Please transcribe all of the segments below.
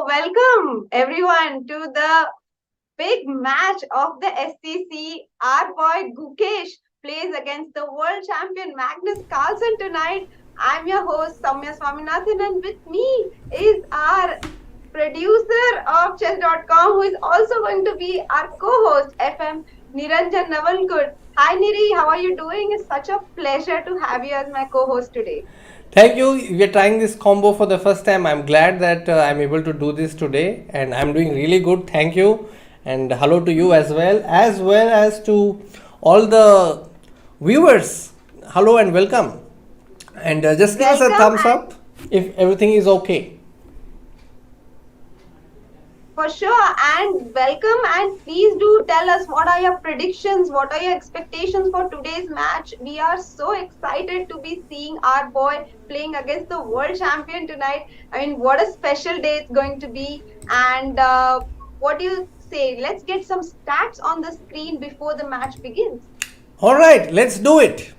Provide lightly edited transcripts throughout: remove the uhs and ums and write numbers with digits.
welcome everyone to the big match of the SCC. Our boy Gukesh plays against the World Champion Magnus Carlsen tonight. I'm your host Soumya Swaminathan, and with me is our producer of Chess.com, who is also going to be our co-host, FM Niranjan Navalkut. Hi Niri, how are you doing? It's such a pleasure to have you as my co-host today. Thank you. We are trying this combo for the first time. I'm glad that I'm able to do this today, and I'm doing really good. Thank you, and hello to you as well as to all the viewers. Hello and welcome. And just give us a Welcome thumbs and up if everything is okay. for sure, and welcome, and please do tell us what are your predictions, what are your expectations for today's match. We are so excited to be seeing our boy playing against the world champion tonight. I mean, what a special day it's going to be. And what do you say? Let's get some stats on the screen before the match begins. All right, let's do it.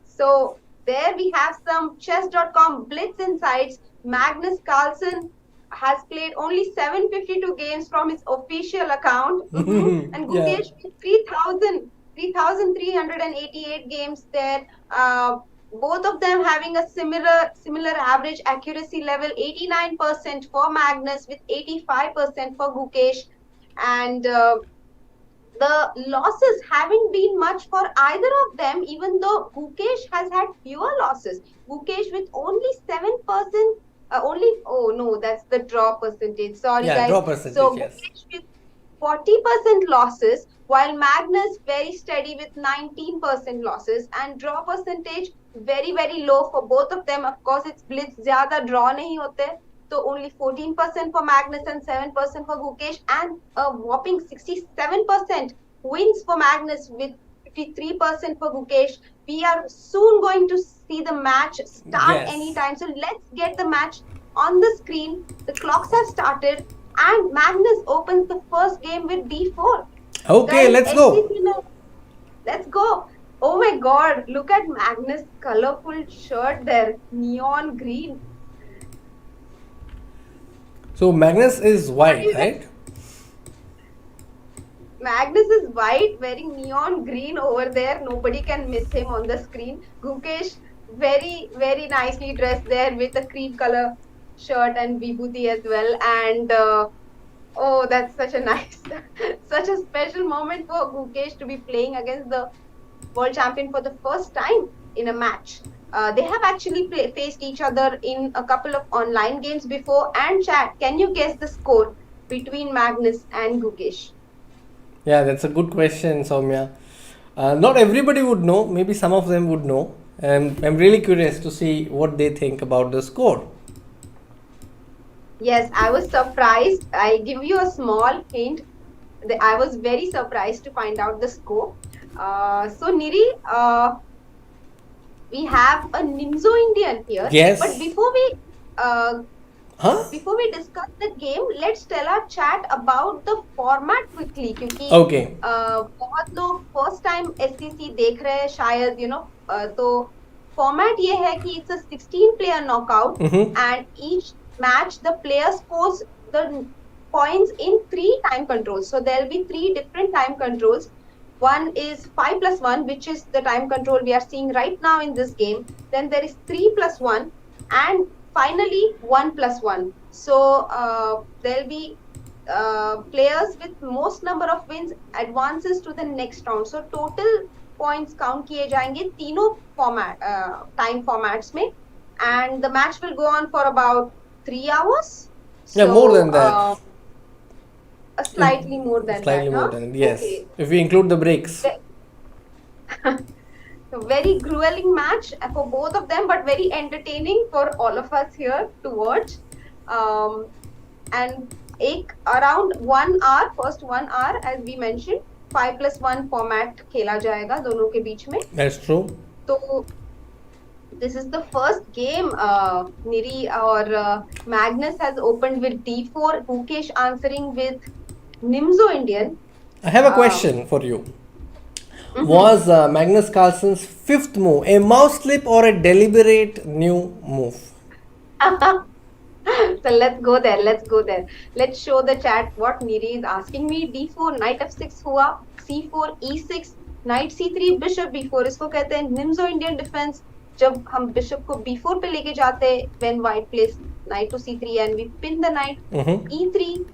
So there we have some chess.com blitz insights. Magnus Carlsen has played only 752 games from his official account. And Yeah. Gukesh with 3,388 games there. Both of them having a similar average accuracy level, 89% for Magnus with 85% for Gukesh. And the losses haven't been much for either of them, even though Gukesh has had fewer losses. Gukesh with only 7%, oh no, that's the draw percentage. Sorry, Yeah, guys. draw percentage, So yes. Gukesh with 40% losses, while Magnus very steady with 19% losses, and draw percentage very low for both of them. Of course, it's blitz, zyada draw nahi hote. So only 14% for Magnus and 7% for Gukesh, and a whopping 67% wins for Magnus with 53% for Gukesh. We are soon going to see the match start Yes. anytime. So let's get the match on the screen. The clocks have started, and Magnus opens the first game with d4. Okay, Guys, let's go. let's go. Oh my god, look at Magnus' colorful shirt there, neon green. So Magnus is What do white, you guys? right? Magnus is white, wearing neon green over there. Nobody can miss him on the screen. Gukesh, very nicely dressed there with a cream color shirt and vibhuti as well. And oh, that's such a nice, such a special moment for Gukesh to be playing against the world champion for the first time in a match. They have actually faced each other in a couple of online games before. And chat, can you guess the score between Magnus and Gukesh? Yeah, that's a good question, Soumya. Not everybody would know. Maybe some of them would know. I'm really curious to see what they think about the score. Yes, I was surprised. I give you a small hint. I was very surprised to find out the score. So Niri, we have a Nimzo Indian here. But Yes. Huh? before we discuss the game, let's tell our chat about the format quickly, क्योंकि Okay. बहुत लोग first time SCC देख रहे हैं शायद, तो format ये है कि it's a 16-player knockout, and each match the player scores the points in 3 time controls. So there'll be 3 different time controls. One is 5+1, which is the time control we are seeing right now in this game. Then there is 3+1, and finally 1+1. So there'll be players with most number of wins advances to the next round. So total points count किए जाएंगे तीनों time formats में, and the match will go on for about 3 hours. Yeah, more than that. Slightly more than Slightly that, more huh? than yes. Okay. If we include the breaks. So very grueling match for both of them, but very entertaining for all of us here to watch. And around 1 hour, first 1 hour, as we mentioned, 5+1 format खेला जाएगा दोनों के बीच में. That's true. So this is the first game. Niri or Magnus has opened with d4. Gukesh answering with Nimzo Indian. I have a question for you. Was Magnus Carlsen's 5th move a mouse slip or a deliberate new move? So let's go there. Let's go there. Let's show the chat what Niri is asking me. D4, knight f6 हुआ, c4, e6, knight c3, bishop b4. इसको कहते हैं निम्सो Indian defence. जब हम bishop को b4 पे लेके जाते हैं, when white plays knight to c3 and we pin the knight, e3,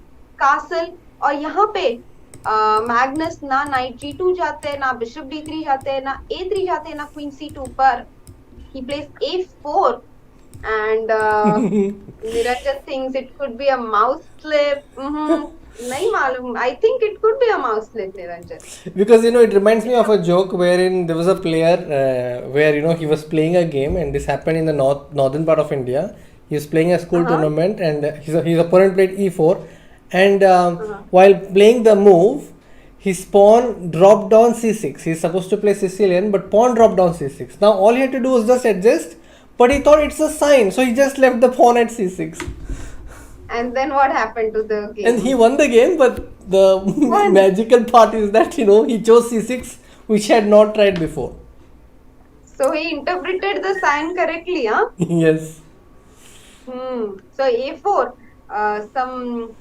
castle. और यहाँ पे मैग्नस ना knight g2 जाते हैं, ना bishop d3 जाते हैं, ना a3 जाते हैं, ना queen c2 पर. He plays a4. And Niranjan thinks it could be a mouse slip. Nahi malum. I think it could be a mouse slip, Niranjan. Because it reminds me of a joke wherein there was a player where he was playing a game, and this happened in the northern part of India. He was playing a school tournament, and his opponent played e4, and while playing the move, his pawn dropped down c6. He's supposed to play Sicilian, but pawn dropped down c6. Now all he had to do was just adjust. But he thought it's a sign, so he just left the pawn at c6. And then what happened to the game? And he won the game, but the magical part is that, he chose c6, which he had not tried before. So he interpreted the sign correctly, huh? Yes. So a4, some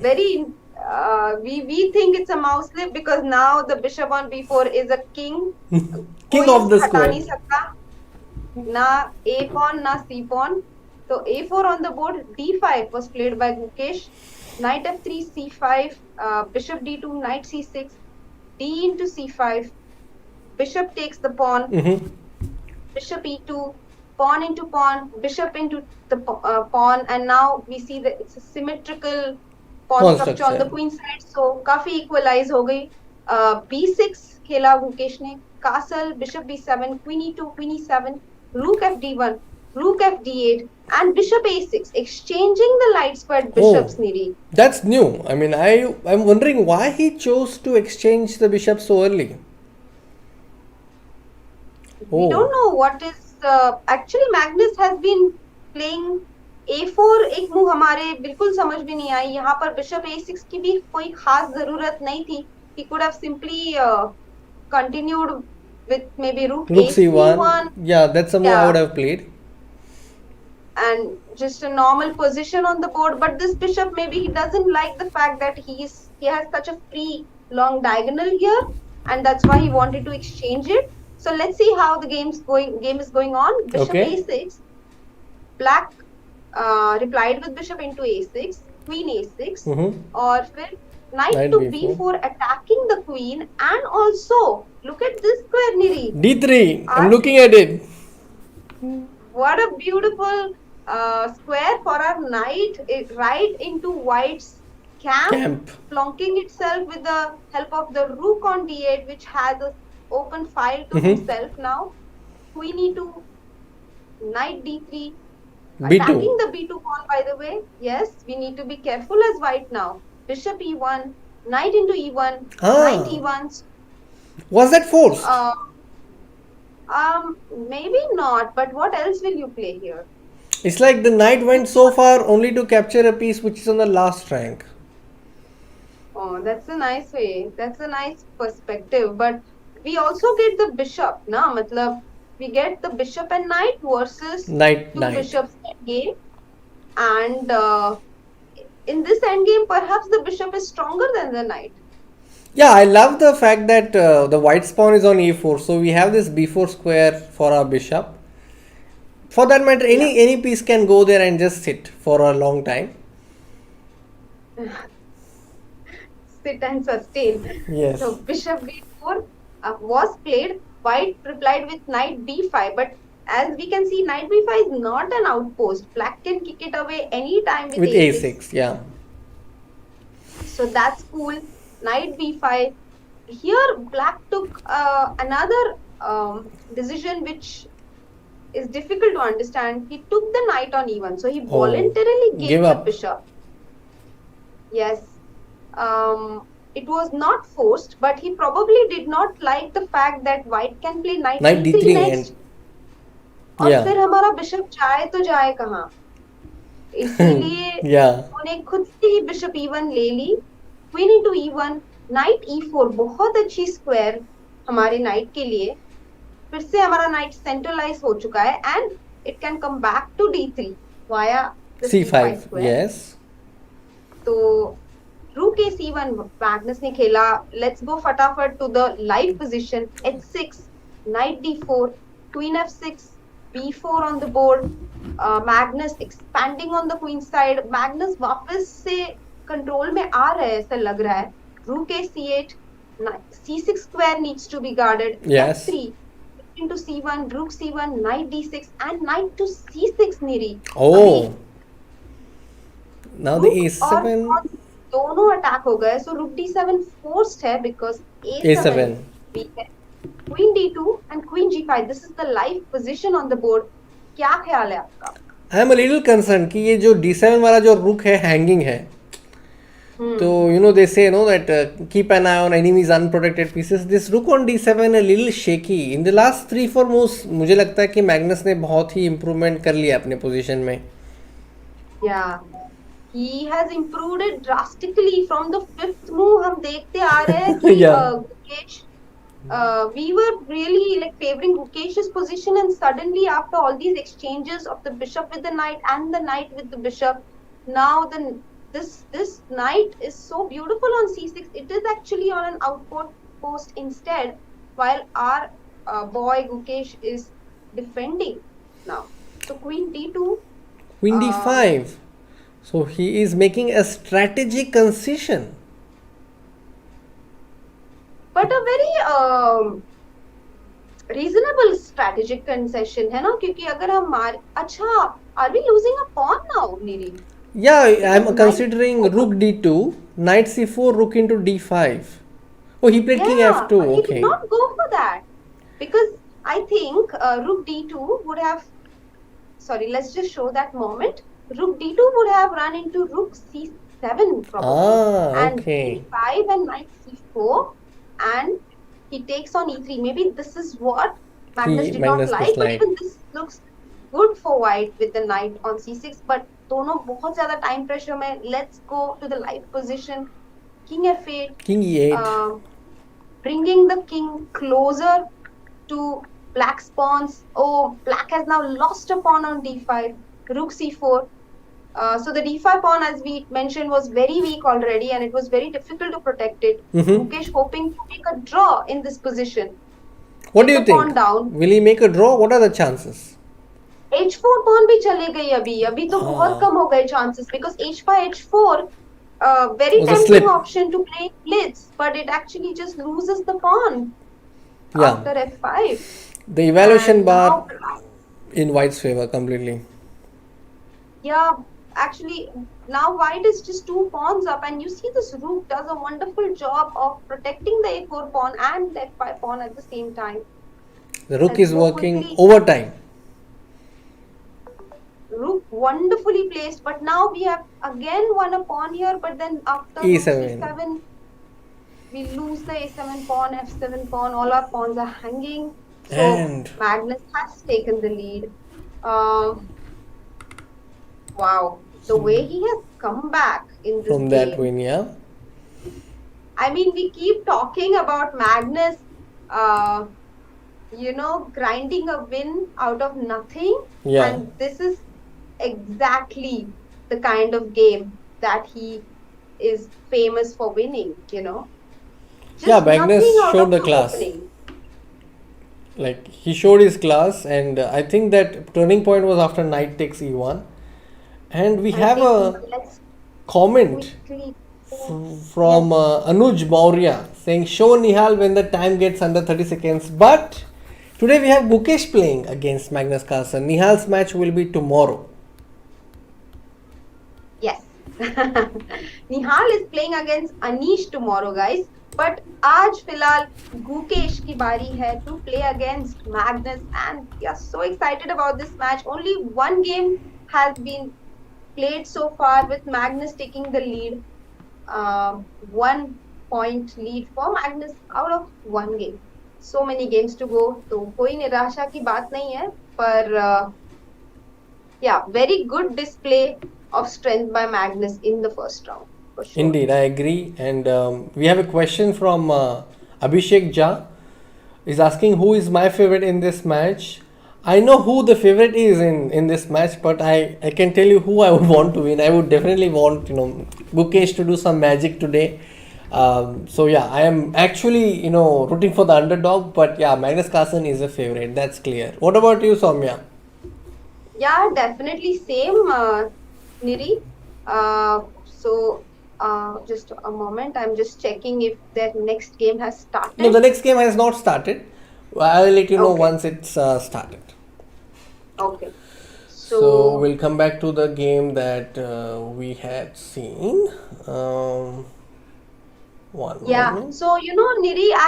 very, we think it's a mouse slip because now the bishop on b4 is a king. King of the square. Na a pawn, na c pawn. So a4 on the board, d5 was played by Gukesh. Knight f3, c5, bishop d2, knight c6, d into c5. Bishop takes the pawn. Bishop e2, pawn into pawn, bishop into the pawn, and now we see that it's a symmetrical pawn structure on the queen side. So काफी equalize हो गई. b6 खेला गुकेश ने. Castle, bishop b7, queen e2, queen e7. Rook fd1, rook fd8, and bishop a6, exchanging the light squared bishops, Niri. That's new. I mean, I'm wondering why he chose to exchange the bishops so early. We don't know what is... actually, Magnus has been playing a4. एक move हमारे बिल्कुल समझ भी नहीं आई. यहाँ पर bishop a6 की भी कोई खास जरूरत नहीं थी. He could have simply continued with maybe rook c1. Yeah, that's a move I would have played. And just a normal position on the board. But this bishop, maybe he doesn't like the fact that he has such a free long diagonal here, and that's why he wanted to exchange it. So let's see how the game is going on. Bishop a6. Black replied with bishop into a6, queen a6, or फिर knight to b4 attacking the queen, and also look at this square, Niri. d3. I'm looking at it. What a beautiful square for our knight, right into white's camp, flanking itself with the help of the rook on d8, which has an open file to himself now. Queen e2, knight d3, attacking the b2 pawn, by the way. Yes, we need to be careful as white now. Bishop e1, knight into e1, knight e1. Was that forced? Maybe not, but what else will you play here? It's like the knight went so far only to capture a piece which is on the last rank. Oh, that's a nice way. That's a nice perspective. But we also get the bishop, na? Matlab, we get the bishop and knight versus two bishops endgame. And in this endgame, perhaps the bishop is stronger than the knight. Yeah, I love the fact that the white pawn is on e4. So we have this b4 square for our bishop. For that matter, any piece can go there and just sit for a long time. Sit and sustain. Yes. So bishop b4 was played. White replied with knight b5. But as we can see, knight b5 is not an outpost. Black can kick it away anytime with a6. Yeah. So that's cool. Knight b5. Here, black took another decision which is difficult to understand. He took the knight on e1. So he voluntarily gave the bishop. Yes. It was not forced, but he probably did not like the fact that white can play knight d3 next. और फिर हमारा bishop जाए तो जाए कहाँ? इसलिए उन्हें खुद से ही बिशप e1 ले ली. Queen into e1, knight e4, बहुत अच्छी स्क्वायर हमारे नाइट के लिए. फिर से हमारा नाइट सेंट्रलाइज हो चुका है, and it can come back to d3 via the C5 C5, square. yes. So rook a c1 Magnus ने खेला. Let's go फटाफट to the live position. h6, knight d4, queen f6, b4 on the board. Magnus expanding on the queen side. Magnus वापस से control में आ रहा है ऐसा लग रहा है. Rook a c8, c6 square needs to be guarded. Yes. f3 into c1, rook c1, knight d6 and knight to c6 Niri. Oh. Now the Rook और A7. pawn दोनों अटैक हो गए. So rook d7 forced है because a7 A7. weak है. Queen d2 and queen g5. This is the live position on the board. क्या ख्याल है आपका? I am a little concerned कि ये जो D7 वाला जो रुक है हैंगिंग है. तो they say that keep an eye on enemies unprotected pieces. This rook on d7 a little shaky. In the last 3-4 moves मुझे लगता है कि मैग्नस ने बहुत ही इम्प्रूवमेंट कर लिया अपने पोजीशन में. Yeah, he has improved it drastically from the fifth move. हम देखते आ रहे हैं कि Gukesh, we were really like favoring Gukesh's position, and suddenly after all these exchanges of the bishop with the knight and the knight with the bishop, now this knight is so beautiful on c6. It is actually on an outpost instead, while our boy Gukesh is defending now. So queen d2. Queen d5. So he is making a strategic concession. But a very reasonable strategic concession है ना, क्योंकि अगर हम अच्छा, are we losing a pawn now, Niri? Yeah, I am considering rook d2, knight c4, rook into d5. Oh, he played king f2. But he Okay. did not go for that because I think rook d2 would have. Sorry, let's just show that moment. Rook d2 would have run into rook c7 probably, and okay. d5 and knight c4, and he takes on e3. Maybe this is what Magnus did not like, but even this looks good for white with the knight on c6. But दोनों बहुत ज़्यादा time pressure में. Let's go to the live position. King f8. King e8. Bringing the king closer to black's pawns. Oh, black has now lost a pawn on d5. Rook c4. So the d5 pawn, as we mentioned, was very weak already, and it was very difficult to protect it. Gukesh hoping to make a draw in this position. What do you think? Will he make a draw? What are the chances? h4 pawn भी चले गई अभी तो बहुत कम हो गए chances, because h5 h4 very tempting option to play blitz, but it actually just loses the pawn after f5. The evaluation bar in white's favor completely. Yeah, actually now white is just 2 pawns up, and you see this rook does a wonderful job of protecting the a4 pawn and the f5 pawn at the same time. The rook is working overtime. Rook wonderfully placed, but now we have again won a pawn here, but then after e7, we lose the a7 pawn, f7 pawn, all our pawns are hanging. So and Magnus has taken the lead. Wow, the way he has come back in this from game. That win, yeah. I mean, we keep talking about Magnus, grinding a win out of nothing. Yeah. And this is exactly the kind of game that he is famous for winning, Just Magnus showed the class. Opening. Like, he showed his class, and I think that turning point was after knight takes e1. And we have a comment from Anuj Maurya saying, show Nihal when the time gets under 30 seconds. But today we have Gukesh playing against Magnus Carlsen. Nihal's match will be tomorrow. Yes. Nihal is playing against Anish tomorrow, guys. But आज फिलहाल Gukesh की बारी है to play against Magnus, and we are so excited about this match. Only one game has been played so far with Magnus taking the lead. 1 point lead for Magnus out of one game. So many games to go. तो कोई निराशा की बात नहीं है, पर very good display of strength by Magnus in the first round. For sure. Indeed, I agree. And we have a question from Abhishek Jha. Is asking who is my favorite in this match. I know who the favorite is in this match, but I can tell you who I would want to win. I would definitely want Gukesh to do some magic today. So yeah, I am actually rooting for the underdog, but yeah, Magnus Carlsen is a favorite. That's clear. What about you, Soumya? Yeah, definitely same, Niri. Just a moment. I'm just checking if their next game has No, started. the next game has not started. I'll let you know Okay. once it's started. Okay. So So we'll come back to the game that we had seen. One yeah. moment. So Niri, I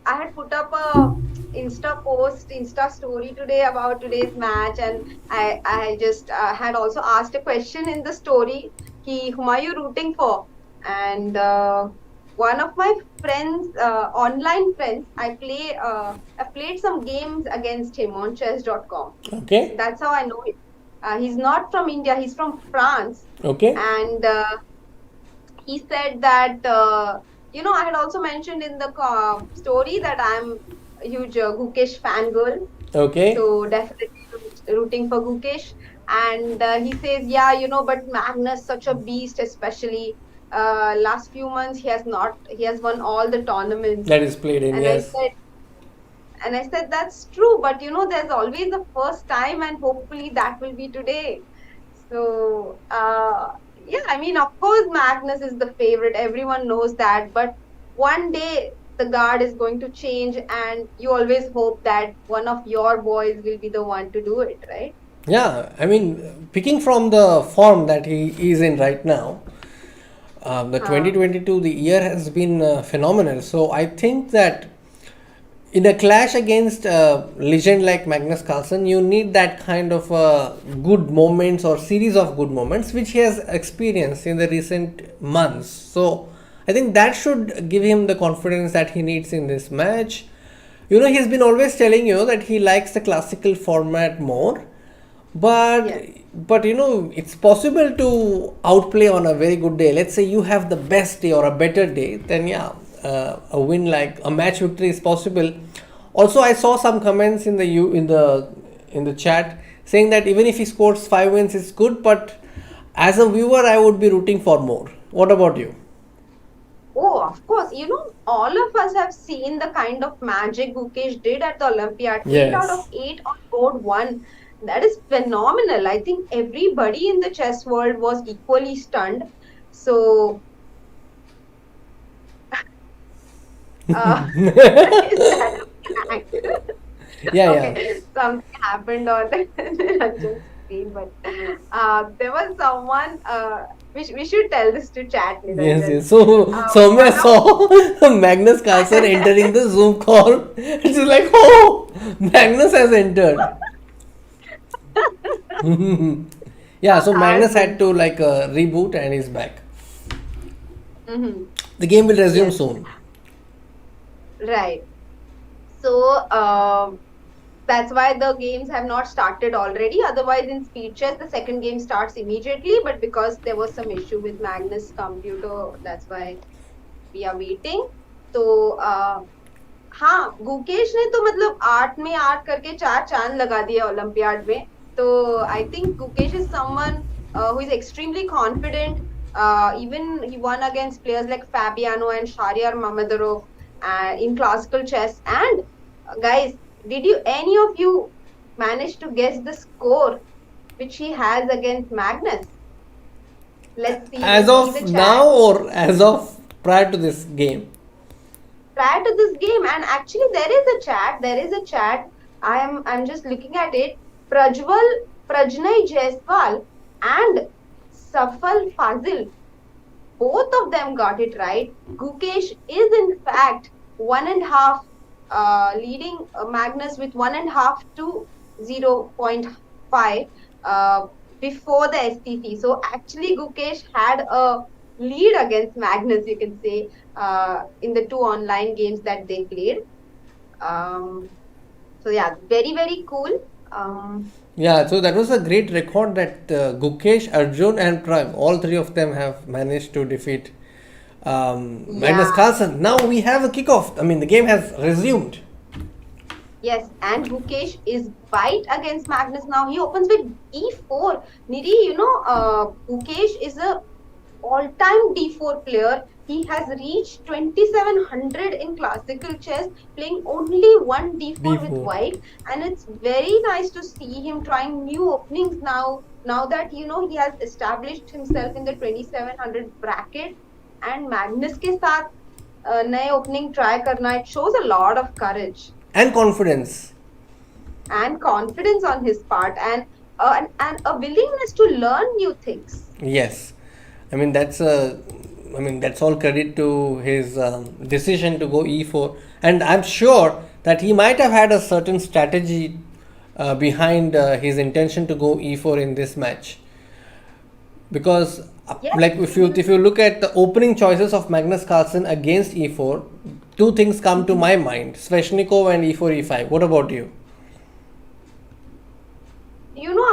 had put up a Insta story today about today's match, and I just had also asked a question in the story. Whom are you rooting for? And one of my friends, online friends, I played some games against him on chess.com. Okay. That's how I know him. He's not from India. He's from France, Okay. and he said that I had also mentioned in the story that I'm a huge Gukesh fangirl, Okay. so definitely rooting for Gukesh. And he says, yeah, but Magnus such a beast, especially last few months he has won all the tournaments. That is played in, And I yes. said, that's true, but there's always a first time, and hopefully that will be today. So, yeah, I mean, of course, Magnus is the favorite. Everyone knows that. But one day the guard is going to change, and you always hope that one of your boys will be the one to do it, right? Yeah, I mean, picking from the form that he is in right now, the Huh. 2022, the year has been phenomenal. So I think that in a clash against a legend like Magnus Carlsen, you need that kind of good moments or series of good moments which he has experienced in the recent months. So I think that should give him the confidence that he needs in this match. He's been always telling you that he likes the classical format more, but Yes. it's possible to outplay on a very good day. Let's say you have the best day or a better day, then yeah, a win like a match victory is possible. Also, I saw some comments in the chat saying that even if he scores 5 wins, it's good. But as a viewer, I would be rooting for more. What about you? Oh, of course. All of us have seen the kind of magic Gukesh did at the Olympiad. 8 out of Yes. 8 on board one. That is phenomenal. I think everybody in the chess world was equally stunned. So, what is that? A prank? Yeah, yeah. Okay, something happened on the Ranjan's screen, but there was someone. We should tell this to chat, Yes, Niranjan. yes. So Soumya One saw Magnus Carlsen entering the Zoom call. She's like, oh, Magnus has entered. Yeah, so has Magnus had been. to like reboot and he's back. Mhm. The game will resume Yes, soon. right. So that's why the games have not started already. Otherwise, in speed chess, the second game starts immediately. But because there was some issue with Magnus' computer, that's why we are waiting. तो हाँ, गुकेश ने तो मतलब 8 में 8 करके 4 चांद लगा दिए ओलंपियाड में. तो I think Gukesh is someone who is extremely confident. Even he won against players like Fabiano and Shahryar Mammadov in classical chess. And guys, did any of you manage to guess the score which he has against Magnus? As Let's see of the chat. now or as of prior to this game? Prior to this game, and actually there is a chat. I'm just looking at it. Prajnay Jaiswal and Safal Fazil, both of them got it right. Gukesh is in fact 1.5, leading Magnus with 1.5 to 0.5 before the STC. So actually Gukesh had a lead against Magnus, you can say, in the two online games that they played. Um, so yeah, very, very cool. Yeah, so that was a great record that Gukesh, Arjun, and Prime, all three of them have managed to defeat Magnus Yeah, Carlsen. Now we have a kickoff. I mean, the game has resumed. Yes, and Gukesh is bite against Magnus now. He opens with e4. Nidhi, Gukesh is a all-time d4 player. He has reached 2700 in classical chess, playing only one d4 with D4. white, and it's very nice to see him trying new openings now. Now that he has established himself in the 2700 bracket, and Magnus के साथ नए opening try करना, it shows a lot of courage And confidence. and confidence on his part, and a willingness to learn new things. Yes, I mean that's all credit to his decision to go e4, and I'm sure that he might have had a certain strategy behind his intention to go e4 in this match, because Yes. like if you look at the opening choices of Magnus Carlsen against e4, two things come to my mind: Sveshnikov and e4 e5. What about you?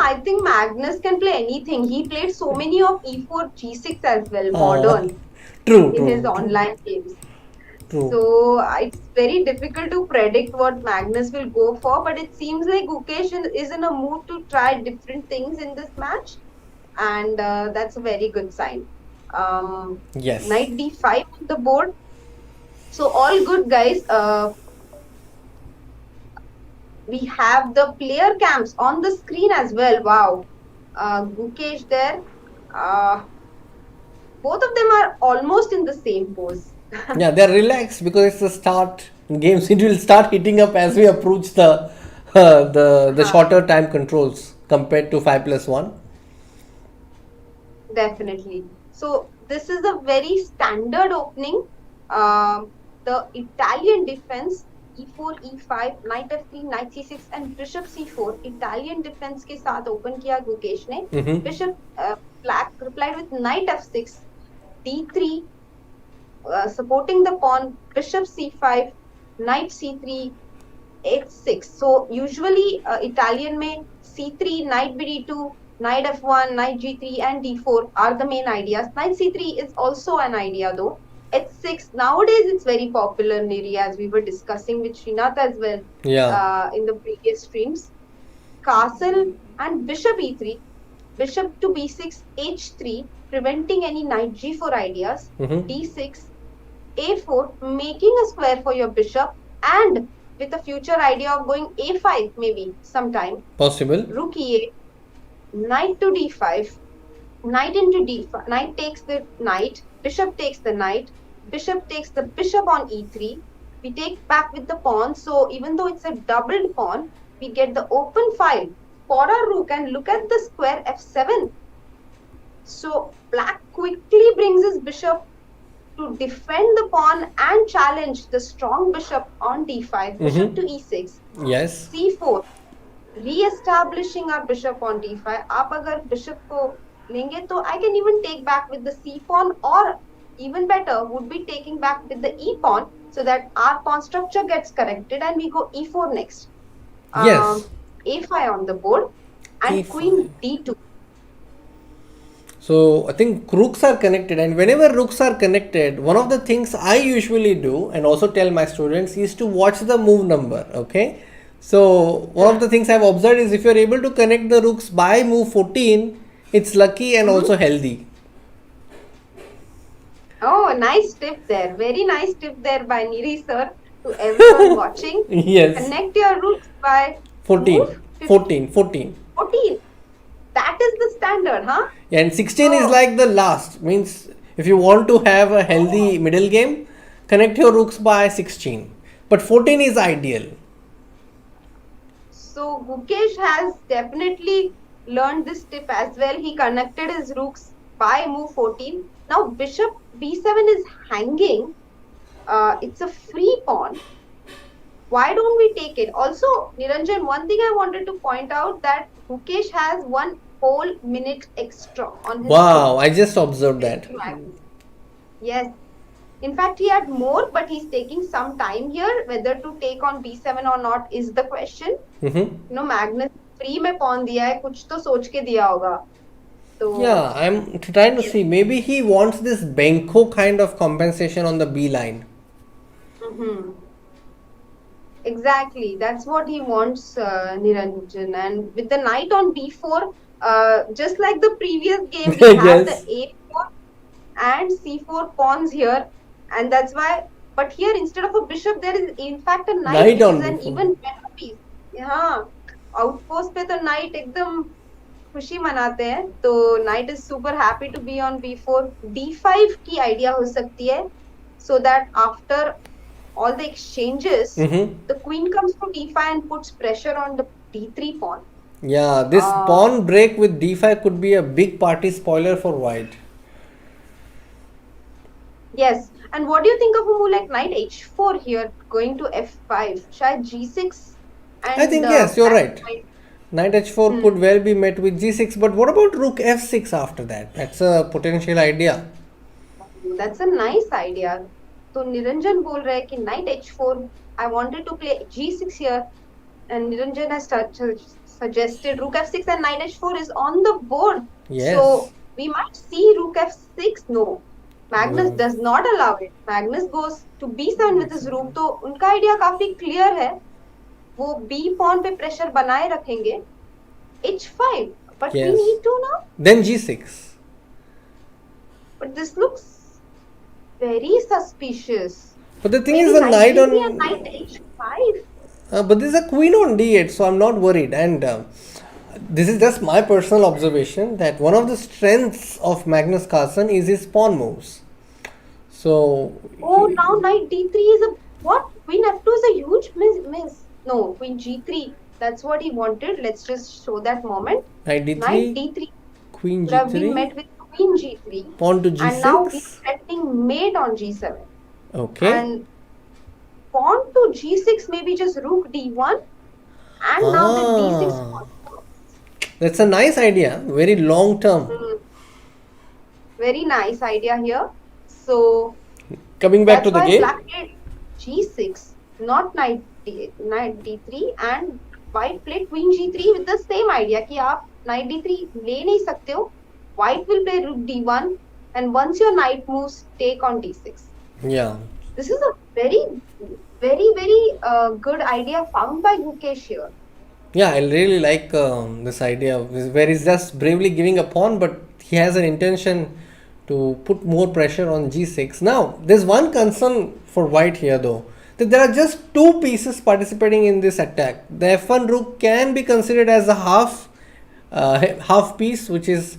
I think Magnus can play anything. He played so many of e4, g6 as well, modern, True, in his true, online games. true. So it's very difficult to predict what Magnus will go for, but it seems like Gukesh is in a mood to try different things in this match, and that's a very good sign. Yes. Knight d5 on the board. So all good, guys. We have the player camps on the screen as well. Wow. Gukesh there. Both of them are almost in the same pose. Yeah, they're relaxed because it's the start. Games it will start heating up as we approach the shorter time controls compared to 5+1. Definitely. So this is a very standard opening. The Italian defense e4, e5, knight f3, knight c6 and bishop c4. Italian defense के साथ open किया गुकेश ने. Mm-hmm. Bishop black replied with knight f6, d3, supporting the pawn, bishop c5, knight c3, h6. So usually Italian में c3, knight bd2, knight f1, knight g3 and d4 are the main ideas. Knight c3 is also an idea though. h6 nowadays it's very popular, Niri, as we were discussing with Srinath as well. Yeah. In the previous streams. Castle and bishop e3, bishop to b6, h3, preventing any knight g4 ideas. Mm-hmm. d6, a4, making a square for your bishop, and with a future idea of going a5 maybe sometime. Possible. Rook e8, knight to d5, knight into d5, knight takes the knight, bishop takes the knight, bishop takes the bishop on e3. We take back with the pawn, so even though it's a doubled pawn, we get the open file for our rook, and look at the square f7. So black quickly brings his bishop to defend the pawn and challenge the strong bishop on d5, bishop to e6, Yes. c4, re-establishing our bishop on d5. आप अगर bishop को लेंगे तो I can even take back with the c pawn, or even better would be taking back with the e pawn, so that our pawn structure gets corrected and we go e4 next. Yes. a5 on the board and E5. queen d2. So I think rooks are connected, and whenever rooks are connected, one of the things I usually do and also tell my students is to watch the move number. Okay. So one of the things I've observed is if you're able to connect the rooks by move 14, it's lucky and also healthy. Oh, nice tip there. Very nice tip there by Niri sir to everyone watching. Yes. Connect your roots by 14. move 14. 14. That is the standard, huh? Yeah, and 16 is Oh. like the last. Means if you want to have a healthy middle game, connect your rooks by 16. But 14 is ideal. So Gukesh has definitely learned this tip as well. He connected his rooks by move 14. Now bishop b7 is hanging. It's a free pawn. Why don't we take it? Also, Niranjan, one thing I wanted to point out that Gukesh has 1 whole minute extra on his Wow, I just observed that. Yes. In fact, he had more, but he's taking some time here. Whether to take on b7 or not is the question. Mm-hmm. Magnus free में pawn दिया है, कुछ तो सोच के दिया होगा. So Yeah, I'm trying to see. Maybe he wants this Benko kind of compensation on the B line. mhm. Exactly. That's what he wants, Niranjan. And with the knight on b4, just like the previous game, we have the Yes. a4 and c4 pawns here, and that's why. But here, instead of a bishop, there is in fact a knight, Knight which on is an b4. even better piece. Yeah, outpost पे तो knight एकदम खुशी मनाते हैं. तो knight is super happy to be on b4. d5 की idea हो सकती है, so that after all the exchanges, Mm-hmm. the queen comes to d5 and puts pressure on the d3 pawn. Yeah, this Uh, pawn break with d5 could be a big party spoiler for white. Yes. And what do you think of a move like knight h4 here, going to f5? Shall g6 I and think yes, you're black right. might. Knight h4 Hmm, could well be met with g6, but what about rook f6 after that? That's a potential idea. that's a nice idea. So Niranjan बोल रहा है कि knight h4. I wanted to play g6 here, and Niranjan has suggested rook f6 and knight h4 is on the board. Yes. So we might see rook f6. No, Magnus No. does not allow it. Magnus goes to b7 with his rook. तो उनका idea काफी clear है. वो b pawn पे pressure बनाए रखेंगे. h5, but we Yes. need to now. Then g6. But this looks very suspicious. But the thing Maybe is, the knight knight d3 and on. knight h5. But there's a queen on d8, so I'm not worried. And this is just my personal observation that one of the strengths of Magnus Carlsen is his pawn moves. So. Oh, now knight d3 is a what? Queen f2 is a huge miss. No, queen g3. That's what he wanted. Let's just show that moment. Knight d3. Knight d3 Queen would have been g3. met with queen g3. Pawn to g6. And now he's threatening mate on g7. Okay. And pawn to g6, maybe just rook d1. And now the d6 pawn. That's a nice idea. Very long term. Very nice idea here. So Coming back that's to the why game. black played g6, not knight d3, and white played queen g3 with the same idea कि आप knight d3 ले नहीं सकते हो. White will play rook d1, and once your knight moves, take on d6. Yeah. This is a very good idea found by Gukesh here. Yeah, I really like this idea where he's just bravely giving a pawn, but he has an intention to put more pressure on g6. Now, there's one concern for white here though, that there are just two pieces participating in this attack. The f1 rook can be considered as a half piece which is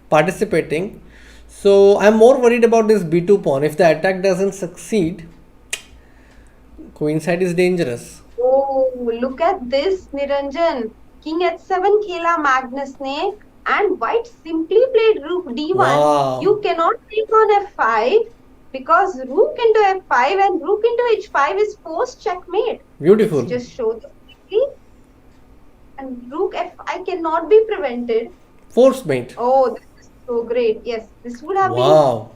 participating. So I'm more worried about this b2 pawn. If the attack doesn't succeed, queenside is dangerous. Oh, look at this, Niranjan. King h7 खेला Magnus ने, and white simply played rook d1. Wow. You cannot take on f5 because rook into f5 and rook into h5 is forced checkmate. Beautiful. Let's just show this quickly. And rook f5 cannot be prevented. Force mate. Oh, this is so great. Yes, this would have Wow.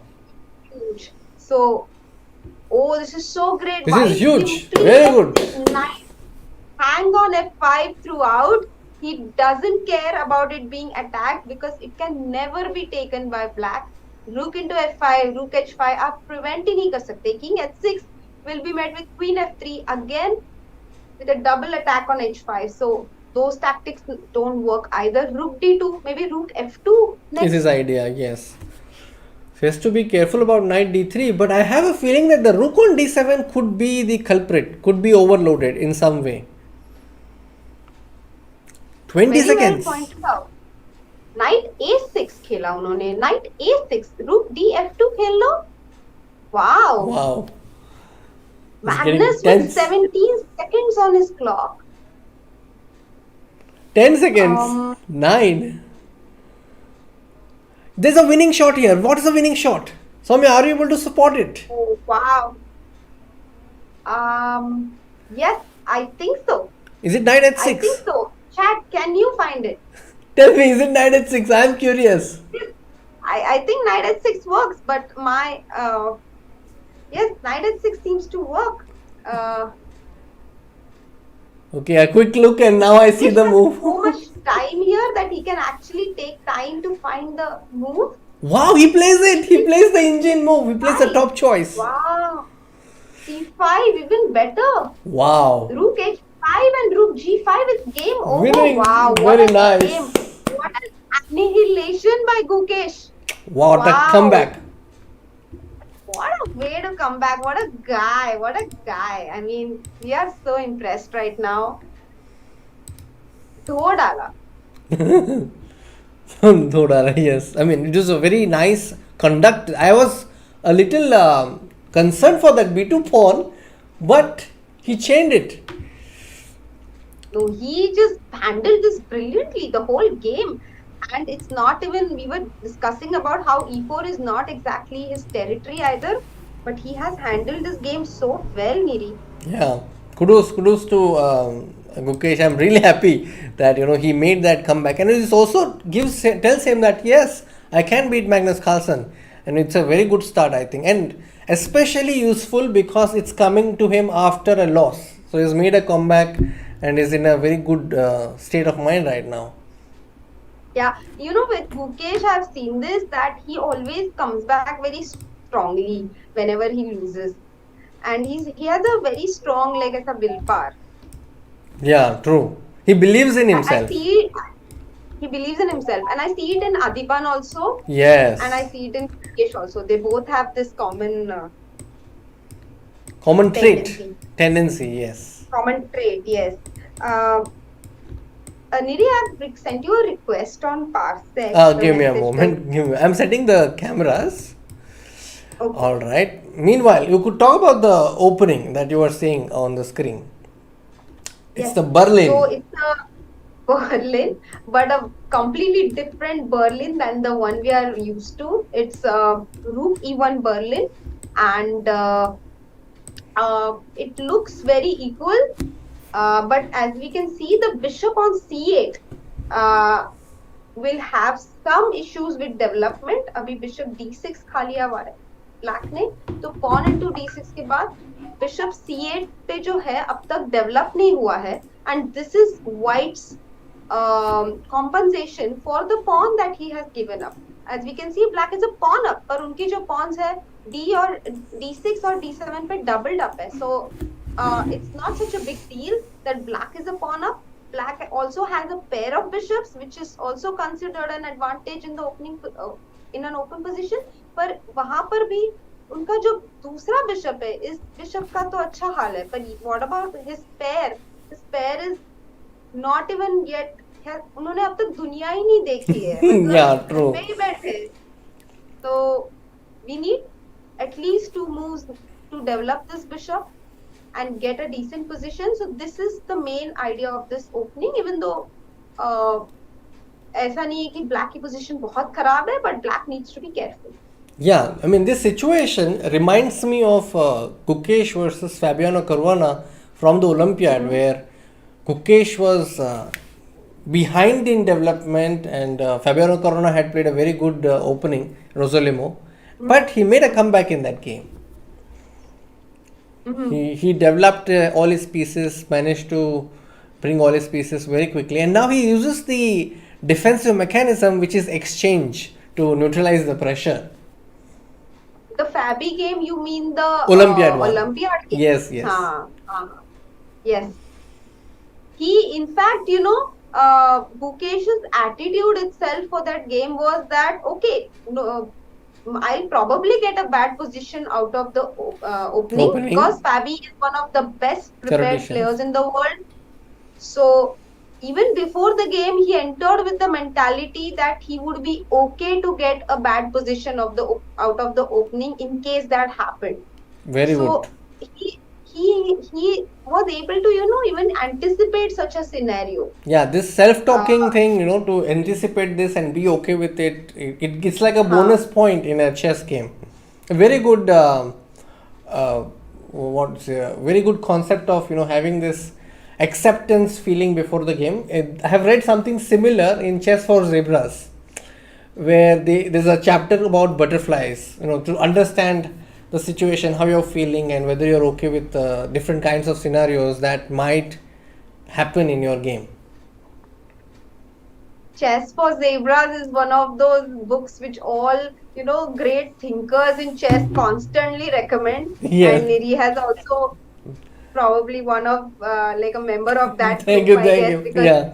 been huge. So, oh, this is so great. This White is huge. simply Very let good. knight hang on f5 throughout. He doesn't care about it being attacked because it can never be taken by black. Rook into f5, rook h5, आप prevent ही नहीं कर सकते. King h6 will be met with queen f3 again with a double attack on h5. So those tactics don't work either. Rook d2, maybe rook f2 next. Is his idea, yes. So he has to be careful about knight d3, but I have a feeling that the rook on d7 could be the culprit, could be overloaded in some way. 20 Very seconds. well pointed out. Knight a6 खेला उन्होंने. Knight a6, rook df2 खेल लो. Wow. Wow. It's Magnus getting with tense. 17 seconds on his clock. 10 seconds. 9. There's a winning shot here. What is the winning shot? Soumya, are you able to support it? Oh, wow. Yes, I think so. Is it knight I think h6? so. Chat, can you find it? Tell me, is it knight h6? I am curious. I think knight h6 works, but my yes, knight h6 seems to work. Okay, a quick look and now I see He the has move. so much time here that he can actually take time to find the move. Wow, he plays it. He plays the engine move. He plays the Right. top choice. Wow. C5, even better. Wow. Rook H5 and Rook G5 is game over. Winning. Wow, what Very a game. nice. What an annihilation by Gukesh. What a Wow. comeback. What a way to come back. What a guy. What a guy. I mean, we are so impressed right now. धो डाला. Dhodara, yes. I mean, it was a very nice conduct. I was a little concerned for that B2 pawn, but he chained it. No, he just handled this brilliantly the whole game. And it's not even, we were discussing about how E4 is not exactly his territory either, but he has handled this game so well, Niri. Yeah, kudos to Gukesh. I'm really happy that he made that comeback, and it also tells him that yes, I can beat Magnus Carlsen, and it's a very good start, I think, and especially useful because it's coming to him after a loss. So he's made a comeback and is in a very good state of mind right now. Yeah, with Gukesh, I've seen this that he always comes back very strongly whenever he loses, and he has a very strong like as a willpower. Yeah, true. He believes in I himself. see he believes in himself, and I see it in Adiban also, Yes. and I see it in Gukesh also. They both have this common Common trait. tendency. Yes. Common trait, yes. Nidhi, I've sent you a request on Parsec. Give me a moment. I'm setting the cameras. Okay. All right. Meanwhile, you could talk about the opening that you were seeing on the screen. It's Yes. the Berlin. So it's a Berlin, but a completely different Berlin than the one we are used to. It's Rook E1 Berlin, and it looks very equal. But as we can see, the bishop on C8 will have some issues with development. अभी bishop D6 खा लिया हुआ है black ने, तो pawn into D6 के बाद bishop C8 पे जो है अब तक develop नहीं हुआ है, and this is white's compensation for the pawn that he has given up. As we can see, black is a pawn up, पर उनकी जो pawns है D और D6 और D7 पे doubled up है, so it's not such a big deal that black is a pawn up. Black also has a pair of bishops, which is also considered an advantage in the opening in an open position. पर वहां पर भी उनका जो दूसरा bishop है, इस bishop का तो अच्छा हाल है, पर what about his pair? His pair is not even yet. उन्होंने अब तक दुनिया ही नहीं देखी है. Yeah, true. पे ही बैठे. So we need at least 2 moves to develop this bishop and get a decent position. So this is the main idea of this opening, even though ऐसा नहीं है कि black की position बहुत खराब है, but black needs to be careful. Yeah, I mean, this situation reminds me of Gukesh versus Fabiano Caruana from the Olympiad, where Gukesh was behind in development and Fabiano Caruana had played a very good opening, Rosolimo, but he made a comeback in that game. He developed all his pieces, managed to bring all his pieces very quickly, and now he uses the defensive mechanism, which is exchange, to neutralize the pressure. The Fabi game, you mean the Olympiad one. Olympiad game? Yes. Yes. He, in fact, Gukesh's attitude itself for that game was that, okay, no, I'll probably get a bad position out of the opening because Fabi is one of the best prepared players in the world. So even before the game, he entered with the mentality that he would be okay to get a bad position out of the opening in case that happened. Very good. He was able to even anticipate such a scenario. Yeah, this self-talking thing, to anticipate this and be okay with it, it's like a bonus point in a chess game. A very good very good concept of having this acceptance feeling before the game. I have read something similar in Chess for Zebras, where there's a chapter about butterflies, to understand the situation, how you're feeling, and whether you're okay with different kinds of scenarios that might happen in your game. Chess for Zebras is one of those books which all, great thinkers in chess constantly recommend. Yes. And Niri has also probably one of, like a member of that Thank group, you, I thank guess, you. because Yeah.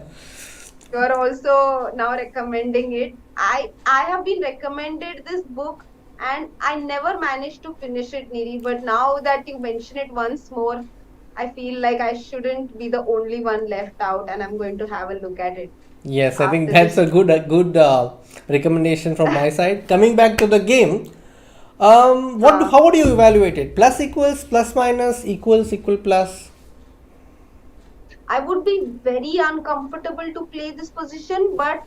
you're also now recommending it. I have been recommended this book and I never managed to finish it, Niri. But now that you mention it once more, I feel like I shouldn't be the only one left out, and I'm going to have a look at it Yes, I think after that's this. a good recommendation from my side. Coming back to the game, Uh, how would you evaluate it? Plus equals, plus minus, equals, equal plus. I would be very uncomfortable to play this position, but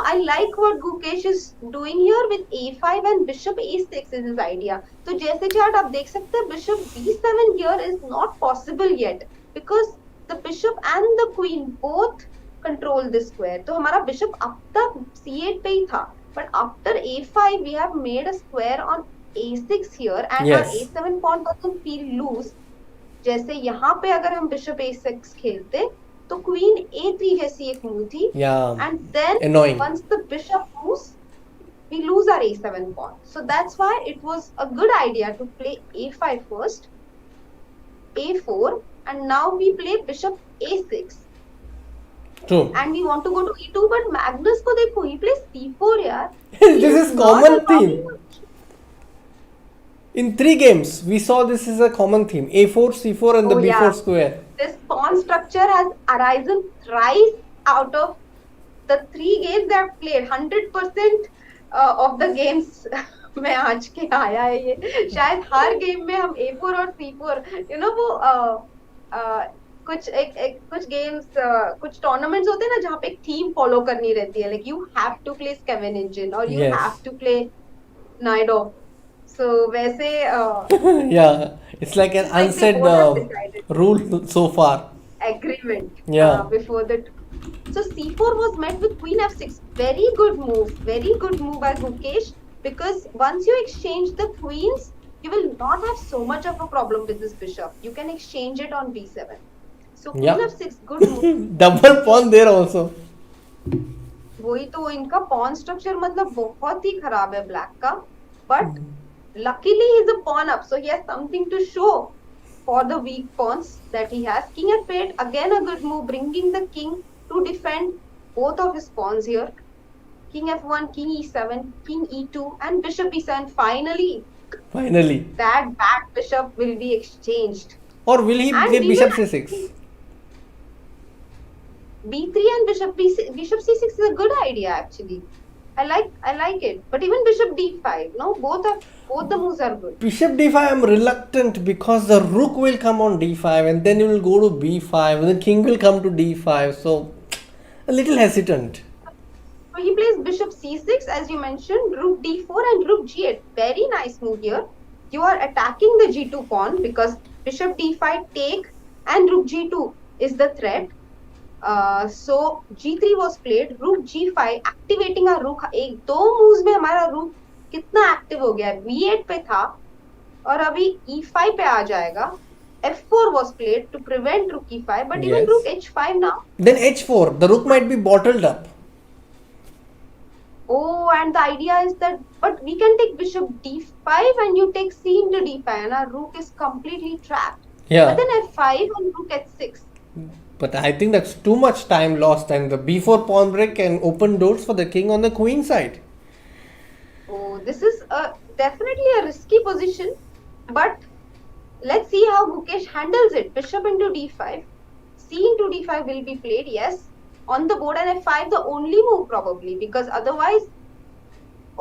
I like what Gukesh is doing here with a5 and bishop a6 is his idea. So जैसे chart आप देख सकते हैं bishop b7 here is not possible yet because the bishop and the queen both control this square. तो हमारा bishop अब तक c8 पे ही था, but after a5 we have made a square on a6 here and our Yes. a7 pawn doesn't feel loose. जैसे यहाँ पे अगर हम बिशप a6 खेलते तो क्वीन a3 जैसी एक मूव थी Yeah. And then Annoying. once the bishop moves we lose our a7 pawn, so that's why it was a good idea to play a5 first, a4, and now we play bishop a6 True. and we want to go to e2, but Magnus को देखो he plays c4 यार. He This is is not common allowing theme. In 3 games, we saw this is a common theme: a4, c4, and the Oh, b4 yeah. square. This pawn structure has arisen thrice out of the 3 games that I've played. 100% of the games में आज के आया है ये. शायद हर game में हम a4 और c4, वो कुछ गेम्स, कुछ टूर्नामेंट्स होते हैं ना जहाँ पे एक थीम फॉलो करनी रहती है, like you have to play scavenging और you Yes. Have to play नाइडो. सो वैसे Yeah, it's like an it's like they unsaid both have decided rule so far. agreement Yeah. before the. So c4 was met with queen f6. Very good move. Very good move by Gukesh, because once you exchange the queens, you will not have so much of a problem with this bishop. You can exchange it on b7. So queen Yeah. f6, good move. Double pawn there also. वही तो इनका pawn structure मतलब बहुत ही खराब है black का. But luckily he's a pawn up, so he has something to show for the weak pawns that he has. King f8, again a good move, bringing the king to defend both of his pawns here. King f1, king e7, king e2, and bishop e7. Finally. That bad bishop will be exchanged. Or will he And play we bishop will c6? b3 and bishop c6 is a good idea actually. I like it. But even bishop d5, no, both the moves are good. Bishop d5, I'm reluctant because the rook will come on d5 and then you will go to b5 and the king will come to d5. So, a little hesitant. So he plays bishop c6 as you mentioned, rook d4 and rook g8. Very nice move here. You are attacking the g2 pawn because bishop d5 take and rook g2 is the threat. So g3 was played, rook g5, activating our rook. एक दो moves में हमारा rook कितना active हो गया है. b8 पे था और अभी e5 पे आ जाएगा. f4 was played to prevent rook e5, but even Yes. rook h5 now. Then h4, the rook might be bottled up. Oh, and the idea is that, but we can take bishop d5 and you take c into d5 and our rook is completely trapped. Yeah. But then f5 and rook h6. But I think that's too much time lost, and the b4 pawn break can open doors for the king on the queen side. Oh, this is definitely a risky position, but let's see how Gukesh handles it. Bishop into d5, c into d5 will be played, yes, on the board, and f5 the only move probably, because otherwise,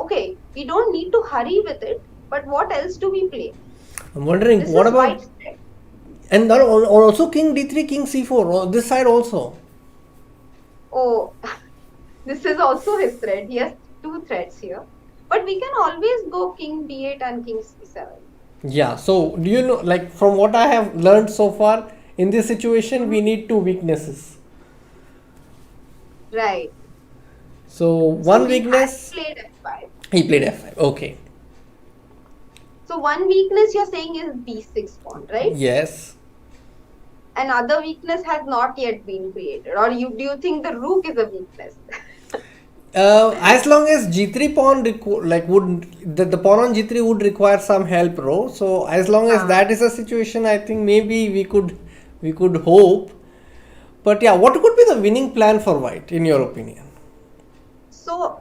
okay, we don't need to hurry with it, but what else do we play? I'm wondering This what is about, white's threat. and then also king d3, king c4, or this side also. Oh, this is also his threat. He has two threats here. But we can always go king b8 and king c7. Yeah, so do you know, like from what I have learned so far, in this situation we need two weaknesses. Right. So one weakness, He played f5. he played f5. Okay. So one weakness you're saying is b6 pawn, right? Yes. Another weakness has not yet been created. Or do you think the rook is a weakness? As long as G3 pawn the pawn on G3 would require some help, bro. So as long as that is a situation, I think maybe we could hope. But yeah, what could be the winning plan for White in your opinion? So,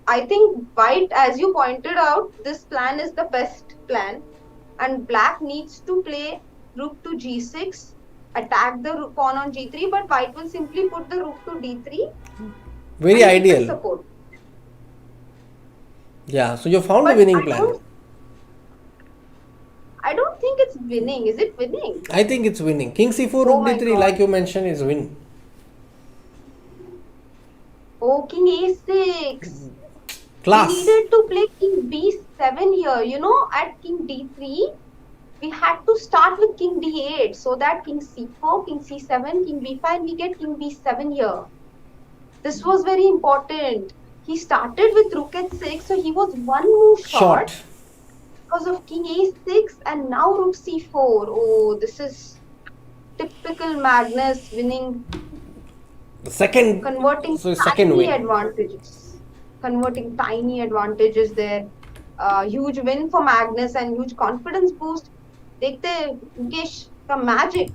I think white, as you pointed out, this plan is the best plan. And black needs to play rook to g6, attack the pawn on g3, but white will simply put the rook to d3 Very and keep it ideal. support. Yeah, so you found a But winning plan. I don't think it's winning. Is it winning? I think it's winning. King c4, Oh rook my d3, God. like you mentioned, is win. Oh, king a6. Class. We needed to play king b7 here. You know, at king d3, we had to start with king d8 so that king c4, king c7, king b5, we get king b7 here. This was very important. He started with rook h6, so he was one move short because of king a6 and now rook c4. Oh, this is typical Magnus winning, The second, converting so second tiny win. advantages. Converting tiny advantages there. Huge win for Magnus and huge confidence boost. देखते हैं गुकेश का magic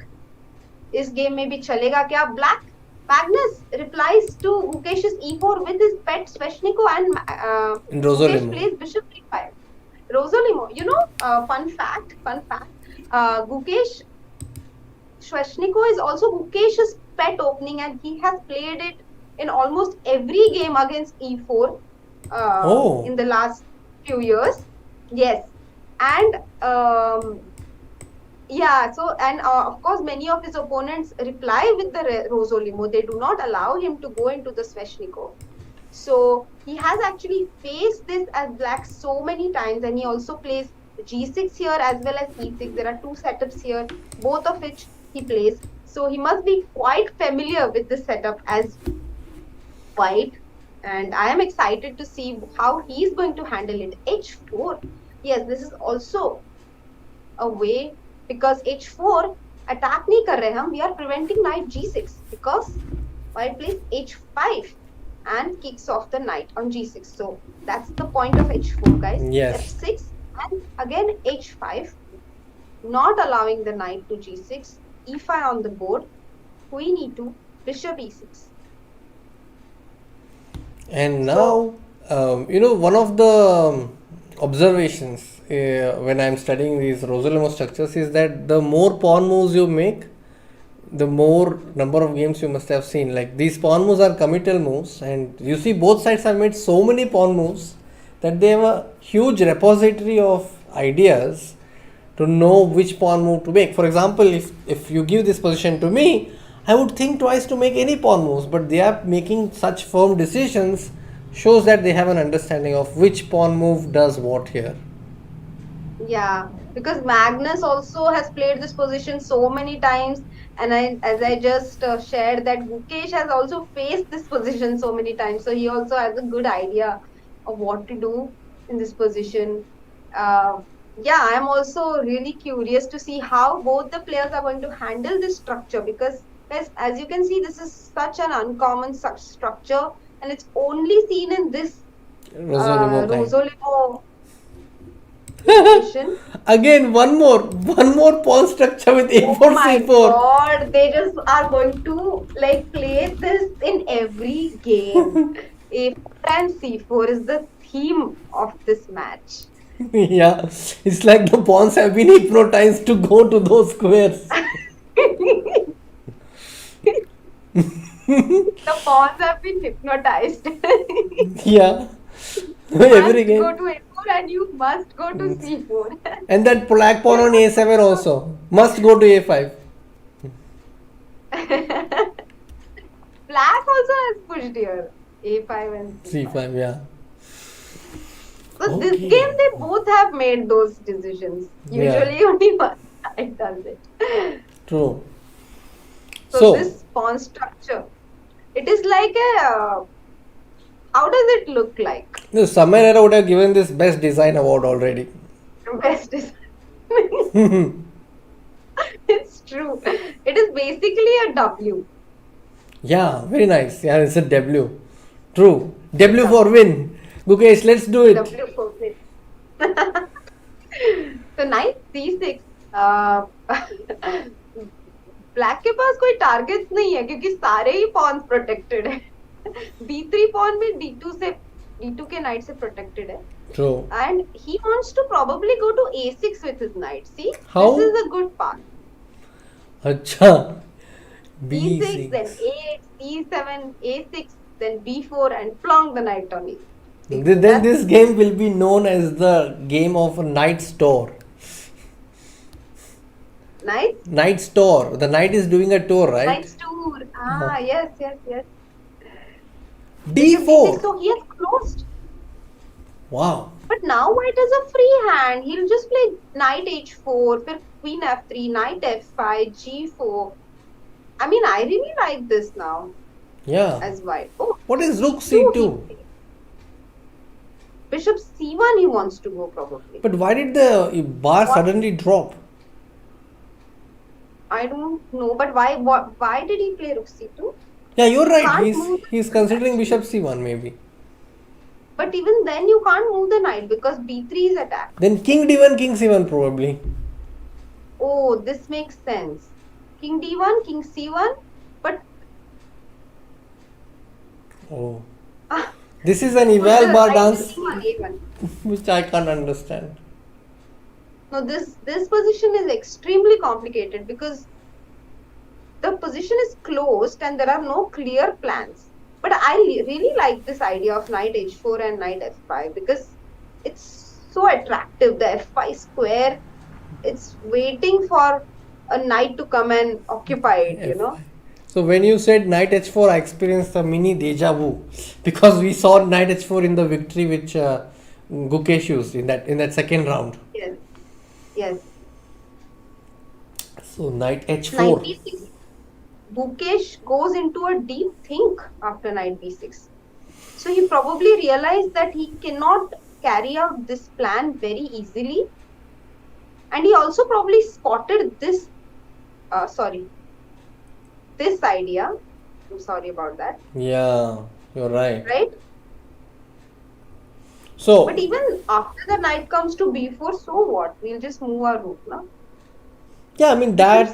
इस game में भी चलेगा क्या? Black Magnus replies to Gukesh's e4 with his pet Sveshnikov and Gukesh Rosolimo. plays bishop e5. Rosolimo, you know, fun fact, Gukesh Sveshnikov is also Gukesh's pet opening and he has played it in almost every game against e4 in the last few years. Yes, and yeah, so and of course many of his opponents reply with the Rosolimo. They do not allow him to go into the Sveshnikov. So he has actually faced this as black so many times, and he also plays g6 here as well as e6. There are two setups here, both of which he plays. So he must be quite familiar with this setup as white, and I am excited to see how he is going to handle it. h4. Yes, this is also a way, because h4 attack nahi kar rahe hum, we are preventing knight g6 because white plays h5 and kicks off the knight on g6. So that's the point of h4, guys. Yes. f6 and again h5, not allowing the knight to g6, e5 on the board, queen e2, bishop e6. And now, one of the observations when I'm studying these Rosolimo structures is that the more pawn moves you make, the more number of games you must have seen. Like these pawn moves are committal moves, and you see both sides have made so many pawn moves that they have a huge repository of ideas to know which pawn move to make. For example, if you give this position to me, I would think twice to make any pawn moves, but they are making such firm decisions, shows that they have an understanding of which pawn move does what here. Yeah, because Magnus also has played this position so many times, and as I just shared, that Gukesh has also faced this position so many times, so he also has a good idea of what to do in this position. Yeah, I'm also really curious to see how both the players are going to handle this structure, because as you can see, this is such an uncommon structure, and it's only seen in this Rosolimo position. Again, one more pawn structure with a4 Oh my c4. God, they just are going to like play this in every game. A4 and c4 is the theme of this match. Yeah, it's like the pawns have been hypnotized to go to those squares. The pawns have been hypnotized. Yeah. You Every must game. go to a4 and you must go to c4. And that black pawn on a7 also must go to a5. Black also has pushed here. A5 and c5, yeah. So this game they both have made those decisions. Usually only one side does it. True. So this pawn structure, it is like a, how does it look like? No, Samir would have given this best design award already. Best design. It's true. It is basically a W. Yeah, very nice. Yeah, it's a W. True. W for win. Gukesh, let's do it. W for win. तो knight c6 black के पास कोई target नहीं है क्योंकि सारे ही Pond's protected है b3 pawn भी d2 के नाइट से प्रोटेक्टेड है. True. And he wants to probably go to a6 with his knight. See, How? This is a good path. Acha. b6, then a8, c7, a6, then b4, and plonk the knight on e. Then this game will be known as the game of knight store. Knight? Knight store. The knight is doing a tour, right? Knight's tour. Yes. D4. So he has closed. Wow. But now white has a free hand. He'll just play knight h4, then queen f3, knight f5, g4. I mean, I really like this now. Yeah. As white. Oh, what is rook c2? Bishop c1 he wants to go probably. But why did the bar suddenly drop? I don't know. But why did he play rook c2? Yeah, you're right. He's considering bishop c1 maybe. But even then you can't move the knight because b3 is attacked. Then king d1, king c1 probably. Oh, this makes sense. King d1, king c1, but... Oh. This is an eval bar dance A1. which I can't understand. No, this position is extremely complicated because the position is closed and there are no clear plans. But I really like this idea of knight h4 and knight f5 because it's so attractive. The f5 square, it's waiting for a knight to come and occupy it, you know. So when you said knight h4, I experienced a mini deja vu because we saw knight h4 in the victory which Gukesh used in that second round. Yes. So knight h4. Knight b6. Gukesh goes into a deep think after knight b6. So he probably realized that he cannot carry out this plan very easily. And he also probably spotted this idea. I'm sorry about that. Yeah, you're right. Right? So, but even after the knight comes to b4, so what? We'll just move our rook now. Yeah, I mean that...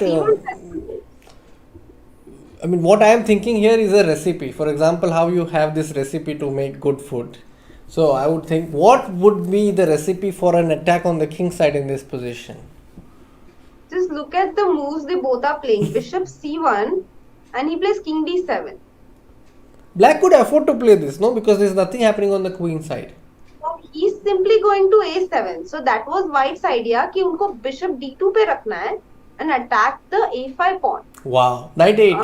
what I am thinking here is a recipe. For example, how you have this recipe to make good food. So I would think, what would be the recipe for an attack on the king side in this position? Just look at the moves they both are playing. Bishop c1 and he plays king d7. Black could afford to play this, no? Because there's nothing happening on the queen side. So he's simply going to a7. So that was white's idea कि उनको bishop d2 पे रखना है and attack the a5 pawn. Wow. Knight 8.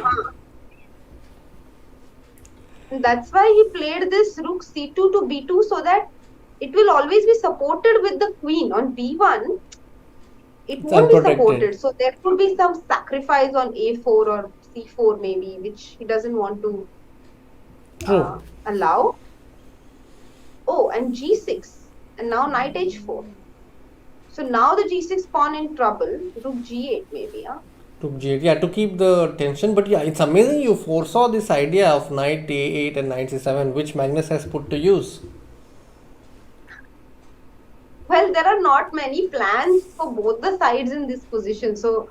That's why he played this rook c2 to b2 so that it will always be supported with the queen. On b1, it won't be supported. So there could be some sacrifice on a4 or c4 maybe, which he doesn't want to allow. Oh, and g6. And now knight h4. So now the g6 pawn in trouble. Rook g8 maybe, huh? Rook g8, yeah, to keep the tension. But yeah, it's amazing you foresaw this idea of knight a8 and knight c7, which Magnus has put to use. Well, there are not many plans for both the sides in this position. So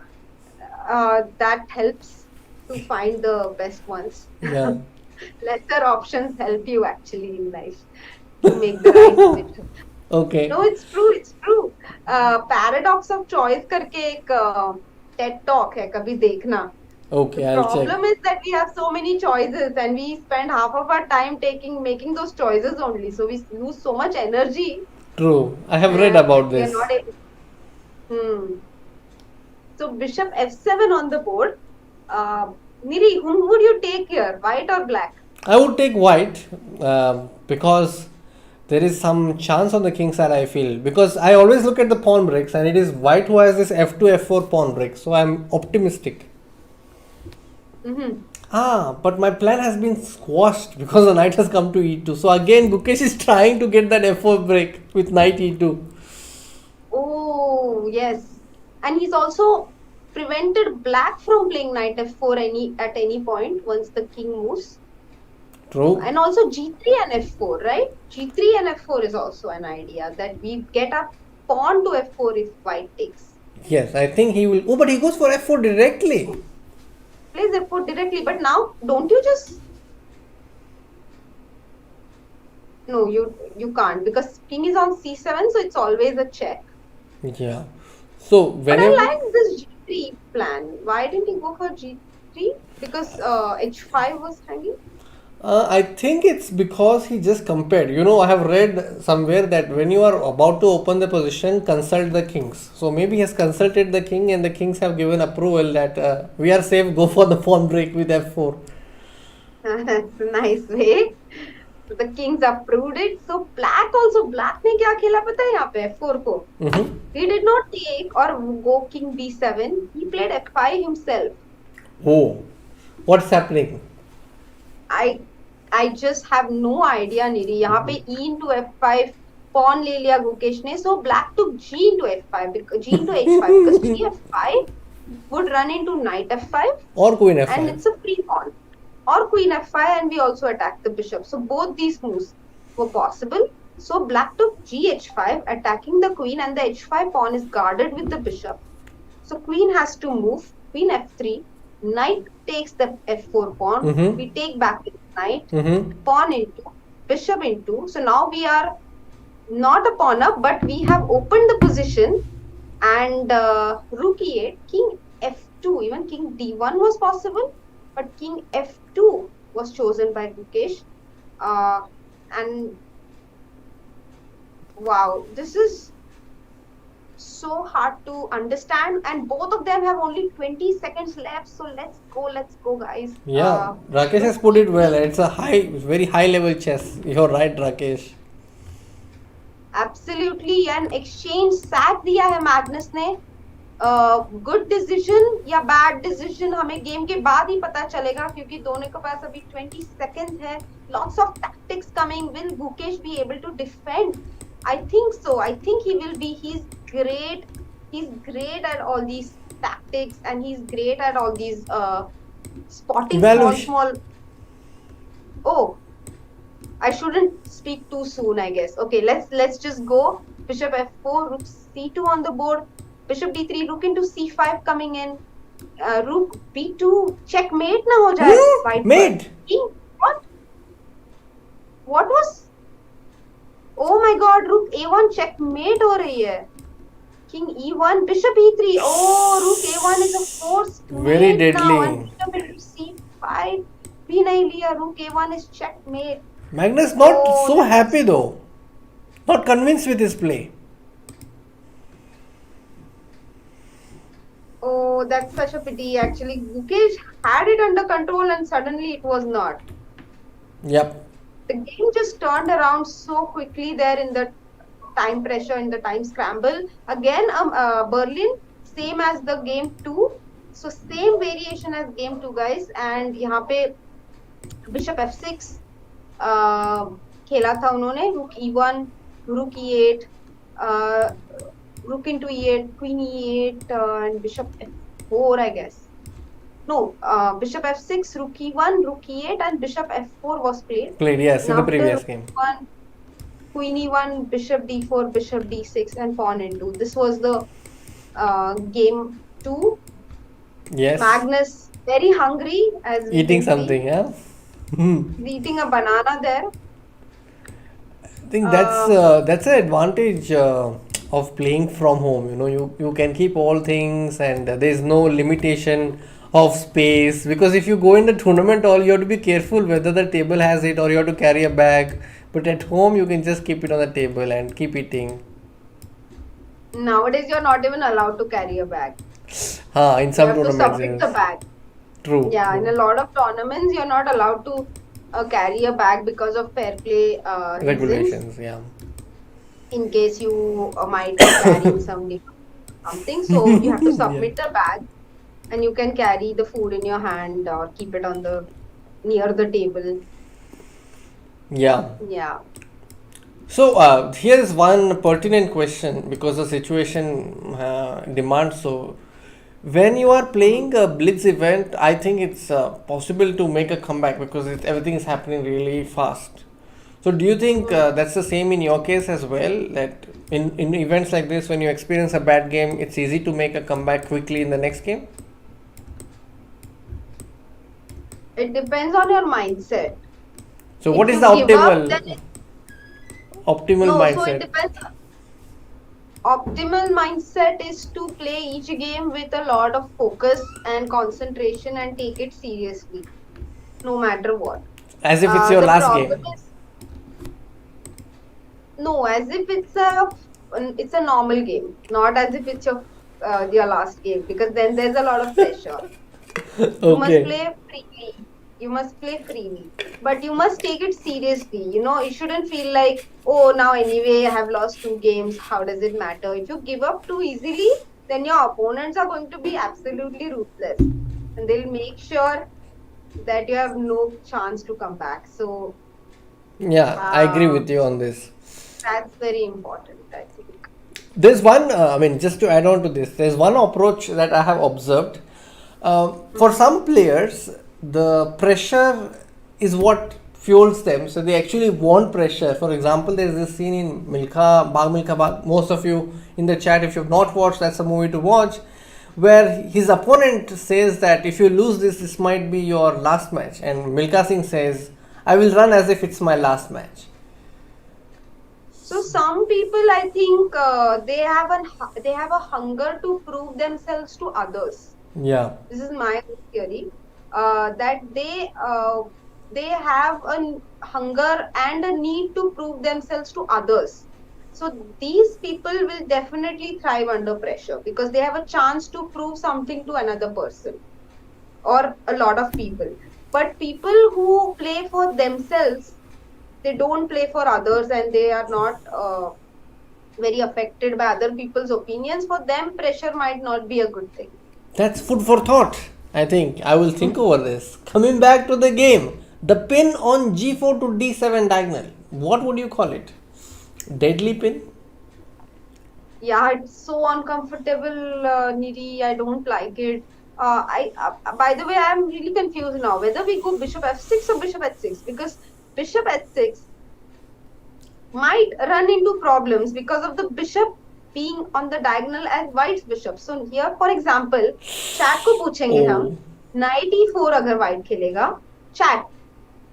that helps to find the best ones. Yeah. Lesser options help you actually in life to make the right decision. Okay. No, it's true. Paradox of choice करके एक TED talk है, कभी देखना. Okay, I'll check. The problem is that we have so many choices and we spend half of our time making those choices only. So we lose so much energy. True. I have read about this. We are not able. So bishop f7 on the board. Niri, whom would you take here, white or black? I would take white because there is some chance on the king side, I feel. Because I always look at the pawn breaks and it is white who has this f2, f4 pawn break. So I'm optimistic. But my plan has been squashed because the knight has come to e2. So again, Gukesh is trying to get that f4 break with knight e2. Oh, yes. And he's also prevented black from playing knight f4 at any point once the king moves. True. And also G3 and F4, right? G3 and F4 is also an idea that we get a pawn to F4 if white takes. Yes, I think he will. Oh, but he goes for F4 directly. Plays F4 directly, but now don't you just... No, you can't, because king is on C7, so it's always a check. Yeah. So But whenever. I like this G3 plan. Why didn't he go for G3? Because H5 was hanging. I think it's because he just compared. I have read somewhere that when you are about to open the position, consult the kings. So maybe he has consulted the king, and the kings have given approval that we are safe. Go for the pawn break with F4. That's a nice way. So the kings approved it. So black ने क्या खेला पता है यहाँ पे F4 को? He did not take or go king B7. He played F5 himself. Oh, what's happening? I just have no idea, Niri. यहाँ पे E into F5 pawn ले लिया गुकेश ने. So black took G into F5, G into H5, because G F5 would run into knight F5 or queen F5, and it's a free pawn, or queen F5, and we also attack the bishop. So both these moves were possible. So black took G H5, attacking the queen, and the H5 pawn is guarded with the bishop. So queen has to move. Queen F3. Knight takes the F4 pawn. We take back the knight. Pawn into, bishop into. So now we are not a pawn up, but we have opened the position. And rook E8, king F2, even king D1 was possible, but king F2 was chosen by Gukesh. And wow, this is so hard to understand, and both of them have only 20 seconds left. So let's go, guys. Yeah, Rakesh has put it well. It's a very high level chess. You're right, Rakesh. Absolutely, and exchange sack दिया है Magnus ने. Good decision या bad decision हमें game के बाद ही पता चलेगा, क्योंकि दोनों के पास अभी 20 seconds है. Lots of tactics coming. Will Gukesh be able to defend? I think so. I think he will be. He's great. He's great at all these tactics, and he's great at all these spotting small. Oh, I shouldn't speak too soon, I guess. Okay, let's just go. Bishop F4, rook C2 on the board. Bishop D3, rook into C5 coming in. Rook B2, checkmate na ho jaye. Mate. What? What was? Oh my God, rook A1 checkmate हो रही है. King E1, bishop E3. Oh, rook A1 is a forced very deadly. Now, and bishop into C5 भी नहीं लिया. Rook A1 is checkmate. Magnus not so happy though. Not convinced with his play. Oh, that's such a pity. Actually, Gukesh had it under control, and suddenly it was not. Yep. The game just turned around so quickly there in the time pressure, in the time scramble. Again, Berlin, same as the game 2. So same variation as game 2, guys. And यहाँ पे bishop f6 खेला था उन्होंने. rook e1, rook e8, rook into e8, queen e8, and bishop f4, I guess. No, bishop f6, rook e1, rook e8, and bishop f4 was played. Yes, in the previous game. Queen e1, bishop d4, bishop d6, and pawn into. This was the game 2. Yes. Magnus very hungry as eating something, yeah. Eating a banana there. I think that's an advantage of playing from home. You can keep all things, and there is no limitation of space, because if you go in the tournament all, you have to be careful whether the table has it or you have to carry a bag. But at home you can just keep it on the table and keep eating. Nowadays you're not even allowed to carry a bag. In some tournaments. You have to submit the bag. True. Yeah, true. in a lot of tournaments you're not allowed to carry a bag because of fair play regulations. Yeah. In case you might be carrying something, so you have to submit the bag, and you can carry the food in your hand or keep it on near the table. Yeah. Yeah. So here is one pertinent question, because the situation demands so. When you are playing a blitz event, I think it's possible to make a comeback because everything is happening really fast. So, do you think that's the same in your case as well? That in events like this, when you experience a bad game, it's easy to make a comeback quickly in the next game? It depends on your mindset. So, If what is the you give up, then optimal no. So it mindset? depends. Optimal mindset is to play each game with a lot of focus and concentration and take it seriously, no matter what. As if it's your The last problem game. is no, as if it's a normal game, not as if it's your last game, because then there's a lot of pressure. You must Okay. play freely. You must play freely, but you must take it seriously. You shouldn't feel like, oh, now anyway I have lost 2 games. How does it matter? If you give up too easily, then your opponents are going to be absolutely ruthless, and they'll make sure that you have no chance to come back. So, Yeah, I agree uh, with you on this. that's very important, I think. There's one, just to add on to this, there's one approach that I have observed. For some players, the pressure is what fuels them. So they actually want pressure. For example, there's this scene in Milka Bag. Most of you in the chat, if you've not watched, that's a movie to watch. Where his opponent says that if you lose this might be your last match. And Milka Singh says, I will run as if it's my last match. So some people, I think, they have a hunger to prove themselves to others. Yeah. This is my theory. That they have a hunger and a need to prove themselves to others. So these people will definitely thrive under pressure because they have a chance to prove something to another person or a lot of people. But people who play for themselves, they don't play for others, and they are not very affected by other people's opinions. For them, pressure might not be a good thing. That's food for thought. I think I will think over this. Coming back to the game, the pin on g4 to d7 diagonal. What would you call it? Deadly pin? Yeah, it's so uncomfortable, Niri. I don't like it. By the way, I'm really confused now whether we go bishop f6 or bishop h6, because bishop h6 might run into problems because of the bishop being on the diagonal as white's bishop. So here, for example, chat को पूछेंगे हम, Oh, knight e4 अगर white खेलेगा, chat,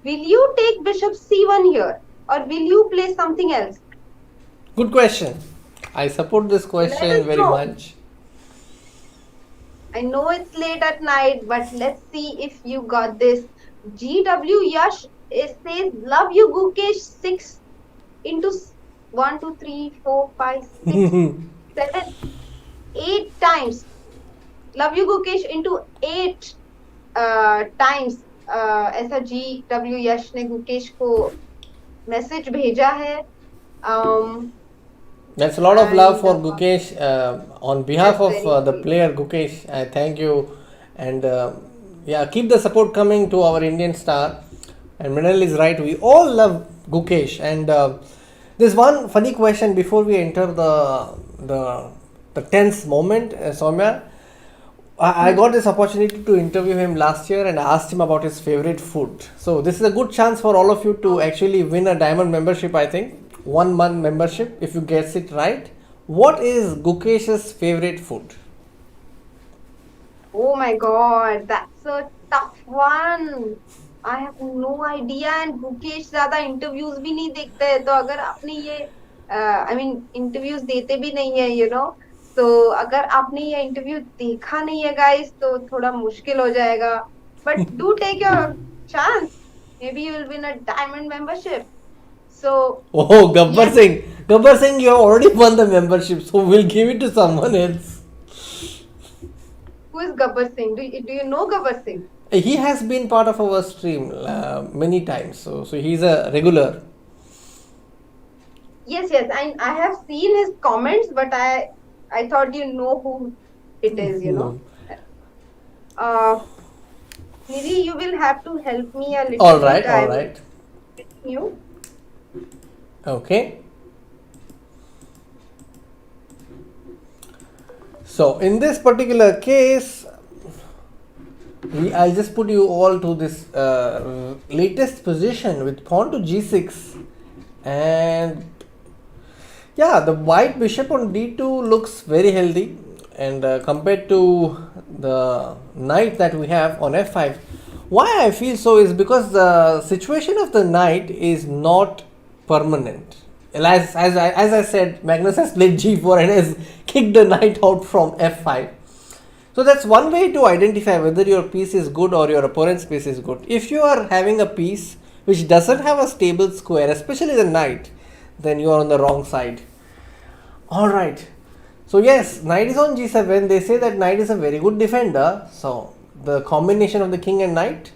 will you take bishop c1 here or will you play something else? good question. I support this Let question us very know. much. I know it's late at night, but let's see if you got this. GW Yash says, love you, Gukesh. 6 into 1, 2, 3, 4, 5, 6, 7, 8 times. Love you, Gukesh, into 8 times. ऐसा GW यश ने गुकेश को message भेजा है. That's a lot of love And for Gukesh. On behalf that's of very the sweet. player Gukesh, I thank you. And yeah, keep the support coming to our Indian star. And Mrinal is right. We all love Gukesh. And there's one funny question before we enter the tense moment, Soumya. I got this opportunity to interview him last year and I asked him about his favorite food. So this is a good chance for all of you to actually win a diamond membership, I think. 1 month membership if you guess it right. What is Gukesh's favorite food? Oh my God, that's a tough one. I have no idea, and Gukesh ज़्यादा interviews भी नहीं देखते हैं, तो अगर आपने ये I mean interviews देते भी नहीं है, तो अगर आपने ये interview देखा नहीं है guys, तो थोड़ा मुश्किल हो जाएगा. But do take your chance. Maybe you will win a diamond membership. So Oh, Gabbar yes, Singh. Gabbar Singh, you have already won the membership, so we'll give it to someone else. who is Gabbar Singh? Do you know Gabbar Singh? He has been part of our stream many times, so he's a regular. Yes, I have seen his comments, but I thought you know who it is. No. Uh, Nidhi, you will have to help me a All little right, bit. all I'm right. new. Okay. So in this particular case, I'll just put you all to this latest position with pawn to g6, and yeah, the white bishop on d2 looks very healthy, and compared to the knight that we have on f5. Why I feel so is because the situation of the knight is not permanent. As I said, Magnus has played g4 and has kicked the knight out from f5. So that's one way to identify whether your piece is good or your opponent's piece is good. If you are having a piece which doesn't have a stable square, especially the knight, then you are on the wrong side. Alright. So yes, knight is on g7. They say that knight is a very good defender. So the combination of the king and knight,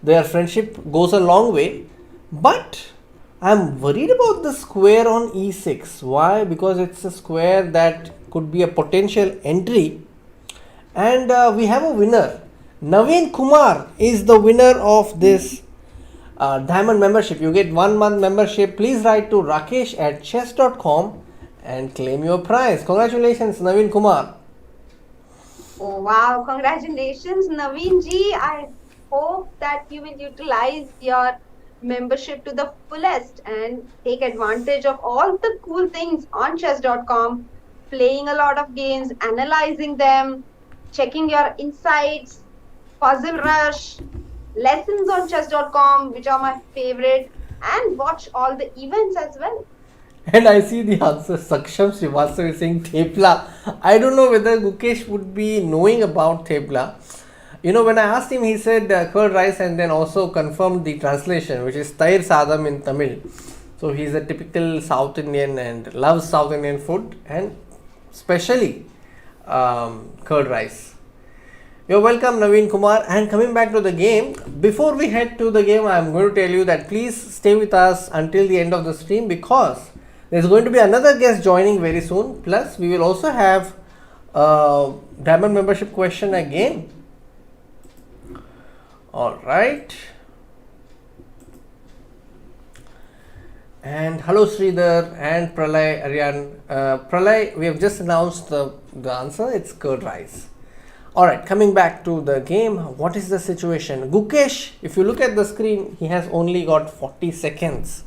their friendship goes a long way. But I'm worried about the square on e6. Why? Because it's a square that could be a potential entry. And we have a winner. Naveen Kumar is the winner of this diamond membership. You get 1 month membership. Please write to rakesh@chess.com and claim your prize. Congratulations, Naveen Kumar. Oh wow, congratulations, Naveen ji. I hope that you will utilize your membership to the fullest and take advantage of all the cool things on chess.com, playing a lot of games, analyzing them, checking your insights, puzzle rush, lessons on chess.com, which are my favorite, and watch all the events as well. And I see the answer. Saksham Srivastava is saying Thepla. I don't know whether Gukesh would be knowing about Thepla. You know, when I asked him, he said curd rice, and then also confirmed the translation, which is Tair Sadam in Tamil. So he's a typical South Indian and loves South Indian food, and especially curd rice. You're welcome, Naveen Kumar. And coming back to the game, before we head to the game, I'm going to tell you that please stay with us until the end of the stream, because there's going to be another guest joining very soon. Plus, we will also have a diamond membership question again. Alright. And hello Sridhar and Pralay Aryan. Pralay, we have just announced the answer. It's curd rice. Alright, coming back to the game. What is the situation? Gukesh, if you look at the screen, he has only got 40 seconds.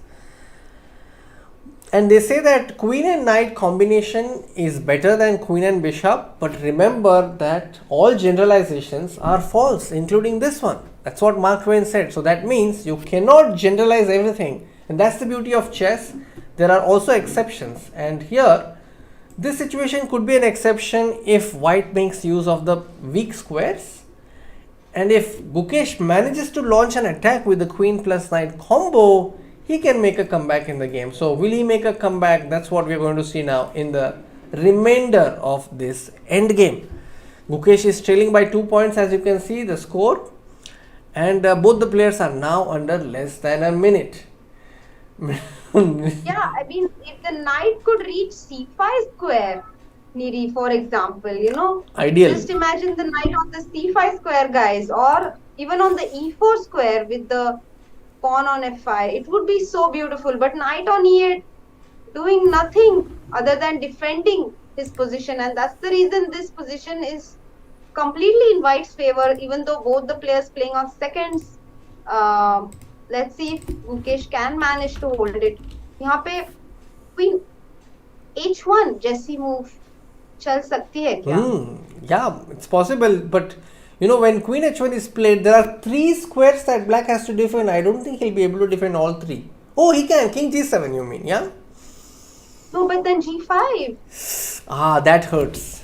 And they say that queen and knight combination is better than queen and bishop. But remember that all generalizations are false, including this one. That's what Mark Twain said. So that means you cannot generalize everything. And that's the beauty of chess. There are also exceptions. And here, this situation could be an exception if white makes use of the weak squares. And if Gukesh manages to launch an attack with the queen plus knight combo, he can make a comeback in the game. So will he make a comeback? That's what we're going to see now in the remainder of this end game. Gukesh is trailing by 2 points, as you can see the score. And both the players are now under less than a minute. Yeah, I mean, if the knight could reach c5 square, Niri, for example, you know, Ideal. Just imagine the knight on the c5 square, guys, or even on the e4 square with the pawn on f5. It would be so beautiful. But knight on e8 doing nothing other than defending his position, and that's the reason this position is completely in white's favor, even though both the players playing on seconds. Let's see if Gukesh can manage to hold it. यहाँ पे queen h1 जैसी move चल सकती है क्या? Yeah, it's possible. But you know, when queen h1 is played, there are 3 squares that black has to defend. I don't think he'll be able to defend all 3. Oh, he can. King g7, you mean? Yeah. No, but then g5. Ah, that hurts.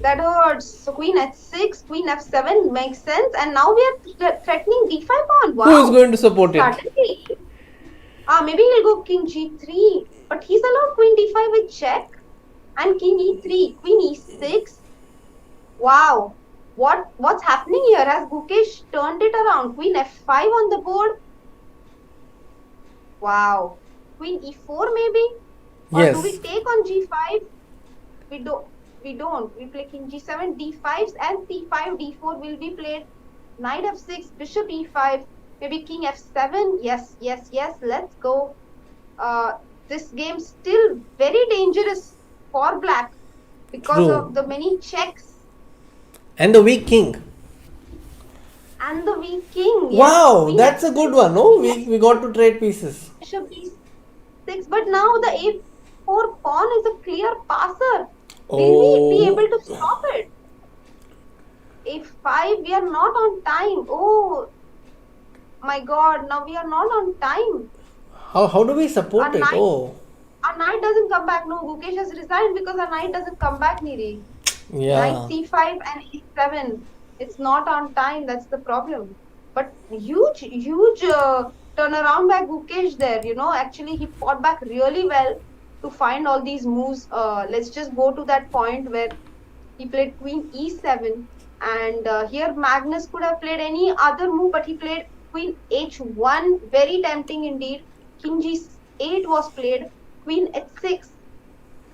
That hurts. So queen h6, queen f7 makes sense, and now we are threatening d5 pawn. Wow. Who is going to support it? Suddenly. Maybe he'll go king g3, but he's allowed queen d5 with check, and king e3, queen e6. Wow. What's happening here? Has Gukesh turned it around? Queen f5 on the board. Wow. Queen e4 maybe? Or Yes. do we take on g5? We don't. We play king g7, d5s, and c5, d4 will be played. Knight f6, bishop e5, maybe king f7. Yes. Let's go. This game still very dangerous for black. because True. of the many checks And the weak king. and the weak king. Yes, Wow, queen that's a f6, good one. No, king we got to trade pieces. bishop b6, but now the a4 pawn is a clear passer. Will we be Oh, able to stop it? a5, we are not on time. Oh my god, now we are not on time. how do we support Our it? knight, Oh, our knight doesn't come back. No, Gukesh has resigned because our knight doesn't come back, Niri. Knight yeah. c5 and e7. It's not on time. That's the problem. But huge turnaround by Gukesh there. Actually, he fought back really well to find all these moves. Let's just go to that point where he played queen e7. And here Magnus could have played any other move, but he played queen h1. Very tempting indeed. King g8 was played. Queen h6.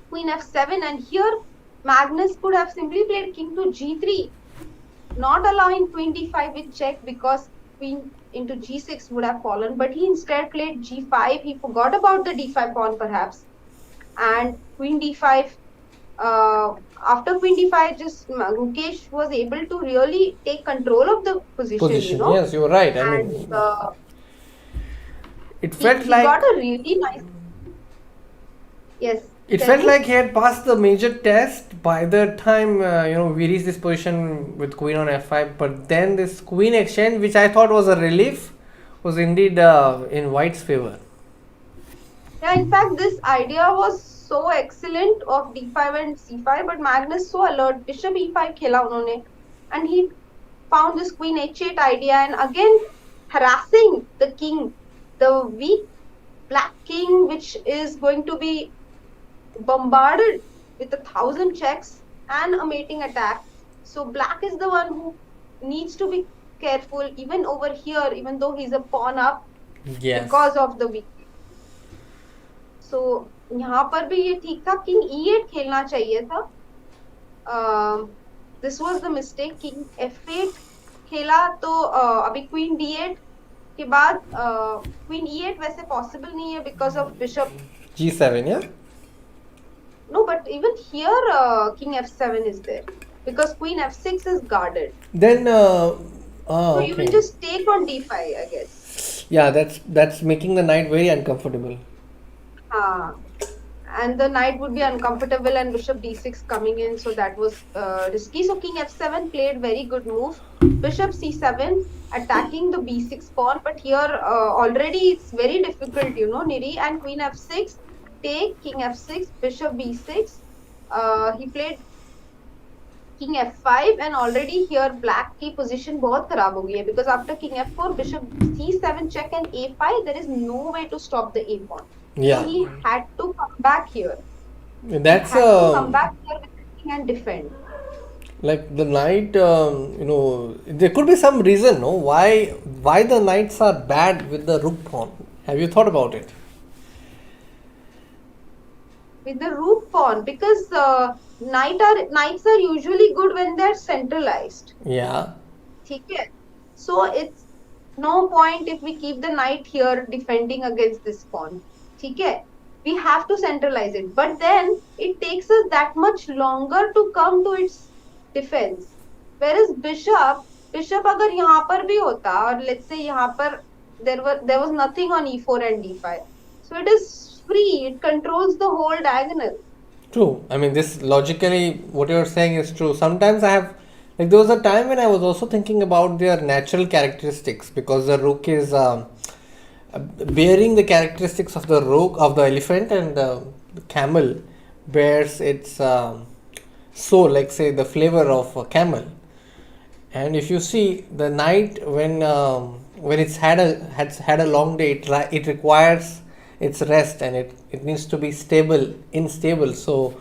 Queen f7. And here Magnus could have simply played king to g3, not allowing queen d5 with check because queen into g6 would have fallen. But he instead played g5. He forgot about the d5 pawn perhaps. And queen d5. After queen d5, just Gukesh was able to really take control of the position, Position. Yes, you're right. I and mean, it he, felt he got like a really nice. Yes, it tell felt me. like he had passed the major test by the time we reached this position with queen on f5. But then this queen exchange, which I thought was a relief, was indeed in white's favor. Yeah, in fact, this idea was so excellent of d5 and c5, but Magnus so alert. Bishop e5 खेला उन्होंने, and he found this queen h8 idea, and again harassing the king, the weak black king, which is going to be bombarded with 1,000 checks and a mating attack. So black is the one who needs to be careful even over here, even though he's a pawn up Yes. because of the weak. So यहाँ पर भी ये ठीक था, king e8 खेलना चाहिए था. This was the mistake. King f8 खेला तो अभी queen d8 के बाद queen e8 वैसे possible नहीं है because of bishop g7, yeah. No, but even here king f7 is there because queen f6 is guarded. Then So you will just take on d5, I guess. Yeah, that's making the knight very uncomfortable. And the knight would be uncomfortable and bishop d6 coming in, so that was risky. So king f7 played very good move. Bishop c7 attacking the b6 pawn, but here already it's very difficult, Niri. And queen f6 take, king f6, bishop b6. He played king f5, and already here black की position बहुत खराब हो गई है because after king f4, bishop c7 check and a5, there is no way to stop the a pawn. Yeah. So he had to come back here. That's He had to come back here with the king and defend. Like the knight, there could be some reason, no? Why the knights are bad with the rook pawn? Have you thought about it? With the rook pawn, because knights are usually good when they're centralized. Yeah. ठीक है? So it's no point if we keep the knight here defending against this pawn. ठीक है? We have to centralize it, but then it takes us that much longer to come to its defense. Whereas bishop अगर यहाँ पर भी होता और let's say यहाँ पर there was nothing on e4 and d5, so it is free. It controls the whole diagonal. True. I mean, this logically, what you're saying is true. Sometimes I have, like, there was a time when I was also thinking about their natural characteristics because the rook is bearing the characteristics of the rook, of the elephant, and the camel bears its soul, like say the flavor of a camel. And if you see the knight, when it's had a long day, it requires its rest and it needs to be unstable. So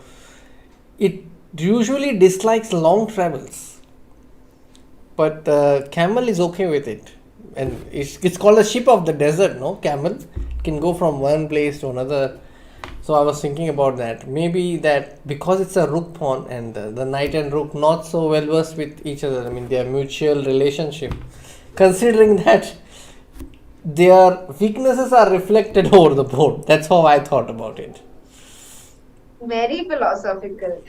it usually dislikes long travels, but camel is okay with it, and it's called a sheep of the desert. No, camel can go from one place to another. So I was thinking about that. Maybe that because it's a rook pawn and the knight and rook not so well versed with each other. I mean, their mutual relationship. Considering that their weaknesses are reflected over the board. That's how I thought about it. Very philosophical.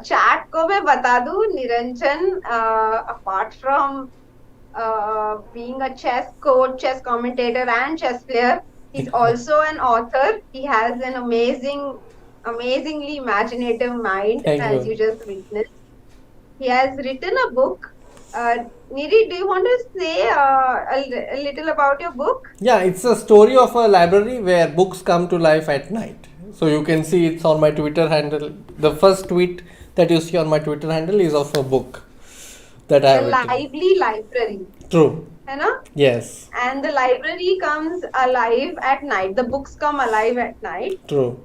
Chat को मैं बता दूं, Niranjan, apart from being a chess coach, chess commentator, and chess player, he's also an author. He has an amazingly imaginative mind, Thank as you. you just witnessed. He has written a book. Niri, do you want to say a little about your book? Yeah, it's a story of a library where books come to life at night. So you can see it's on my Twitter handle. The first tweet that you see on my Twitter handle is of a book that I The have written. lively library, True. है ना? Yes. And the library comes alive at night. The books come alive at night. True.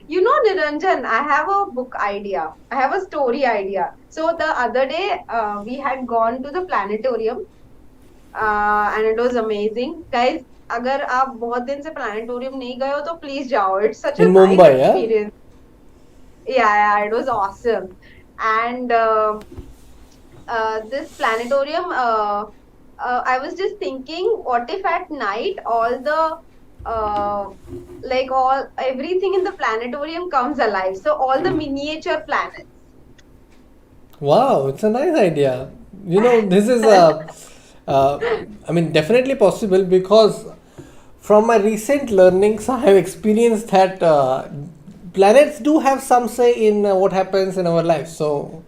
You know, Niranjan, I have a book idea. I have a story idea. So the other day, we had gone to the planetarium, and it was amazing. Guys, अगर आप बहुत दिन से planetarium नहीं गए हो तो please जाओ. It's such a In nice Mumbai, yeah? experience. Yeah, it was awesome. And this planetarium, I was just thinking, what if at night all the everything in the planetarium comes alive? So all the miniature planets. Wow, it's a nice idea. This is I mean, definitely possible because from my recent learnings, I have experienced that planets do have some say in what happens in our lives. So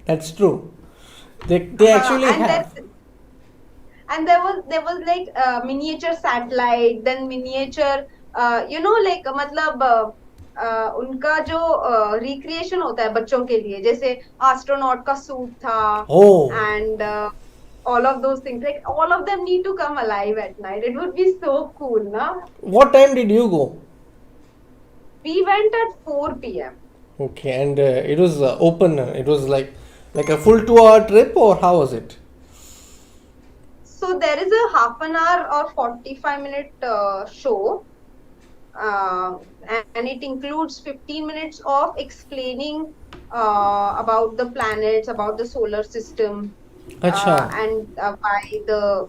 that's true. They actually And have. there was like miniature satellite, then miniature, like मतलब उनका जो recreation होता है बच्चों के लिए, जैसे astronaut का सूट था, Oh, and all of those things, like all of them need to come alive at night. It would be so cool, na? what time did you go? We went at 4 p.m. Okay, and it was open. It was like a full 2 hour trip, or how was it? So there is a half an hour or 45-minute show, and it includes 15 minutes of explaining about the planets, about the solar system, Acha. and by the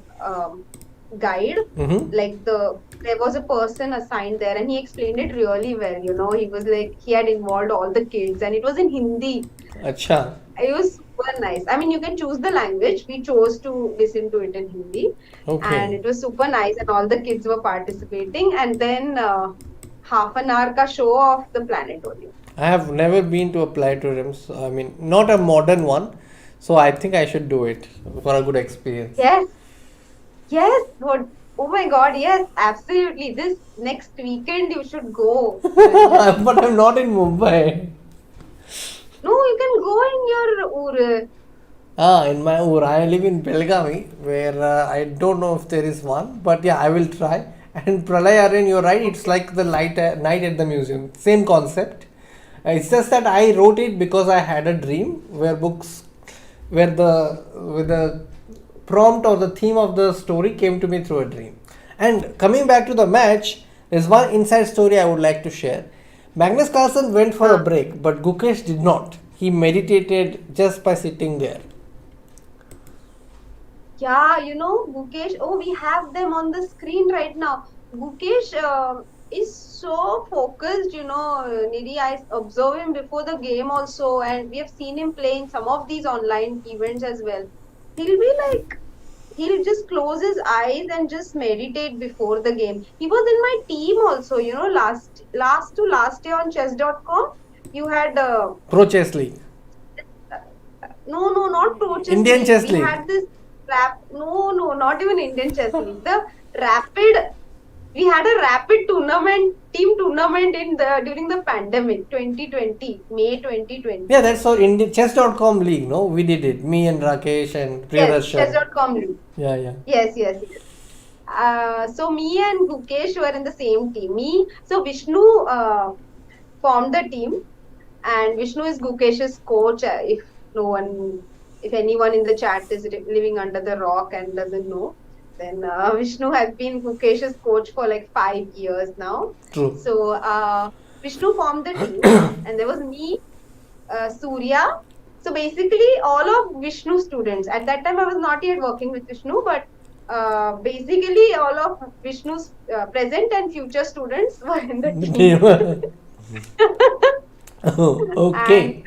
guide. Mm-hmm. Like there was a person assigned there, and he explained it really well. He was like, he had involved all the kids, and it was in Hindi. Acha. It was super nice. I mean, you can choose the language. We chose to listen to it in Hindi, and Okay. it was super nice, and all the kids were participating. And then half an hour ka show of the planetarium. I have never been to a planetarium. So, I mean, not a modern one. So I think I should do it for a good experience. Yes, yes. What? Oh my God, yes, absolutely. This next weekend you should go. Niranjan. But I'm not in Mumbai. No, you can go in your ur. In my ur, I live in Belgavi, where I don't know if there is one, but yeah, I will try. And Pralayaran, you're right, it's like the night at the museum. Same concept. It's just that I wrote it because I had a dream where the prompt or the theme of the story came to me through a dream. And coming back to the match, there's one inside story I would like to share. Magnus Carlsen went for a break, but Gukesh did not. He meditated just by sitting there. Yeah, Gukesh. Oh, we have them on the screen right now. Gukesh is so focused, Nidhi. I observe him before the game also, and we have seen him playing some of these online events as well. He'll be like, he'll just close his eyes and just meditate before the game. He was in my team also, last year on chess.com. You had Pro Chess League. no, not Pro Chess Indian League. Chess We League. had this no, not even Indian Chess League. We had a rapid team tournament during the pandemic, 2020, May 2020. Yeah, that's our Indian Chess.com league, no? We did it. Me and Rakesh and Yes, Priyadarshan. chess.com league. Yeah. Yes. So me and Gukesh were in the same team. So Vishnu formed the team, and Vishnu is Gukesh's coach. If anyone in the chat is living under the rock and doesn't know, then Vishnu has been Gukesh's coach for like 5 years now. True. So Vishnu formed the team, and there was me, Surya. So basically, all of Vishnu students. At that time, I was not yet working with Vishnu, but basically all of Vishnu's present and future students were in the team. And Okay.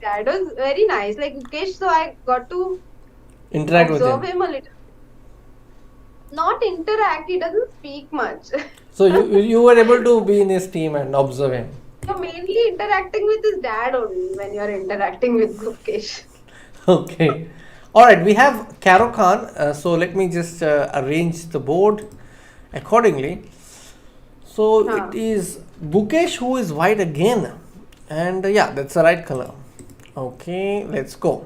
that was very nice. Like Gukesh, so I got to Interact with observe him. him a little. Not interact, he doesn't speak much. So you were able to be in his team and observe him. You're mainly interacting with his dad only when you're interacting with Gukesh. Okay. All right. We have Karo Khan. So let me just arrange the board accordingly. So it Huh. is Gukesh who is white again. And yeah, that's the right color. Okay, let's go.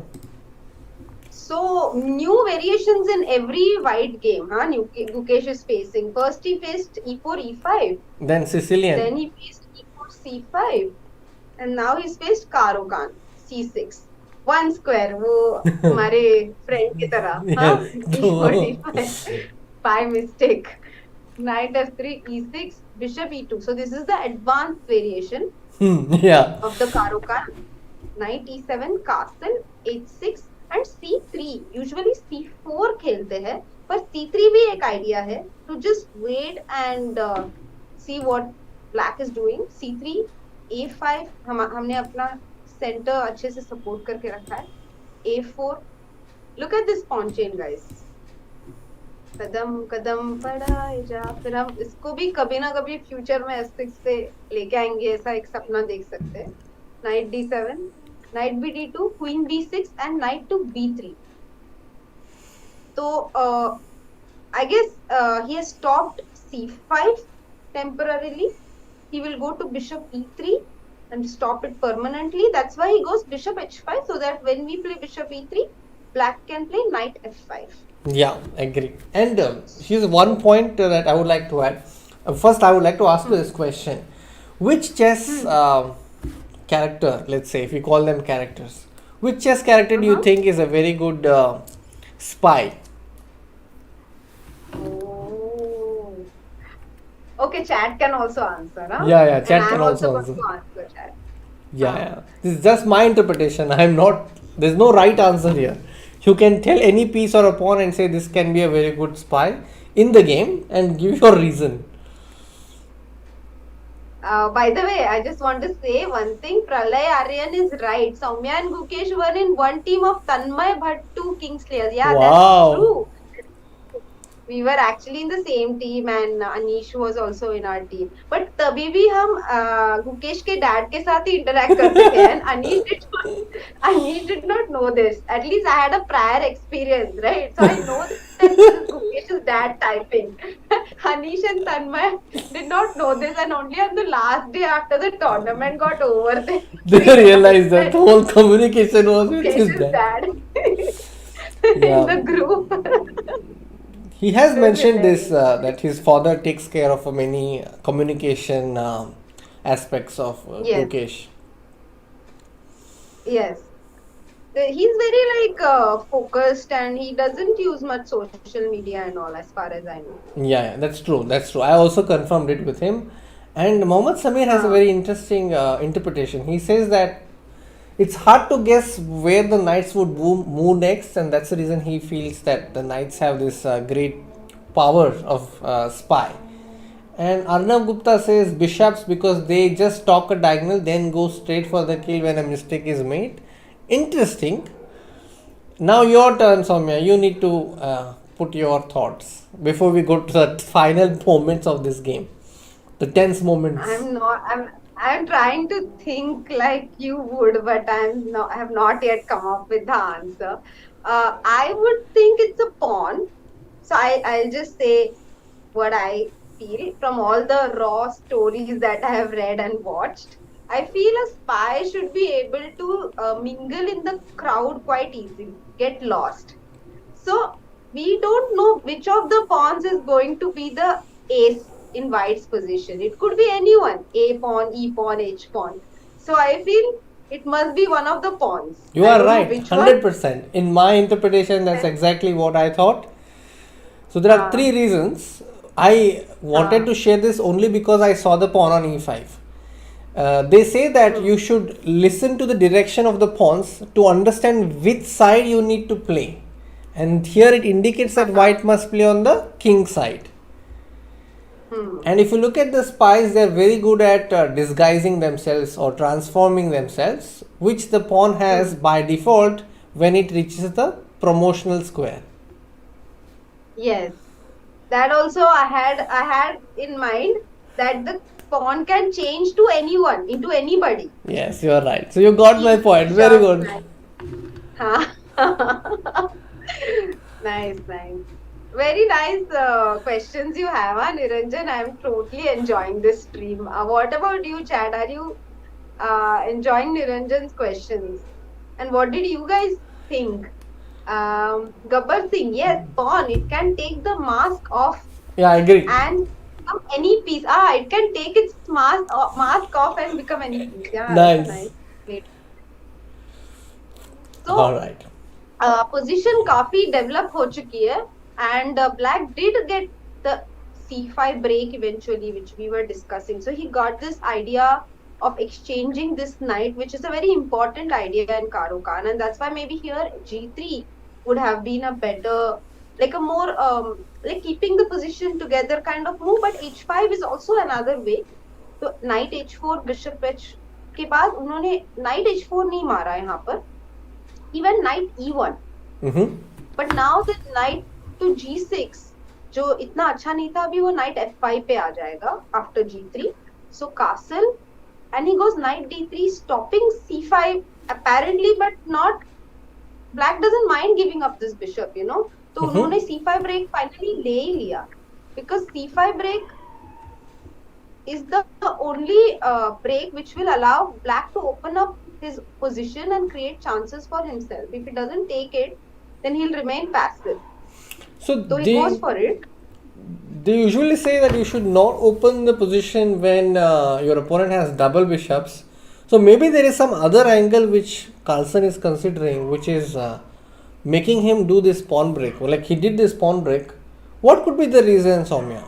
So new variations in every white game, huh? Gukesh is facing. First he faced e4, e5. Then Sicilian. Then he faced e4, c5. And now he's faced Karo Khan, c6. One square, वो हमारे friend की तरह, Yeah. हाँ? e4, e5. By mistake. Knight f3, e6, bishop e2. So this is the advanced variation Yeah. of the Karo Khan. Knight e7, castle, h6 and c3. Usually c4 खेलते हैं, पर c3 भी एक idea है. To just wait and see what black is doing. c3, a5. हमने अपना center अच्छे से support करके रखा है. a4. Look at this pawn chain, guys. कदम कदम बढ़ाए जा. फिर हम इसको भी कभी ना कभी फ्यूचर में s6 पे लेके आएंगे, ऐसा एक सपना देख सकते हैं. Knight d7, knight b d2, queen b6 and knight to b3. So I guess he has stopped c5 temporarily. He will go to bishop e3 and stop it permanently. That's why he goes bishop h5, so that when we play bishop e3, black can play knight f5. Yeah, agree. And here's one point that I would like to add. First, I would like to ask you this question: which chess character, let's say, if we call them characters, which chess character do you think is a very good spy? Oh. Okay, chat can also answer, huh? Yeah, yeah, And chat I'm can also going answer. to answer chat. Yeah, yeah. This is just my interpretation. I'm not. There's no right answer here. You can tell any piece or a pawn and say this can be a very good spy in the game and give your reason. By the way, I just want to say one thing. Pralay Aryan is right. Soumya and Gukesh were in one team of Tanmay Bhatt, two Kingslayers. Yeah, Wow. that's true. We were actually in the same team and Anish was also in our team. But तभी भी हम Gukesh के dad के साथ ही interact करते थे. And Anish did not know this. At least I had a prior experience, right? So I know that this is Gukesh's dad typing. Anish and Tanmay did not know this, and only on the last day after the tournament got over, They realized that whole communication was with his Gukesh's dad. dad Yeah. in the group. He has This is mentioned this hilarious. that his father takes care of many communication aspects of Yes. Gukesh. Yes. He's very focused and he doesn't use much social media and all, as far as I know. Yeah, that's true. That's true. I also confirmed it with him. And Mohammad Samir has a very interesting interpretation. He says that it's hard to guess where the knights would move next, and that's the reason he feels that the knights have this great power of spy. And Arnav Gupta says bishops because they just stalk a diagonal, then go straight for the kill when a mistake is made. Interesting. Now your turn, Soumya. You need to put your thoughts before we go to the final moments of this game, the tense moments. I'm trying to think like you would, but I have not yet come up with the answer. I would think it's a pawn. So I'll just say what I feel from all the raw stories that I have read and watched. I feel a spy should be able to mingle in the crowd quite easily, get lost. So we don't know which of the pawns is going to be the ace in white's position. It could be anyone, A pawn, E pawn, H pawn. So I feel it must be one of the pawns. You I are don't know right, which one. 100%. In my interpretation, that's exactly what I thought. So there are three reasons. I wanted to share this only because I saw the pawn on e5. They say that you should listen to the direction of the pawns to understand which side you need to play. And here it indicates that white must play on the king side. And if you look at the spies, they're very good at disguising themselves or transforming themselves, which the pawn has by default when it reaches the promotional square. Yes. That also I had in mind that the pawn can change to anyone, into anybody. Yes, you are right. So you got my point. Very Just good. nice. Huh? Nice, nice. Very nice questions you have, huh, Niranjan. I'm totally enjoying this stream. What about you, Chad? Are you enjoying Niranjan's questions? And what did you guys think? Gabbar Singh, yes, pawn. It can take the mask off Yeah, I agree. and become any piece. It can take its mask off and become any piece. Yeah, that's Nice. nice. Great. All So, right. Position काफी develop हो चुकी है and black did get the c5 break eventually, which we were discussing. So he got this idea of exchanging this knight, which is a very important idea in Karo Khan, and that's why maybe here g3 would have been a better, like a more like keeping the position together kind of move. But h5 is also another way. So knight h4 bishop h के बाद उन्होंने knight h4 नहीं मारा यहाँ पर, even knight e1. But now the knight to g6 जो इतना अच्छा नहीं था, अभी वो knight f5 पे आ जाएगा after g3. So castle and he goes knight d3 stopping c5 apparently, but not, black doesn't mind giving up this bishop, you know. तो उन्होंने c5 break finally ले ही लिया, because c5 break is the only break which will allow black to open up his position and create chances for himself. If he doesn't take it, then he'll remain passive. So he goes for it. They usually say that you should not open the position when your opponent has double bishops. So maybe there is some other angle which Carlsen is considering, which is making him do this pawn break. Like he did this pawn break. What could be the reason, Soumya?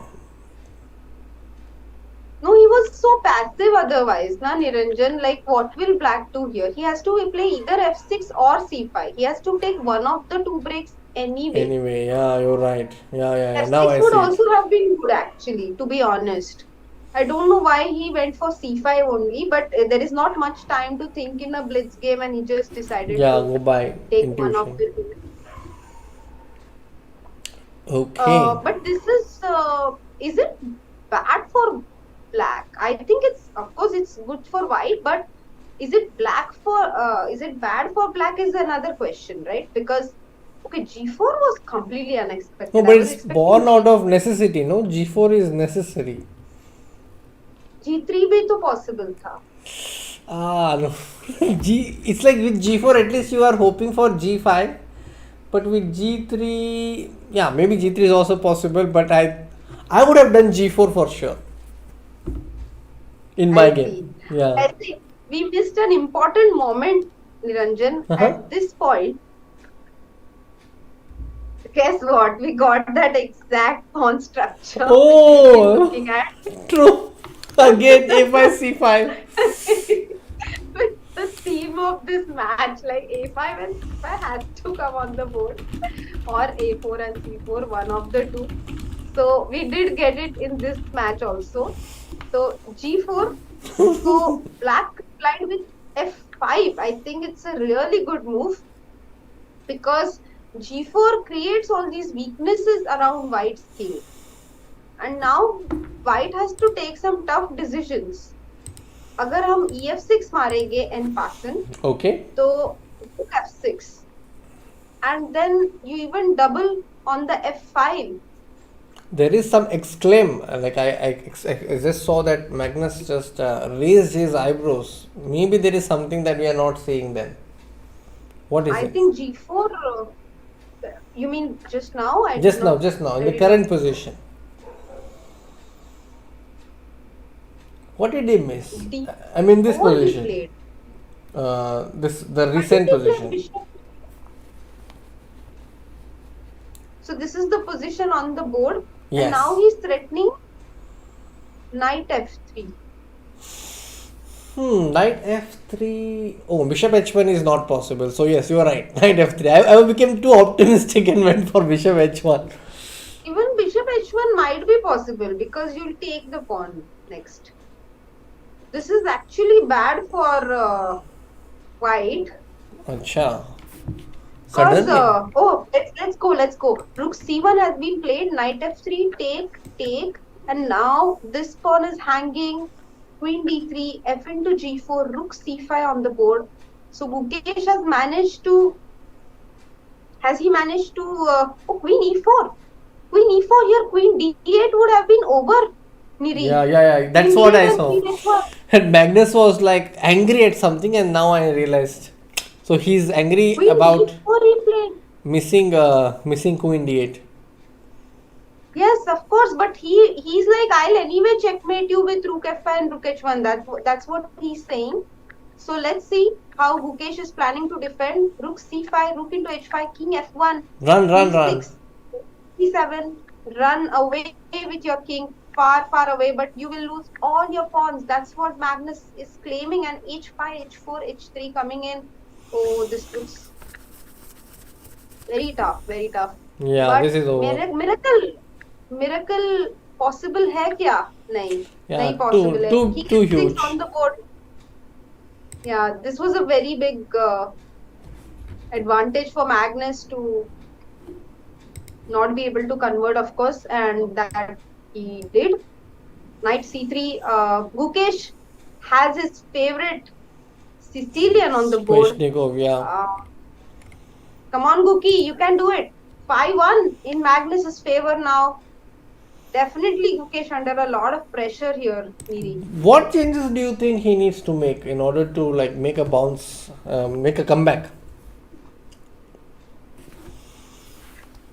No, he was so passive otherwise, na Niranjan. Like, what will black do here? He has to play either f6 or c5. He has to take one of the two breaks anyway. Anyway, yeah, you're right. Yeah. F6 Now I would see. also have been good, actually, to be honest. I don't know why he went for c5 only, but there is not much time to think in a blitz game, and he just decided to go by take intuition. one of the two. Okay. But this is it bad for black? I think it's, of course, it's good for white, but is it bad for black is another question, right? Because okay, g4 was completely unexpected. No, but it's born out of necessity, no? g4 is necessary. g3 भी तो possible था. No. It's like with g4 at least you are hoping for g5, but with g3, yeah, maybe g3 is also possible, but I would have done g4 for sure in my game. Yeah. I think we missed an important moment, Niranjan. At this point, guess what? We got that exact pawn structure. Oh, looking at. True. Again, a5, c5. With the theme of this match, like a5 and c5 has to come on the board, or a4 and c4, one of the two. So we did get it in this match also. So g4. So black replied with f5. I think it's a really good move, because g4 creates all these weaknesses around white's king, and now white has to take some tough decisions. अगर हम ef6 मारेंगे and passen, okay, तो f6, and then you even double on the f5. There is some exclaim, like I just saw that Magnus just raised his eyebrows. Maybe there is something that we are not seeing then. What is it? I think g4, you mean just now? Just now, in the current position. What did he miss? I mean this position. The recent position. So this is the position on the board. Yes. And now he's threatening knight f3. Knight f3. Oh, bishop h1 is not possible. So yes, you are right. Knight f3. I became too optimistic and went for bishop h1. Even bishop h1 might be possible because you'll take the pawn next. This is actually bad for white. Acha. Because Suddenly. let's go. Rook c1 has been played. Knight f3, take, and now this pawn is hanging. Queen d3, f into g4, rook c5 on the board. So Gukesh has he managed to queen e4? Queen e4 here, queen d8 would have been over. Yeah, Niri. yeah, yeah. That's Queen what d8 I and saw. queen f4. And Magnus was like angry at something, and now I realized. So he's angry Queen about d4 he played. missing Queen D8. Yes, of course, but he's like, I'll anyway checkmate you with rook f5 and rook h1. That's what he's saying. So let's see how Gukesh is planning to defend. Rook c5, rook into h5, king f1, Run, run, run. d6, c7. Run away with your king, far, far away, but you will lose all your pawns. That's what Magnus is claiming. And h5, h4, h3 coming in. Oh, this looks very tough, very tough. Yeah, But this is over. miracle possible है क्या? नहीं, Yeah, नहीं possible है. He too gets things huge. on the board. Yeah, this was a very big advantage for Magnus to not be able to convert, of course, and that he did. Knight c3. Gukesh has his favorite Sicilian on the board. Sveshnikov, yeah. Come on, Guki, you can do it. 5-1 in Magnus's favor now. Definitely Gukesh under a lot of pressure here, Miri. What changes do you think he needs to make in order to like make a bounce, make a comeback?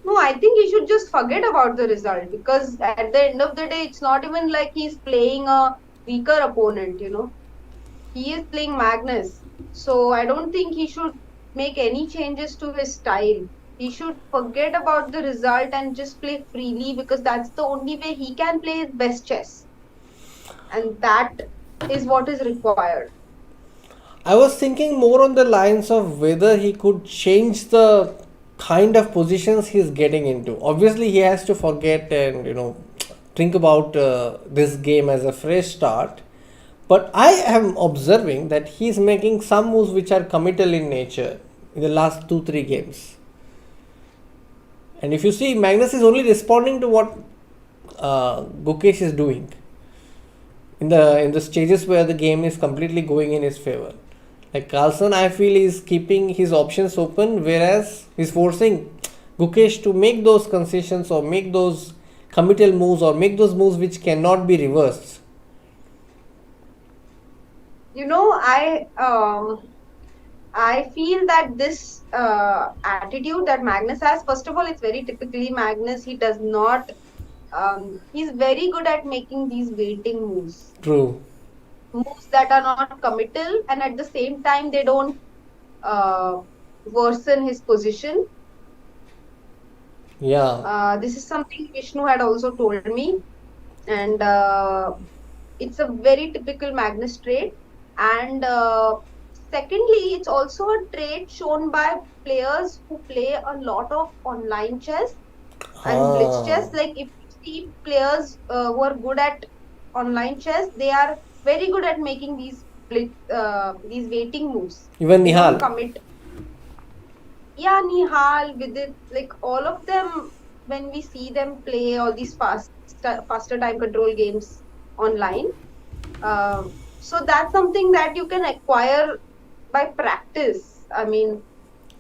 No, I think he should just forget about the result, because at the end of the day, it's not even like he's playing a weaker opponent, He is playing Magnus. So I don't think he should make any changes to his style. He should forget about the result and just play freely, because that's the only way he can play his best chess. And that is what is required. I was thinking more on the lines of whether he could change the kind of positions he's getting into. Obviously, he has to forget and think about this game as a fresh start. But I am observing that he's making some moves which are committal in nature in the last 2-3 games. And if you see, Magnus is only responding to what Gukesh is doing in the stages where the game is completely going in his favor. Like Carlsen, I feel is keeping his options open, whereas he's forcing Gukesh to make those concessions or make those committal moves or make those moves which cannot be reversed. I feel that this attitude that Magnus has, first of all, it's very typically Magnus. He does not. He's very good at making these waiting moves. True. Moves that are not committal, and at the same time they don't worsen his position. Yeah. This is something Vishnu had also told me, and it's a very typical Magnus trait. And secondly, it's also a trait shown by players who play a lot of online chess and blitz chess. Like if you see players who are good at online chess, they are very good at making these waiting moves. Even Nihal. Commit. Yeah, Nihal with it, like all of them. When we see them play all these faster time control games online, so that's something that you can acquire by practice. I mean,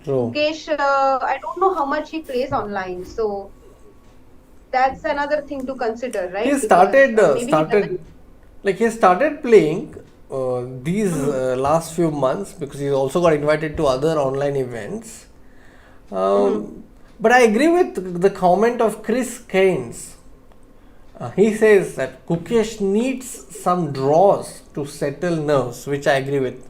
Gukesh, I don't know how much he plays online, so that's another thing to consider, right? He started playing these last few months because he also got invited to other online events. But I agree with the comment of Chris Keynes. He says that Gukesh needs some draws to settle nerves, which I agree with.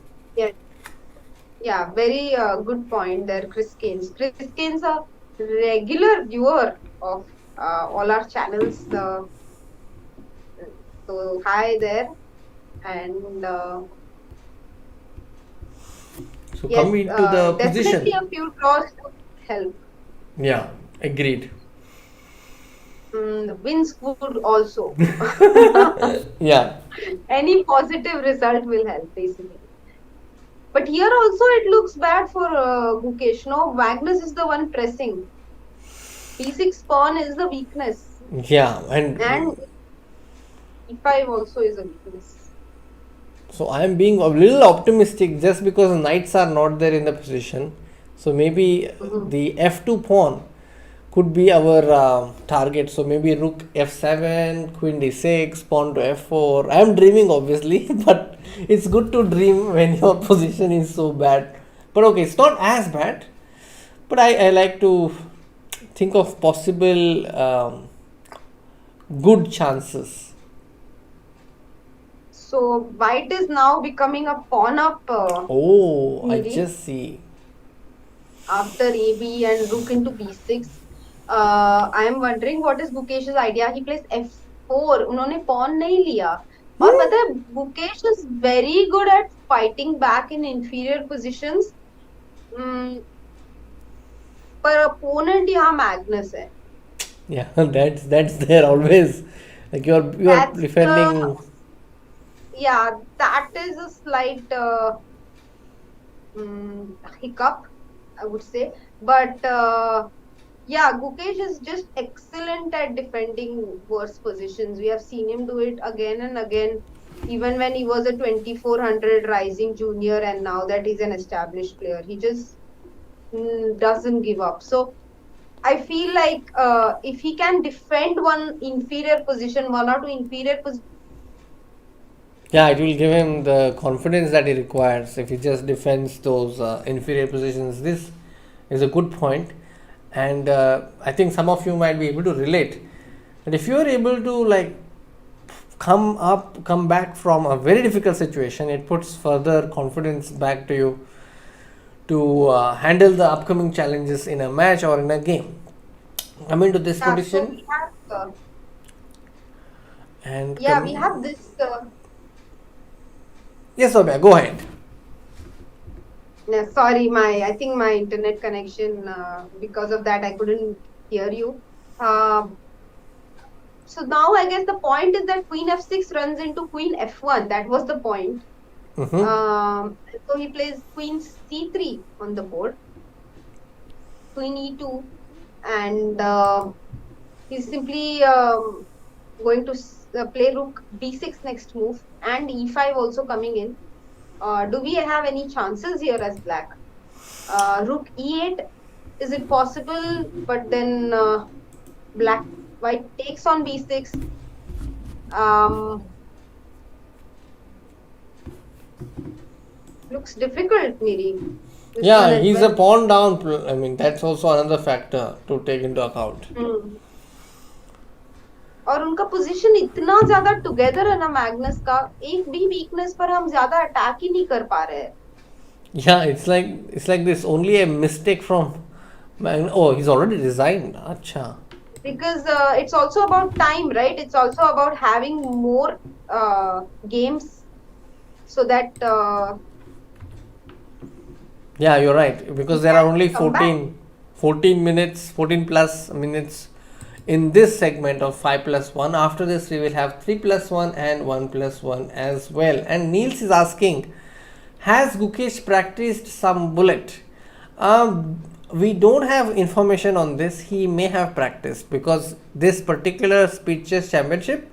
Yeah, very good point there, Chris Keynes. Chris Keynes, a regular viewer of all our channels. So hi there, and so yes, coming to the position. Definitely a few draws would help. Yeah, agreed. Wins would also. Yeah. Any positive result will help, basically. But here also it looks bad for Gukesh. No, Magnus is the one pressing. B6 pawn is the weakness, Yeah, and and E5 also is a weakness. so I am being a little optimistic just because knights are not there in the position. So maybe Mhm. the f2 pawn could be our target. So maybe rook f7, queen d6, pawn to f4. I am dreaming obviously, but it's good to dream when your position is so bad. But okay, it's not as bad. But I like to think of possible good chances. So white is now becoming a pawn up, Oh, I Niri, just see. after AB and rook into B6. I am wondering what is Gukesh's idea. He plays F4. उन्होंने pawn नहीं लिया. और पता है Gukesh is very good at fighting back in inferior positions. Hmm, पर opponent यहाँ Magnus है. Yeah, that's there always. Like you're That's the defending. yeah. That is a slight hiccup, I would say. But yeah, Gukesh is just excellent at defending worse positions. We have seen him do it again and again, even when he was a 2400 rising junior, and now that he's an established player, he just doesn't give up. So I feel like if he can defend one inferior position, one or two inferior positions, Yeah, it will give him the confidence that he requires if he just defends those inferior positions. This is a good point, and I think some of you might be able to relate. And if you are able to like come back from a very difficult situation, it puts further confidence back to you to handle the upcoming challenges in a match or in a game. Coming to this yeah. So position we have and yeah, we have this. yes, Soumya, go ahead. Yeah, sorry, I think my internet connection, because of that, I couldn't hear you. Uh, so now I guess the point is that Queen F6 runs into Queen F1. That was the point. Mm-hmm. So he plays Queen C3 on the board, Queen E2, and he's simply going to play Rook B6 next move, and E5 also coming in. Do we have any chances here as black? Rook E8, is it possible? But then white takes on B6. Um, looks difficult, Miri. This one Yeah, as he's a well. pawn down. I mean, that's also another factor to take into account. Hmm. और उनका position इतना ज्यादा together है ना Magnus का, एक भी weakness पर हम ज्यादा अटैक ही नहीं कर पा रहे हैं. Yeah, it's like this. Only a mistake from. Oh, he's already resigned. Acha. Because it's also about time, right? It's also about having more games so that Yeah, you're right. Because he there are can only come back. 14 minutes, 14 plus minutes in this segment of 5 plus 1. After this, we will have 3 plus 1 and 1 plus 1 as well. And Niels is asking, has Gukesh practiced some bullet? We don't have information on this. He may have practiced because this particular speed chess championship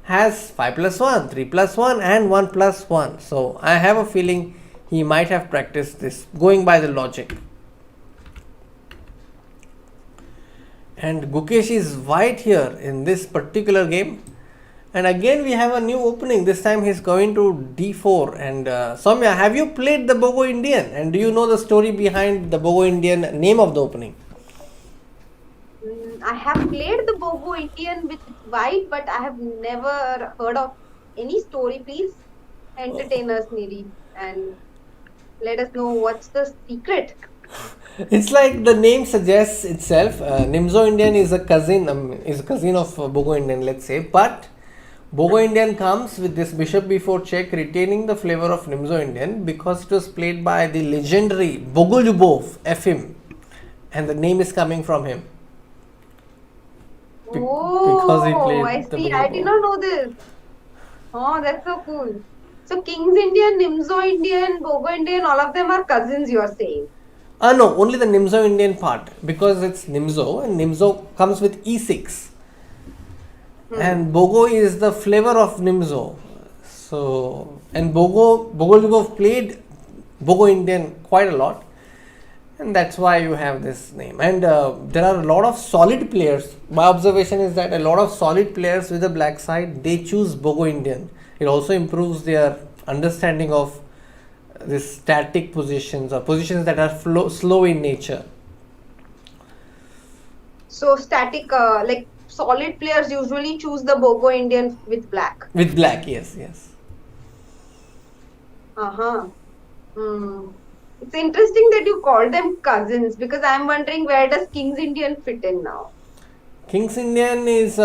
has 5 plus 1, 3 plus 1 and 1 plus 1. So I have a feeling he might have practiced this going by the logic. And Gukesh is white here in this particular game. And again we have a new opening. This time he's going to d4. And Soumya, have you played the Bogo Indian? And do you know the story behind the Bogo Indian name of the opening? I have played the Bobo Indian with white, but I have never heard of any story. Please entertain us, Niri, and let us know what's the secret. It's like the name suggests itself. Nimzo Indian is a cousin of Bogo Indian, let's say. But Bogo Indian comes with this bishop b4 check, retaining the flavor of Nimzo Indian because it was played by the legendary Bogolyubov Efim, and the name is coming from him. because he Oh, I played the see. I did Bogo. not know this. Oh, that's so cool. So Kings Indian, Nimzo Indian, Bogo Indian, all of them are cousins, you are saying. No, only the Nimzo Indian part because it's Nimzo and Nimzo comes with E6 Hmm. and Bogo is the flavor of Nimzo. So, and Bogolubov played Bogo Indian quite a lot, and that's why you have this name. And there are a lot of solid players. My observation is that a lot of solid players with the black side they choose Bogo Indian. It also improves their understanding of this static positions or positions that are slow in nature. So static, like solid players usually choose the Bogo Indian with black. With black, yes, yes. Uh-huh. Hmm. It's interesting that you call them cousins because I'm wondering where does Kings Indian fit in now? Kings Indian is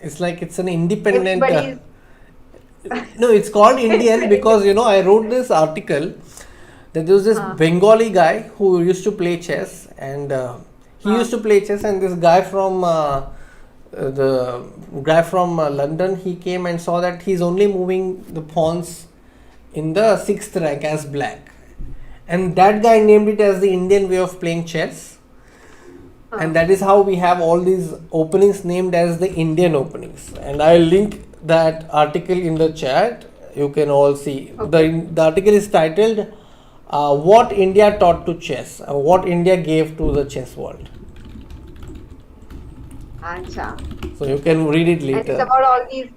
it's like it's an independent. Everybody's No, it's called Indian because I wrote this article that there was this uh, Bengali guy who used to play chess and he uh, used to play chess and this guy from the guy from London he came and saw that he's only moving the pawns in the sixth rank as black and that guy named it as the Indian way of playing chess and that is how we have all these openings named as the Indian openings and I'll link that article in the chat. You can all see the article is titled what India taught to chess, what India gave to the chess world. Acha. So you can read it And it's later. about all these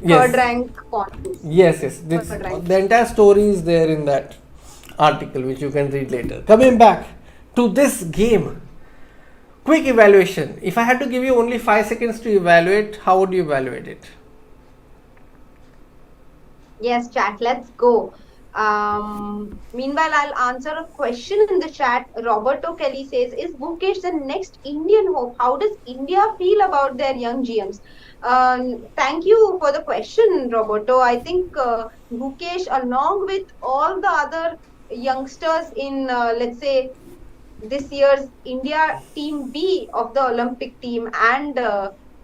Yes, third rank pawns. yes. Third rank. The entire story is there in that article, which you can read later. Coming back to this game, quick evaluation. If I had to give you only 5 seconds to evaluate, how would you evaluate it? Yes, chat, let's go. Meanwhile, I'll answer a question in the chat. Roberto Kelly says, is Gukesh the next Indian hope? How does India feel about their young GMs? Thank you for the question, Roberto. I think Gukesh, along with all the other youngsters in, let's say, this year's India Team B of the Olympic team and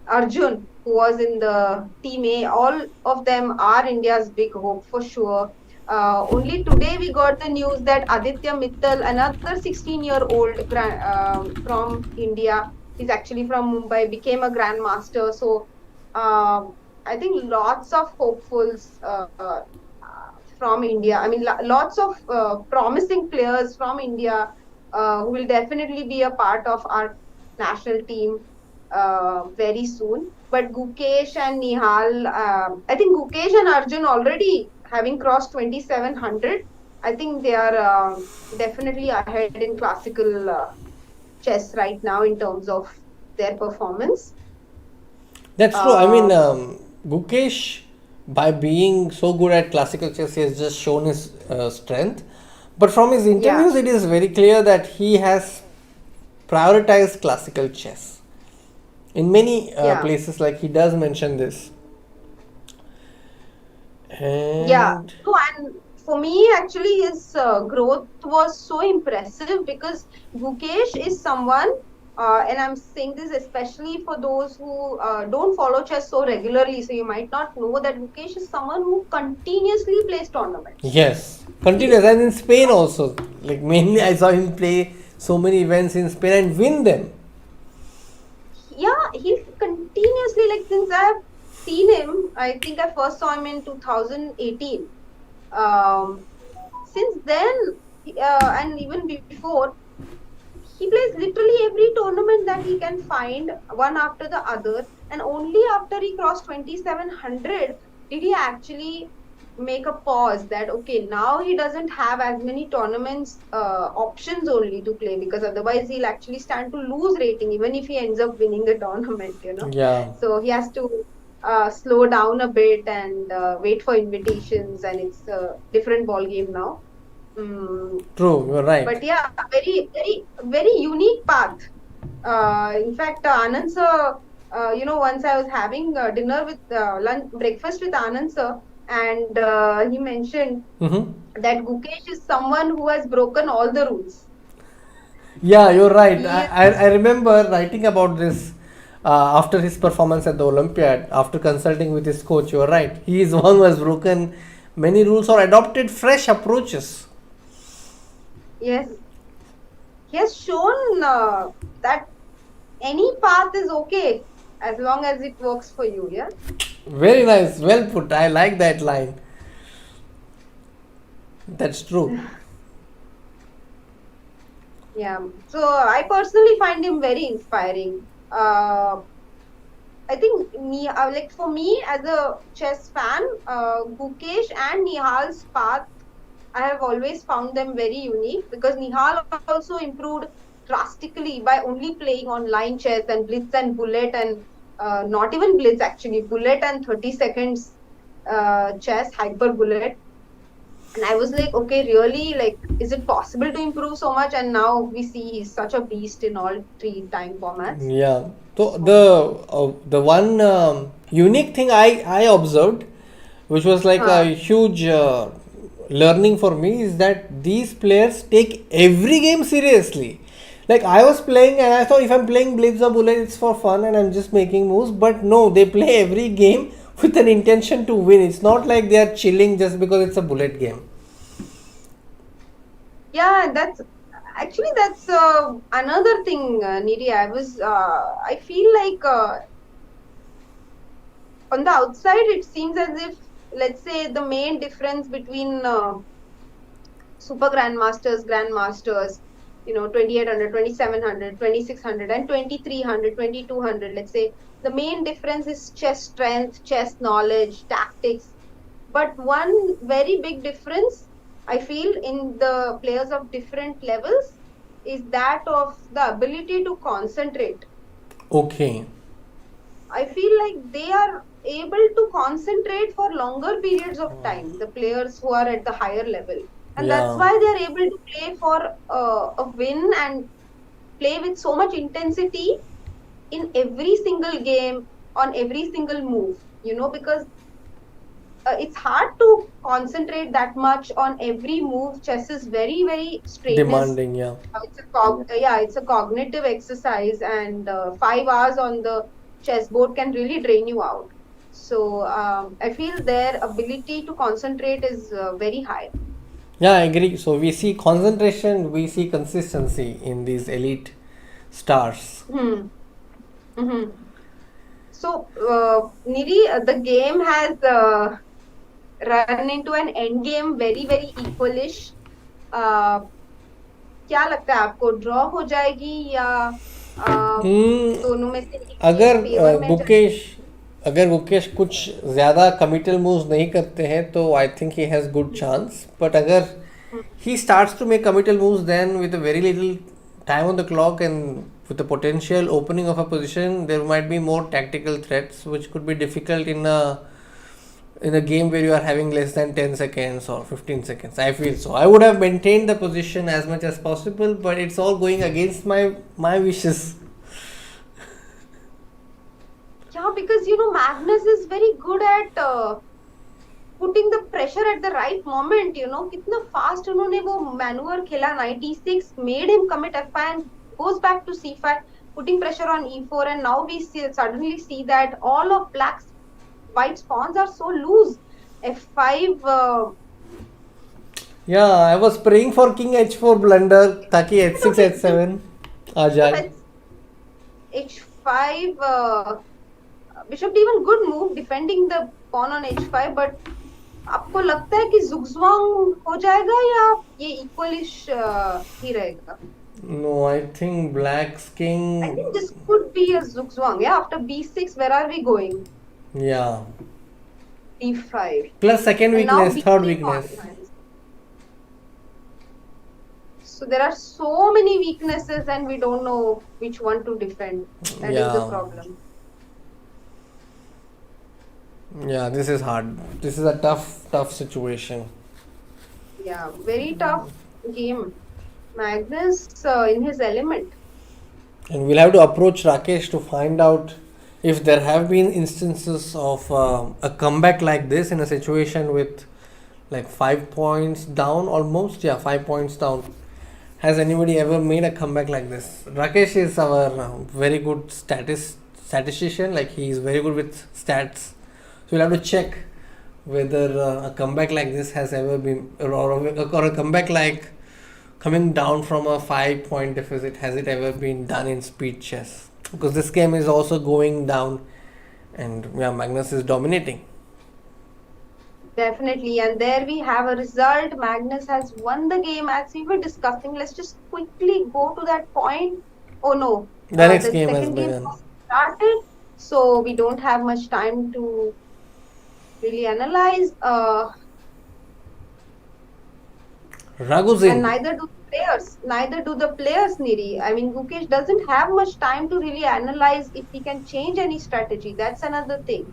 Arjun, who was in the Team A, all of them are India's big hope for sure. Only today we got the news that Aditya Mittal, another 16-year-old from India, he's actually from Mumbai, became a grandmaster. So I think lots of hopefuls from India. I mean, lots of promising players from India who will definitely be a part of our national team very soon. But Gukesh and Nihal, I think Gukesh and Arjun already having crossed 2700. I think they are definitely ahead in classical chess right now in terms of their performance. That's true. I mean, Gukesh, by being so good at classical chess, he has just shown his strength. But from his interviews, it is very clear that he has prioritized classical chess. In many places, like he does mention this. And So, and for me, actually, his growth was so impressive because Gukesh is someone, and I'm saying this especially for those who don't follow chess so regularly. So, you might not know that Gukesh is someone who continuously plays tournaments. yes, continuous. And in Spain also, like mainly I saw him play so many events in Spain and win them. Yeah, he's continuously, like, since I've seen him, I think I first saw him in 2018. Since then, and even before, he plays literally every tournament that he can find, one after the other. And only after he crossed 2700 did he actually make a pause that, okay, now he doesn't have as many tournaments options only to play because otherwise he'll actually stand to lose rating even if he ends up winning the tournament. Yeah. So he has to slow down a bit and wait for invitations, and it's a different ball game now. True, you're right. But yeah, very unique path. In fact, Anand sir, once I was having dinner with breakfast with Anand sir, and he mentioned that Gukesh is someone who has broken all the rules. Yeah, you're right. He is, I remember writing about this after his performance at the Olympiad. After consulting with his coach, you're right. He is one who has broken many rules or adopted fresh approaches. yes, he has shown that any path is okay as long as it works for you. Yeah. Very nice. Well put. I like that line. That's true. Yeah. So I personally find him very inspiring. I think like for me as a chess fan, Gukesh and Nihal's path, I have always found them very unique because Nihal also improved drastically by only playing online chess and blitz and bullet and not even blitz actually, bullet and 30 seconds chess, hyper bullet. And I was like, okay, really, like, is it possible to improve so much? And now we see he's such a beast in all three time formats. Yeah. So the one unique thing I observed, which was like a Huh. huge learning for me, is that these players take every game seriously. Like I was playing and I thought if I'm playing Blitz or Bullet, it's for fun and I'm just making moves. But no, they play every game with an intention to win. It's not like they are chilling just because it's a bullet game. Yeah, that's another thing, Nidhi. I feel like on the outside, it seems as if, let's say, the main difference between super grandmasters, 2800, 2700, 2600, and 2300, 2200. Let's say the main difference is chess strength, chess knowledge, tactics. But one very big difference I feel in the players of different levels is that of the ability to concentrate. Okay. I feel like they are able to concentrate for longer periods of time, the players who are at the higher level. And that's Yeah. why they are able to play for a win and play with so much intensity in every single game, on every single move, because it's hard to concentrate that much on every move. Chess is very, very strenuous. Demanding. Yeah. It's a cognitive exercise, and 5 hours on the chessboard can really drain you out. So I feel their ability to concentrate is very high. Yeah, I agree. So we see concentration, we see consistency in these elite stars. Hmm. Hmm. So, Nidhi, the game has run into an end game very, very equalish. Uh, क्या लगता है आपको draw हो जाएगी या दोनों में से एक के अगर फेवर में गुकेश अगर गुकेश कुछ ज़्यादा कमिटल मूव्स नहीं करते हैं तो I think he has good chance but अगर he starts to make committal moves then with a very little time on the clock and with the potential opening of a position there might be more tactical threats which could be difficult in a game where you are having less than 10 seconds or 15 seconds. I feel so. I would have maintained the position as much as possible, but it's all going against my wishes. Yeah, because Magnus is very good at putting the pressure at the right moment. कितना fast उन्होंने वो maneuver खेला. 96 made him commit f5 and goes back to c5, putting pressure on e4, and now we suddenly see that all of black's white pawns are so loose. f5. Yeah, I was praying for king h4 blunder ताकि h6 h7 आ जाए. h5. Bishop d1 good move defending the pawn on h5, but आपको लगता है कि zugzwang हो जाएगा या ये equalish ही रहेगा? No, I think black's king. I think this could be a zugzwang. Yeah, after b6, where are we going? Yeah. d5. Plus second And now weakness, third b3 weakness. confidence. So there are so many weaknesses and we don't know which one to defend. That is the Yeah. problem. Yeah, this is hard. This is a tough situation. Yeah, very tough game. Magnus in his element. And we'll have to approach Rakesh to find out if there have been instances of a comeback like this in a situation with like 5 points down almost. Yeah, 5 points down. Has anybody ever made a comeback like this? Rakesh is our very good statistician. Like he is very good with stats. So we'll have to check whether a comeback like this has ever been, or a comeback like coming down from a 5-point deficit, has it ever been done in speed chess? Because this game is also going down, and yeah, Magnus is dominating. Definitely, and there we have a result. Magnus has won the game as we were discussing. Let's just quickly go to that point. Oh no, The next the game has second game begun. started, so we don't have much time to really analyze. And Raghusin. neither do the players, Niri. I mean, Gukesh doesn't have much time to really analyze if he can change any strategy. That's another thing.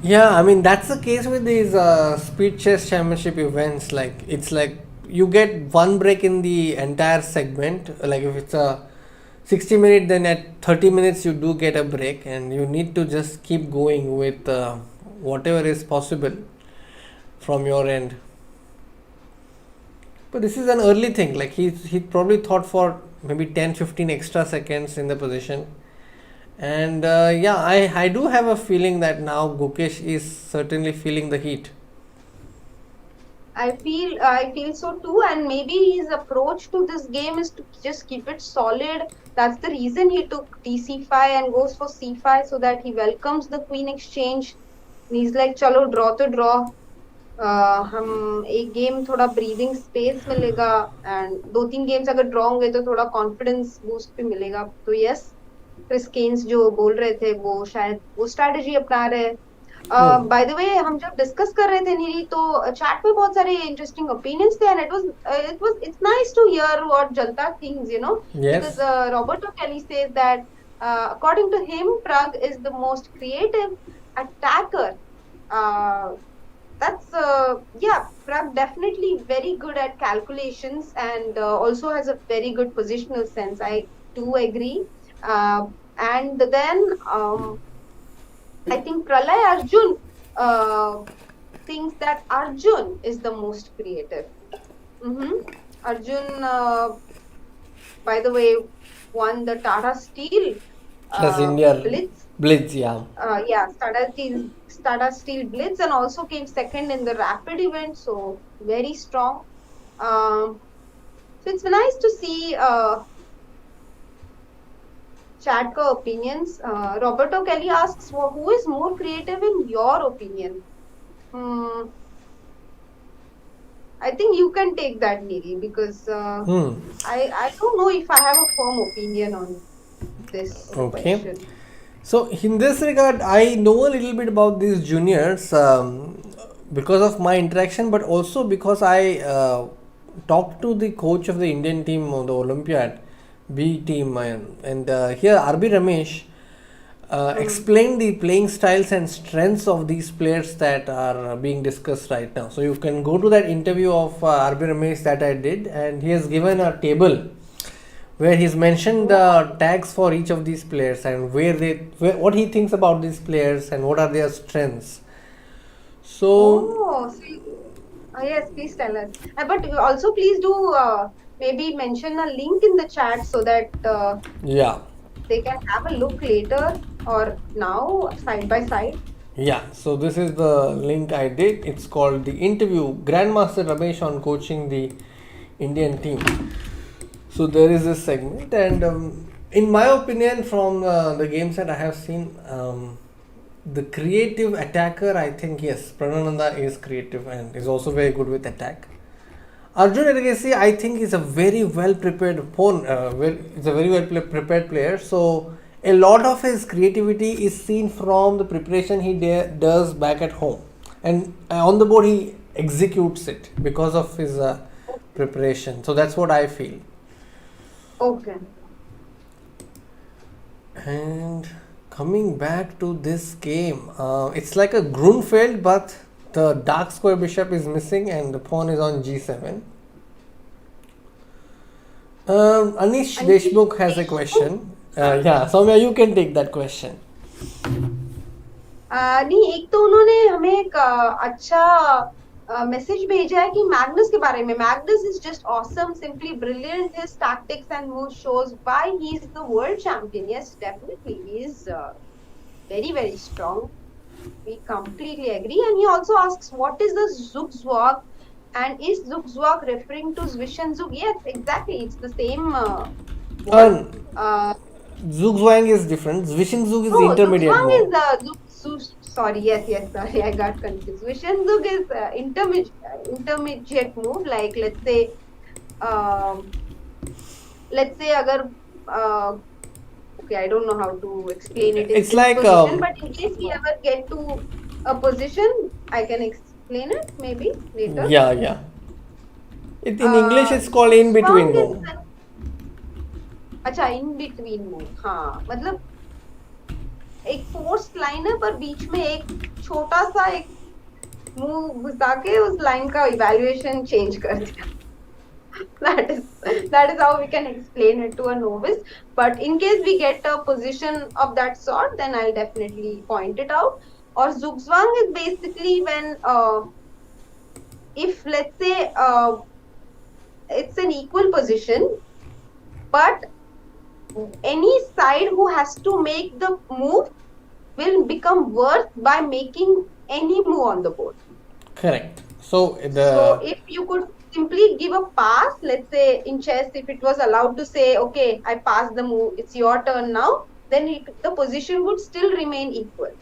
Yeah, I mean that's the case with these speed chess championship events. Like it's like you get one break in the entire segment. Like if it's a 60-minute, then at 30 minutes you do get a break, and you need to just keep going with whatever is possible from your end. But this is an early thing. Like he probably thought for maybe 10-15 extra seconds in the position. And yeah, I do have a feeling that now Gukesh is certainly feeling the heat. I feel so too, and maybe his approach to this game is to just keep it solid. That's the reason he took DC5 and goes for C5 so that he welcomes the queen exchange. And he's like, चलो draw to draw. हम एक game थोड़ा breathing space मिलेगा and 2-3 games अगर draw होंगे तो थोड़ा confidence boost भी मिलेगा. तो यस, क्रिस केन्स जो बोल रहे थे वो शायद वो स्ट्रैटेजी अपना रहे हैं. बाय द वे, हम जब डिस्कस कर रहे थे नीरी, तो चैट में बहुत सारे इंटरेस्टिंग ओपिनियंस थे, and it's nice to hear what जनता thinks, you know, because Roberto Kelly says that according to him, Prag is the most creative attacker. That's yeah, Prag definitely very good at calculations and also has a very good positional sense. I do agree. And then I think Pralay Arjun thinks that Arjun is the most creative. Arjun, by the way, won the Tata Steel India Blitz. Yeah. Yeah, Tata Steel Blitz, and also came second in the rapid event, so very strong. So it's nice to see chat ka opinions. Roberto Kelly asks, who is more creative in your opinion? I think you can take that, Niri, because I don't know if I have a firm opinion on this question. So in this regard, I know a little bit about these juniors because of my interaction, but also because I talked to the coach of the Indian team on the Olympiad B team, and here RB Ramesh explained the playing styles and strengths of these players that are being discussed right now. So you can go to that interview of RB Ramesh that I did, and he has given a table where he's mentioned the tags for each of these players and what he thinks about these players and what are their strengths. So yes, please tell us. But also please do maybe mention a link in the chat so that they can have a look later or now side by side. Yeah, so this is the link I did. It's called the interview Grandmaster Ramesh on coaching the Indian team. So there is this segment, and in my opinion, from the games that I have seen, the creative attacker, I think yes, Pranananda is creative and is also very good with attack. Arjun Ergesi, I think, is a very well prepared opponent. It's a very well prepared player. So a lot of his creativity is seen from the preparation he does back at home, and on the board he executes it because of his preparation. So that's what I feel. Okay. And coming back to this game, it's like a Grunfeld, but the dark square bishop is missing and the pawn is on g7. Anish Deshmukh has a question. Yeah, Soumya, you can take that question. नहीं, एक तो उन्होंने हमें एक अच्छा message भेजा है कि मैग्नस के बारे में. Magnus is just awesome, simply brilliant. His tactics and moves shows why he is the world champion. Yes, definitely, he is very very strong. We completely agree. And he also asks, what is the Zugzwang? And is Zugzwang referring to Zwishanzug? Yes, exactly. It's the same word. Um, Zugzwang is different. Zwishanzug is the No, intermediate Zugzwang is move. sorry, yes, sorry, I got confused. Zwishanzug is intermediate move. Like um, let's say, agar okay, I don't know how to explain it in It's this like position, but in case we ever get to a position, I can explain it maybe later. yeah, yeah. In English, it's called in Zugzwang between is move. अच्छा in between move. हाँ, मतलब एक forced line है पर बीच में एक छोटा सा एक मूव घुसा के उस लाइन का इवैल्यूएशन चेंज कर दिया. that is that is how we can explain it to a novice, but in case we get a position of that sort, then I'll definitely point it out. Or zugzwang is basically when if let's say it's an equal position, but any side who has to make the move will become worse by making any move on the board. Correct. So So the if you could simply give a pass, let's say in chess, if it was allowed to say, okay, I pass the move, it's your turn now, then the position would still remain equal.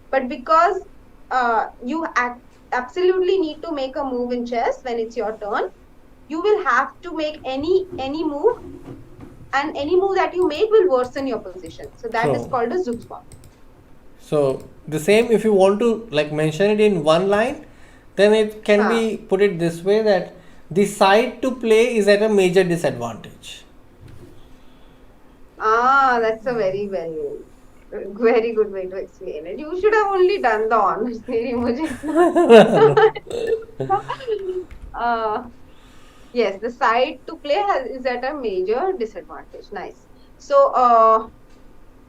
But because you absolutely need to make a move in chess when it's your turn, you will have to make any move, and any move that you make will worsen your position. So that is true. called a zugzwang. So the same, if you want to like mention it in one line, then it can Huh. be put it this way that the side to play is at a major disadvantage. Ah, that's a very good way to explain it. You should have only done the honors. मेरी मुझे इतना yes, the side to play is at a major disadvantage. Nice. So,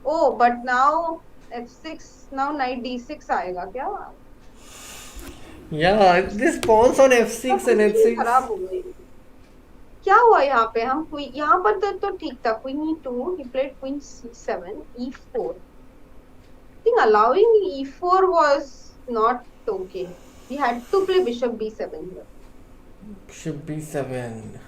oh, but now f6, now knight d6 आएगा क्या? Yeah, this pawns on f6 and Position h6. खराब हो गई. क्या हुआ यहाँ पे? हम यहाँ पर तो ठीक था. Queen e2, he played queen c7, e4. I think allowing e4 was not okay. We had to play bishop b7 here. Bishop b7.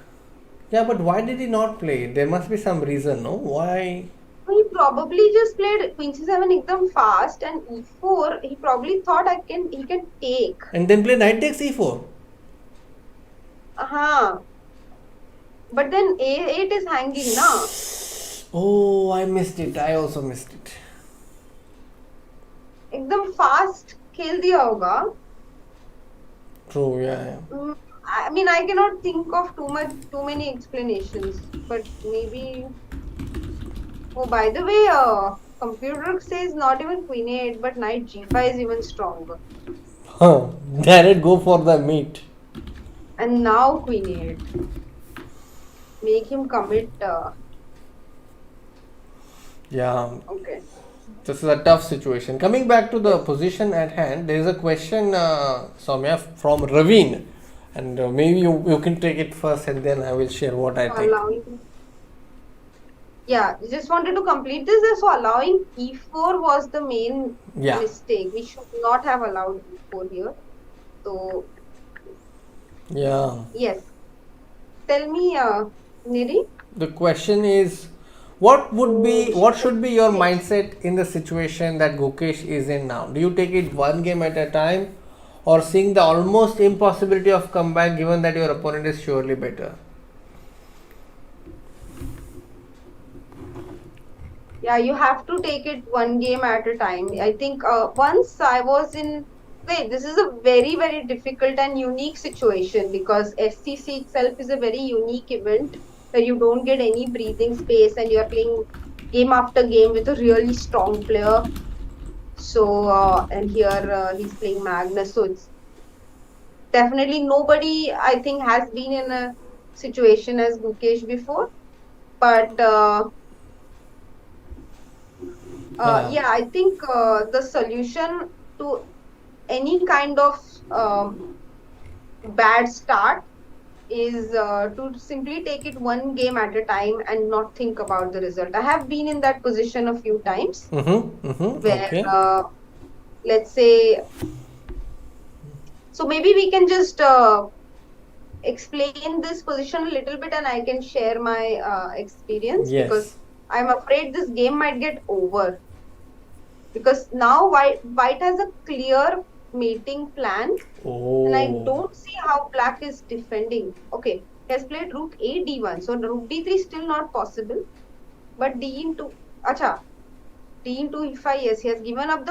Yeah, but why did he not play? There must be some reason, no? Why? He probably just played queen c7 ekdam fast, and e4 he probably thought he can take. And then play knight takes e4. But then a8 is hanging na. Oh, I missed it. I also missed it. एकदम fast खेल दिया होगा. True, yeah. I mean, I cannot think of too many explanations, but maybe. Oh, by the way, computer says not even queen a8, but knight g5 is even stronger. Huh. Direct go for the meat. And now queen a8. Make him commit. Yeah. Okay. This is a tough situation. Coming back to the position at hand, there is a question, Soumya, from Raveen. And maybe you can take it first and then I will share what I think. Yeah, just wanted to complete this. So allowing e4 was the main mistake. We should not have allowed e4 here. So yeah. Yes. Tell me, Niri. The question is, what should be your mindset in the situation that Gukesh is in now? Do you take it one game at a time, or seeing the almost impossibility of comeback given that your opponent is surely better? Yeah, you have to take it one game at a time. I think once I was in. Wait, this is a very, very difficult and unique situation because SCC itself is a very unique event where you don't get any breathing space and you're playing game after game with a really strong player. So, and here he's playing Magnus. So, it's definitely nobody, I think, has been in a situation as Gukesh before. But yeah, I think the solution to any kind of bad start is to simply take it one game at a time and not think about the result. I have been in that position a few times where, Okay. let's say, so maybe we can just explain this position a little bit and I can share my experience, because Yes. I'm afraid this game might get over. Because now white has a clear mating plan, and I Oh. don't see how black is defending. Okay, he has played rook a d1, so rook d3 is still not possible. But d into acha, d into e5, yes, he has given up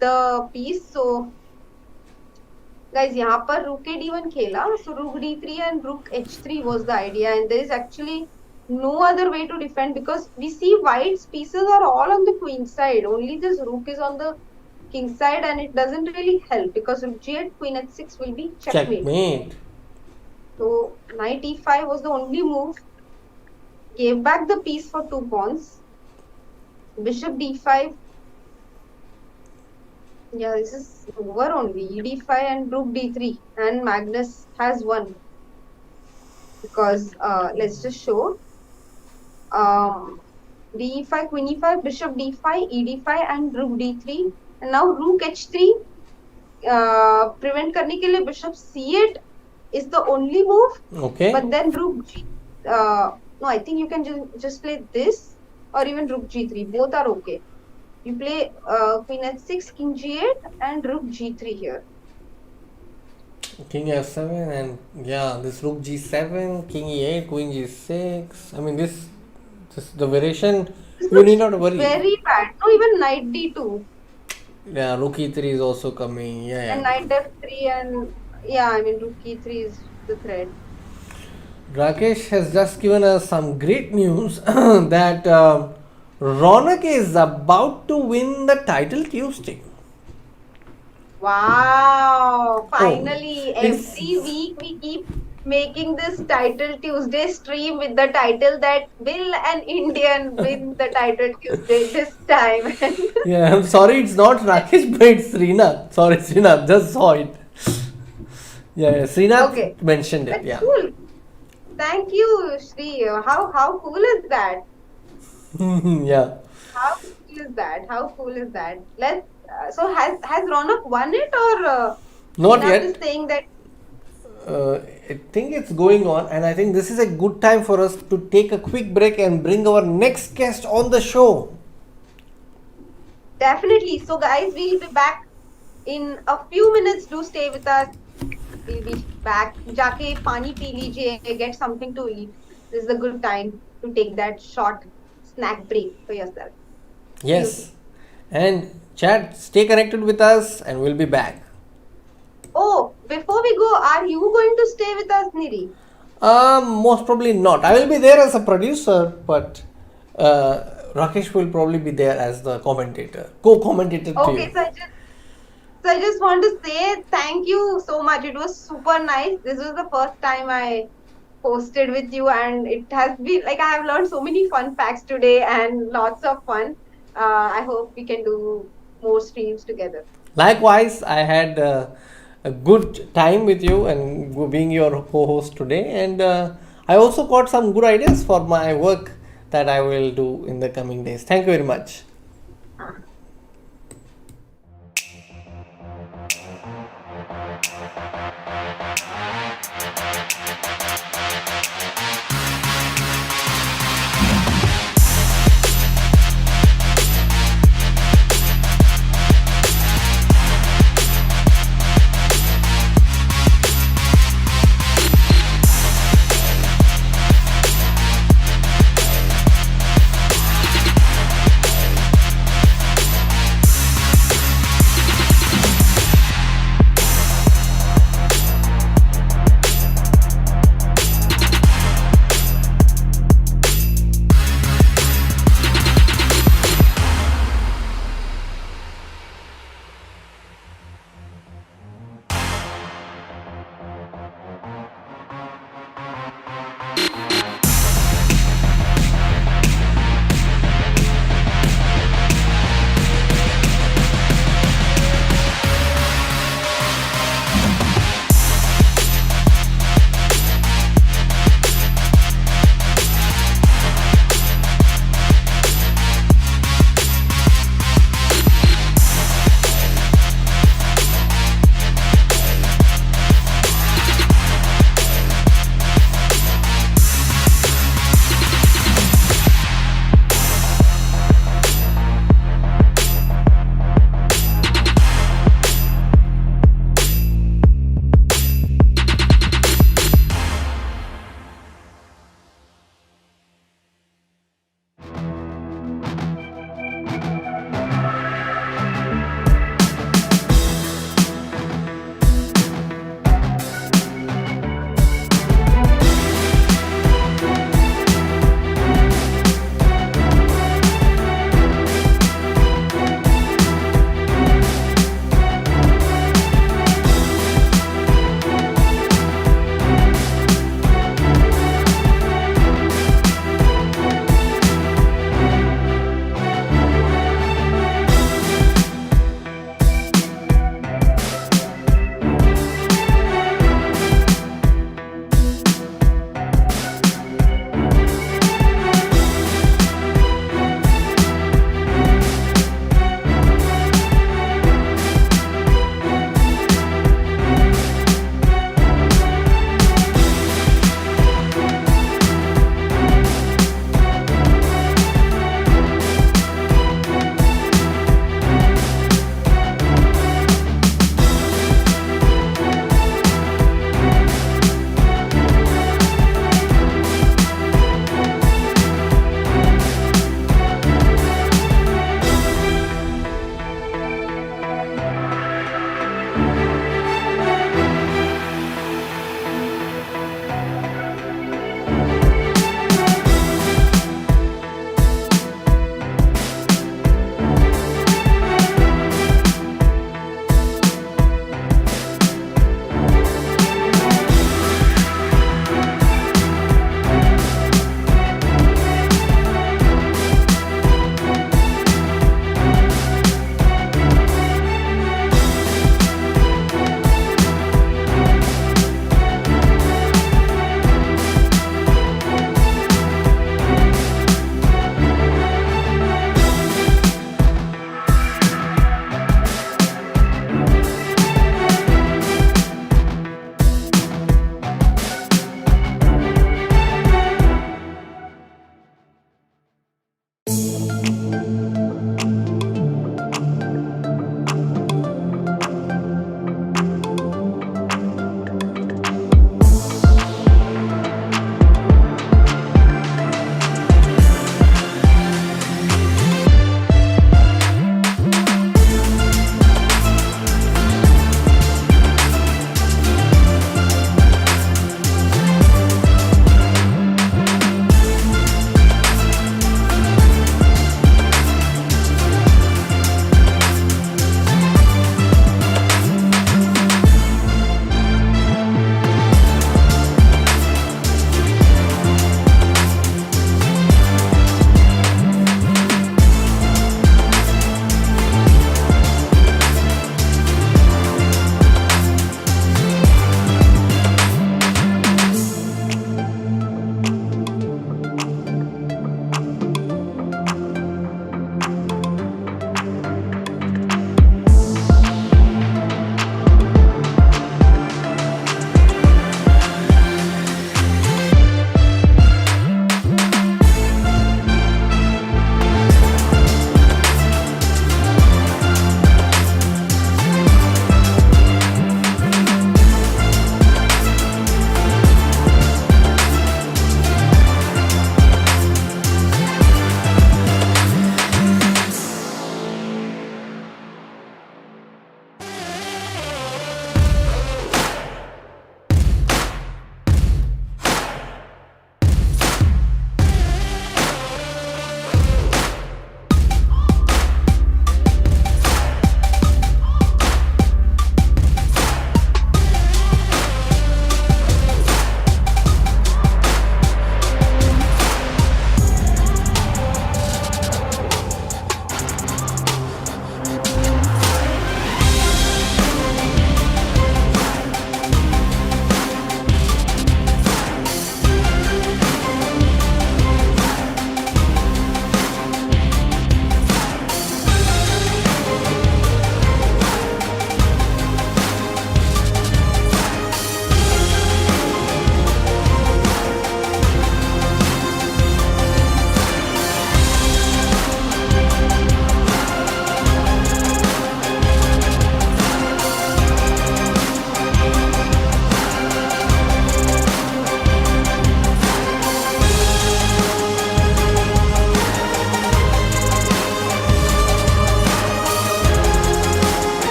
the piece. So guys, यहाँ पर rook a d1 खेला, so rook d3 and rook h3 was the idea, and there is actually no other way to defend, because we see white's pieces are all on the queen side. Only this rook is on the king side, and it doesn't really help because rook g8, queen h6 will be checkmate. Checkmate. So knight e5 was the only move. Gave back the piece for 2 pawns. Bishop d5. Yeah, this is over only. E d5 and rook d3, and Magnus has won, because let's just show. D5, queen e5, bishop d5, ed5 and rook d3, and now rook h3. Prevent करने के लिए bishop c8 is the only move. Okay. But then rook g, no, I think you can just play this, or even rook g3. Both are okay. You play queen h6, king g8 and rook g3 here. King f7 and yeah, this rook g7, king e8, queen g6. I mean, this the variation. This You need looks not worry. very bad. No, even knight d2 Yeah, rook e3 is also coming. Yeah, and yeah. knight f3, and yeah, I mean rook e3 is the threat. Rakesh has just given us some great news that Ronak is about to win the title Tuesday. Wow! Finally, it's- every week we keep making this Title Tuesday stream with the title that will an Indian win the Title Tuesday this time. Yeah, I'm sorry, it's not Rakesh, but it's Srinath. Sorry, Srinath, just saw it. Yeah, Srinath Okay. mentioned it. That's Yeah. cool. Thank you, Shri. How cool is that? Yeah. How cool is that? How cool is that? Let's. So has Ronak won it, or Not Srinath yet. is saying that? I think it's going on, and I think this is a good time for us to take a quick break and bring our next guest on the show. Definitely. So, guys, we'll be back in a few minutes. Do stay with us. We'll be back. Jaake pani pee lijiye, get something to eat. This is a good time to take that short snack break for yourself. Yes. And chat, stay connected with us, and we'll be back. Oh, before we go, are you going to stay with us, Niri? Most probably not. I will be there as a producer, but Rakesh will probably be there as the commentator, co-commentator to Okay, you. so I just want to say thank you so much. It was super nice. This was the first time I hosted with you, and it has been like I have learned so many fun facts today and lots of fun. I hope we can do more streams together. Likewise, I had a good time with you and being your co-host today, and I also got some good ideas for my work that I will do in the coming days. Thank you very much.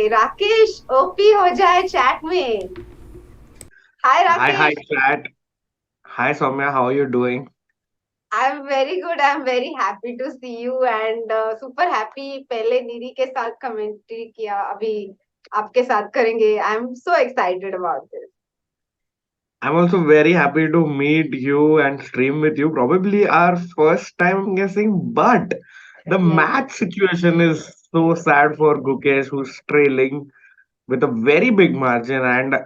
Rakesh OP हो जाए chat में. हाय Hi, Rakesh. chat. Hi, Soumya. How are you doing? I'm very good. I'm very happy to see you and super happy. पहले दीदी के साथ commentary किया, अभी आपके साथ करेंगे. I'm so excited about this. I'm also very happy to meet you and stream with you. Probably our first time, I'm guessing. But the Yes. match situation is so sad for Gukesh, who's trailing with a very big margin. And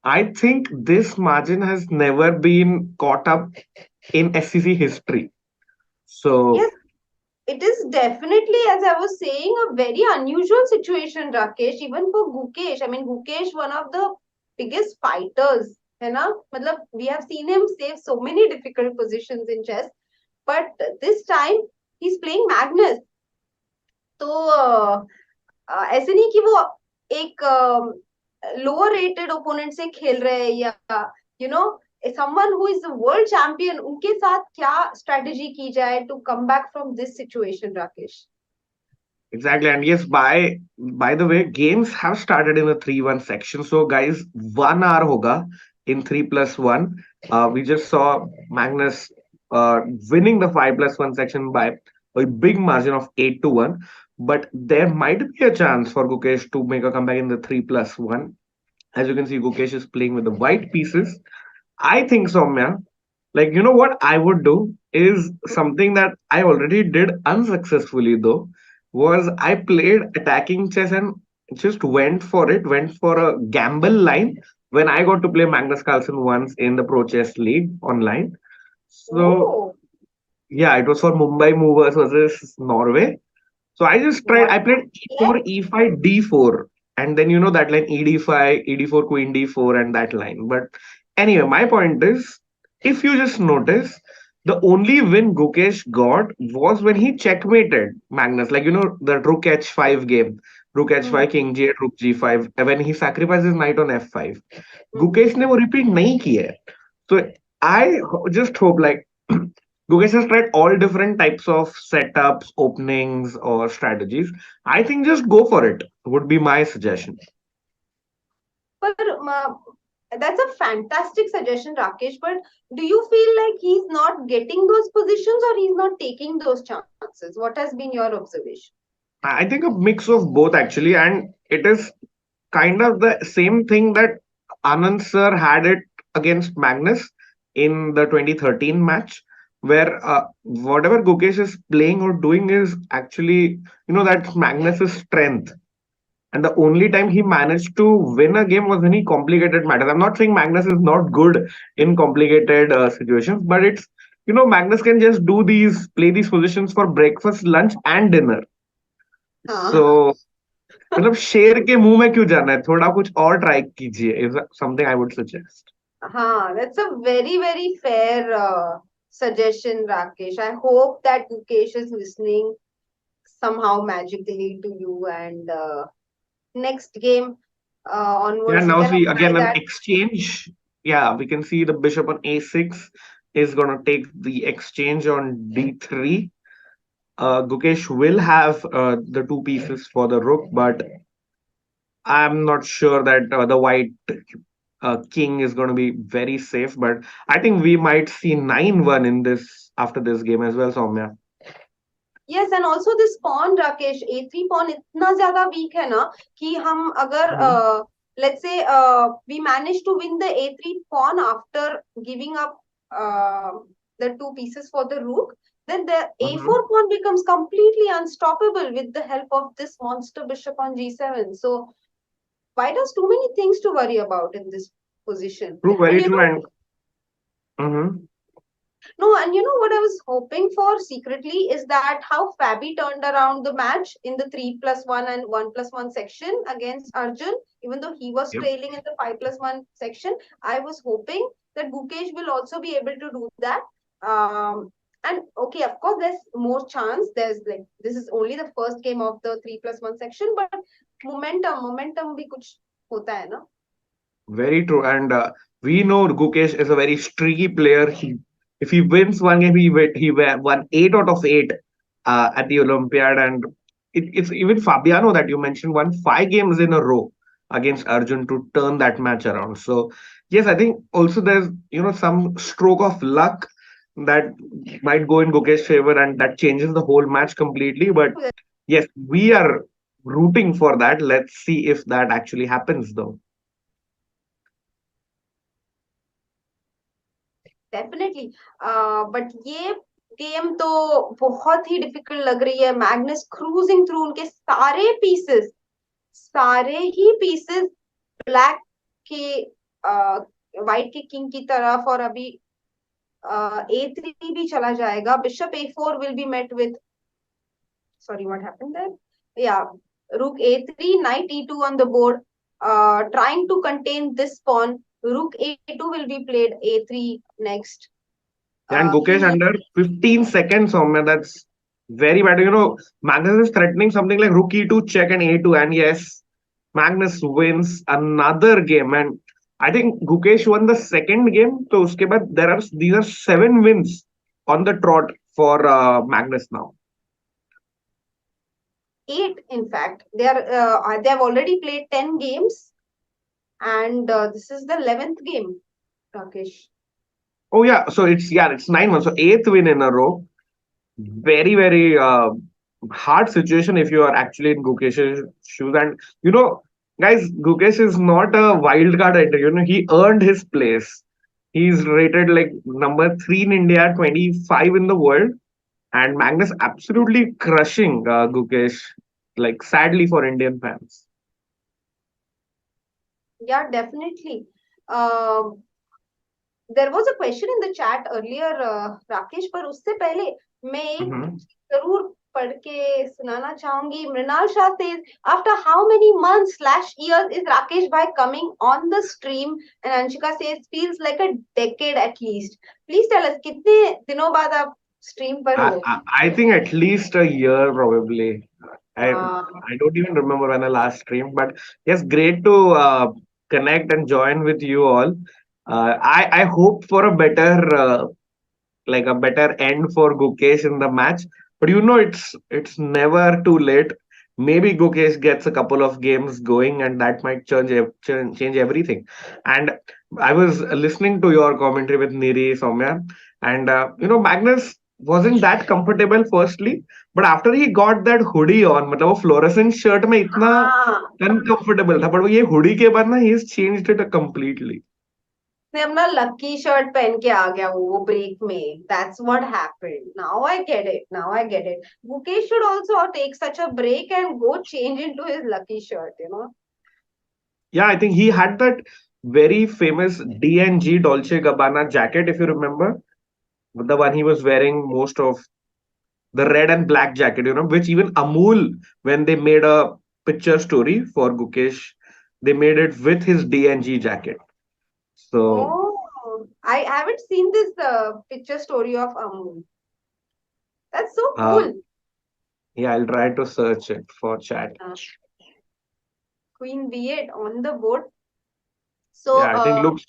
I think this margin has never been caught up in SCC history. So, Yes, it is definitely, as I was saying, a very unusual situation, Rakesh, even for Gukesh. I mean, Gukesh, one of the biggest fighters, है ना? मतलब, we have seen him save so many difficult positions in chess, but this time he's playing Magnus. तो ऐसे नहीं कि वो एक lower rated opponent से खेल रहे हैं या you know someone who is a world champion, उनके साथ क्या strategy की जाए to come back from this situation, Rakesh? exactly, and yes, by the way, games have started in the 3-1 section. So guys, 1 hour hoga in 3+1. We just saw Magnus winning the 5+1 section by a big margin of 8-1. But there might be a chance for Gukesh to make a comeback in the 3+1. As you can see, Gukesh is playing with the white pieces. I think, Soumya, like, you know what I would do is something that I already did unsuccessfully, though, was I played attacking chess and just went for a gamble line when I got to play Magnus Carlsen once in the Pro Chess League online. So, Oh, yeah, it was for Mumbai Movers versus Norway. So I just tried, what? I played Yeah. e4, e5, d4, and then you know that line ed5, ed4, queen d4, and that line. But anyway, my point is, if you just notice, the only win Gukesh got was when he checkmated Magnus, like you know, the rook h5 game, rook Hmm. h5, king g8, rook g5, when he sacrifices knight on f5. Hmm. Gukesh ने वो repeat नहीं किया है. So just hope like Gukesh has tried all different types of setups, openings, or strategies. I think just go for it, would be my suggestion. But that's a fantastic suggestion, Rakesh. But do you feel like he's not getting those positions or he's not taking those chances? What has been your observation? I think a mix of both actually, and it is kind of the same thing that Anand sir had it against Magnus in the 2013 match, where whatever Gukesh is playing or doing is actually, you know, that's Magnus's strength. And the only time he managed to win a game was when he complicated matters. I'm not saying Magnus is not good in complicated situations, but it's, you know, Magnus can just play these positions for breakfast, lunch, and dinner. हाँ. So, मतलब शेर के मुंह में क्यों जाना है, थोड़ा कुछ और ट्राई कीजिए, is something I would suggest. That's a very, very fair suggestion, Rakesh. I hope that Gukesh is listening somehow magically to you. And next game Yeah, onwards, you now can see apply again an that. exchange. Yeah, we can see the bishop on a6 is gonna take the exchange on d3. Gukesh will have the two pieces for the rook, but I'm not sure that the white king is going to be very safe. But I think we might see 9-1 in this after this game as well, Soumya. Yes, and also this pawn, Rakesh, a3 pawn इतना ज्यादा weak है ना कि हम अगर Mhm. let's say we manage to win the a3 pawn after giving up uh, the two pieces for the rook, then the Mhm. a4 pawn becomes completely unstoppable with the help of this monster bishop on g7. So white has too many things to worry about in this position. True, And very you true. know, And mhm. no, and you know what I was hoping for secretly is that how Fabi turned around the match in the 3+1 and 1+1 section against Arjun, even though he was Yep. trailing in the 5+1 section. I was hoping that Gukesh will also be able to do that. And okay, of course, there's more chance. There's like this is only the first game of the 3+1 section, but momentum भी कुछ होता है ना. Very true. And we know Gukesh is a very streaky player. If he wins one game, he won 8 out of 8 at the Olympiad. And it's even Fabiano that you mentioned won 5 games in a row against Arjun to turn that match around. So yes, I think also there's some stroke of luck that might go in Gukesh's favor, and that changes the whole match completely. But yes, we are rooting for that. Let's see if that actually happens, though. Definitely but ये game तो बहुत ही difficult लग रही है. Magnus cruising through, उनके सारे ही pieces black के वाइट के किंग की तरफ. और अभी A3 भी चला जाएगा. Bishop A4 will be mate with, sorry, what happened there? Yeah, rook A3, knight E2 on the board, trying to contain this pawn. Rook A2 will be played, A3 next. And Gukesh under 15 seconds, Soumya, that's very bad. Magnus is threatening something like rook e2 check and a2, and yes, Magnus wins another game. And I think Gukesh won the second game. So uske baad these are 7 wins on the trot for Magnus now. 8, in fact. They have already played 10 games, and this is the 11th game, Rakesh. Oh yeah, so it's 9 months. So 8th win in a row. Very, very hard situation if you are actually in Gukesh's shoes. And guys, Gukesh is not a wild card entry. He earned his place. He's rated like number 3 in India, 25 in the world, and Magnus absolutely crushing Gukesh. Like sadly for Indian fans. Yeah, definitely. There was a question in the chat earlier, Rakesh, पर उससे पहले मैं एक जरूर पढ़ के सुनाना चाहूंगी. Mrinal Shah says, after how many months/years is Rakesh bhai coming on the stream? And Anshika says, feels like a decade at least. Please tell us, कितने दिनों बाद आप stream पर हो? I think at least a year probably. I don't even remember when I last streamed, but yes, great to connect and join with you all. I hope for a better a better end for Gukesh in the match, but it's never too late. Maybe Gukesh gets a couple of games going, and that might change everything. And I was listening to your commentary with Niri, Soumya, and Magnus wasn't that comfortable firstly, but after he got that hoodie on, मतलब वो fluorescent shirt में इतना uncomfortable था, but वो ये hoodie के बाद ना he's changed it completely. ने अपना लकी शर्ट पहन के आ गया वो ब्रेक में. That's what happened. Now I get it. Gukesh should also take such a break and go change into his lucky shirt, Yeah, I think he had that very famous D&G Dolce Gabbana jacket, if you remember. The one he was wearing most of, the red and black jacket, which even Amul, when they made a picture story for Gukesh, they made it with his D&G jacket. So I haven't seen this picture story of Amul. That's so cool. Yeah, I'll try to search it for chat. Queen B8 on the board. So yeah, I think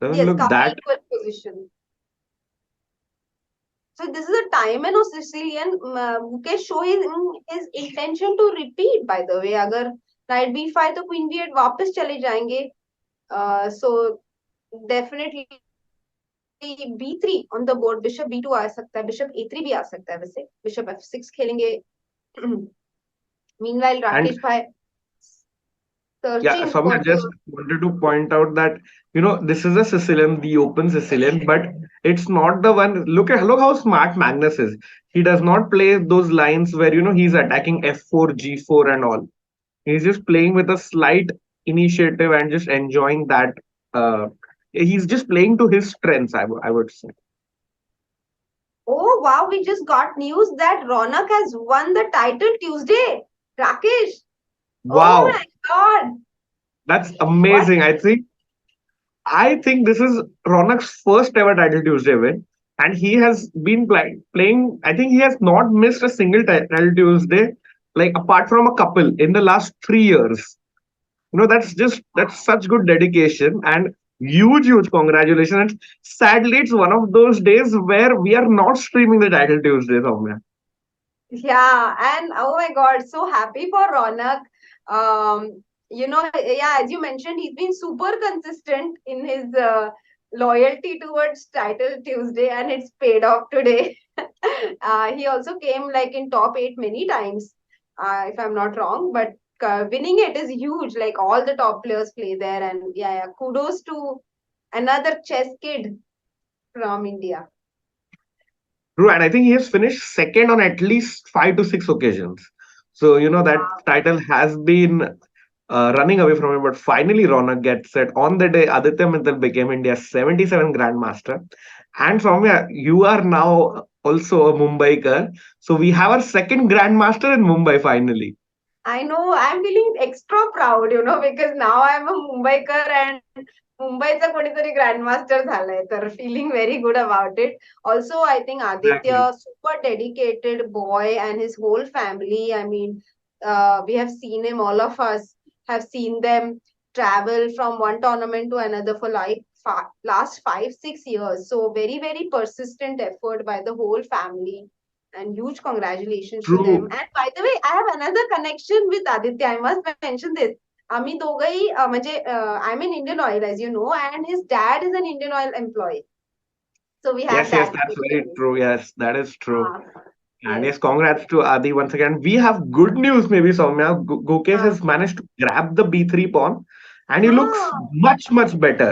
doesn't look that equal position. So this is a time and Sicilian. Gukesh show his intention to repeat. By the way, अगर knight B5 तो queen B8 वापस चले जाएंगे. So definitely B3 on the board. Bishop B2 आ सकता है. Bishop A3 भी आ सकता है वैसे. Bishop F6 खेलेंगे. Meanwhile, Rakesh bhai. Yeah, Soumya, just wanted to point out that this is a Sicilian, the open Sicilian, but it's not the one. Look how smart Magnus is. He does not play those lines where he's attacking F4, G4, and all. He's just playing with a slight initiative and just enjoying that. He's just playing to his strengths, I would say. Oh wow! We just got news that Ronak has won the title Tuesday. Rakesh. Wow! Oh my God! That's amazing. What? I think this is Ronak's first ever title Tuesday win, and he has been playing. I think he has not missed a single title Tuesday, like apart from a couple in the last 3 years. That's such good dedication and huge congratulations. And sadly, it's one of those days where we are not streaming the title Tuesday, Soumya. Yeah, and oh my God, so happy for Ronak. Yeah, as you mentioned, he's been super consistent in his loyalty towards Title Tuesday, and it's paid off today. He also came like in top eight many times, if I'm not wrong. But winning it is huge. Like all the top players play there, and yeah, kudos to another chess kid from India. True, and I think he has finished second on at least 5 to 6 occasions. So, that Wow. title has been running away from him, but finally Ronak gets it. On the day, Aditya Mittal became India's 77 Grandmaster. And Soumya, you are now also a Mumbaiker. So, we have our second Grandmaster in Mumbai finally. I know I'm feeling extra proud, because now I'm a Mumbaiker and मुंबईचा कोणीतरी grandmaster झालाय तर feeling very good about it. Also, I think Exactly. Aditya, super dedicated boy and his whole family. I mean, we have seen him, all of us have seen them travel from one tournament to another for like last 5, 6 years. So very, very persistent effort by the whole family and huge congratulations to them. True. And by the way, I have another connection with Aditya. I must mention this. आम्ही दोघंही म्हणजे I am in Indian Oil as you know and his dad is an Indian Oil employee so we have Yes, yes, that that's very true. Yes, that is true. And yes yes, congrats to Adi once again. We have good news, maybe Soumya. Gukesh has managed to grab the B3 pawn, and he looks yeah much, much better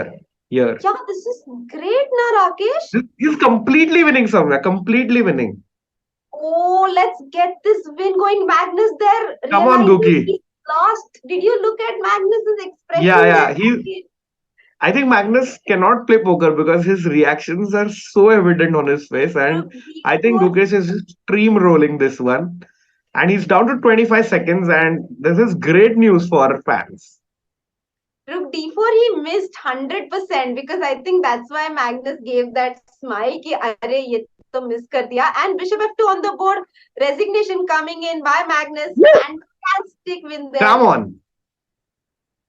here. yeah this is great na Rakesh. He's completely winning, Soumya. Completely winning. Oh, let's get this win going. Magnus there Come on, realizing Guki. he lost. Did you look at Magnus's Yeah, expression there, yeah. I think Magnus cannot play poker because his reactions are so evident on his face, and I think before Gukesh is just stream rolling this one. And he's down to 25 seconds, and this is great news for our fans. Rook D4 he missed 100% because I think that's why Magnus gave that smile कि अरे ये तो miss कर दिया and Bishop F2 on the board, resignation coming in by Magnus, fantastic win there. Come on.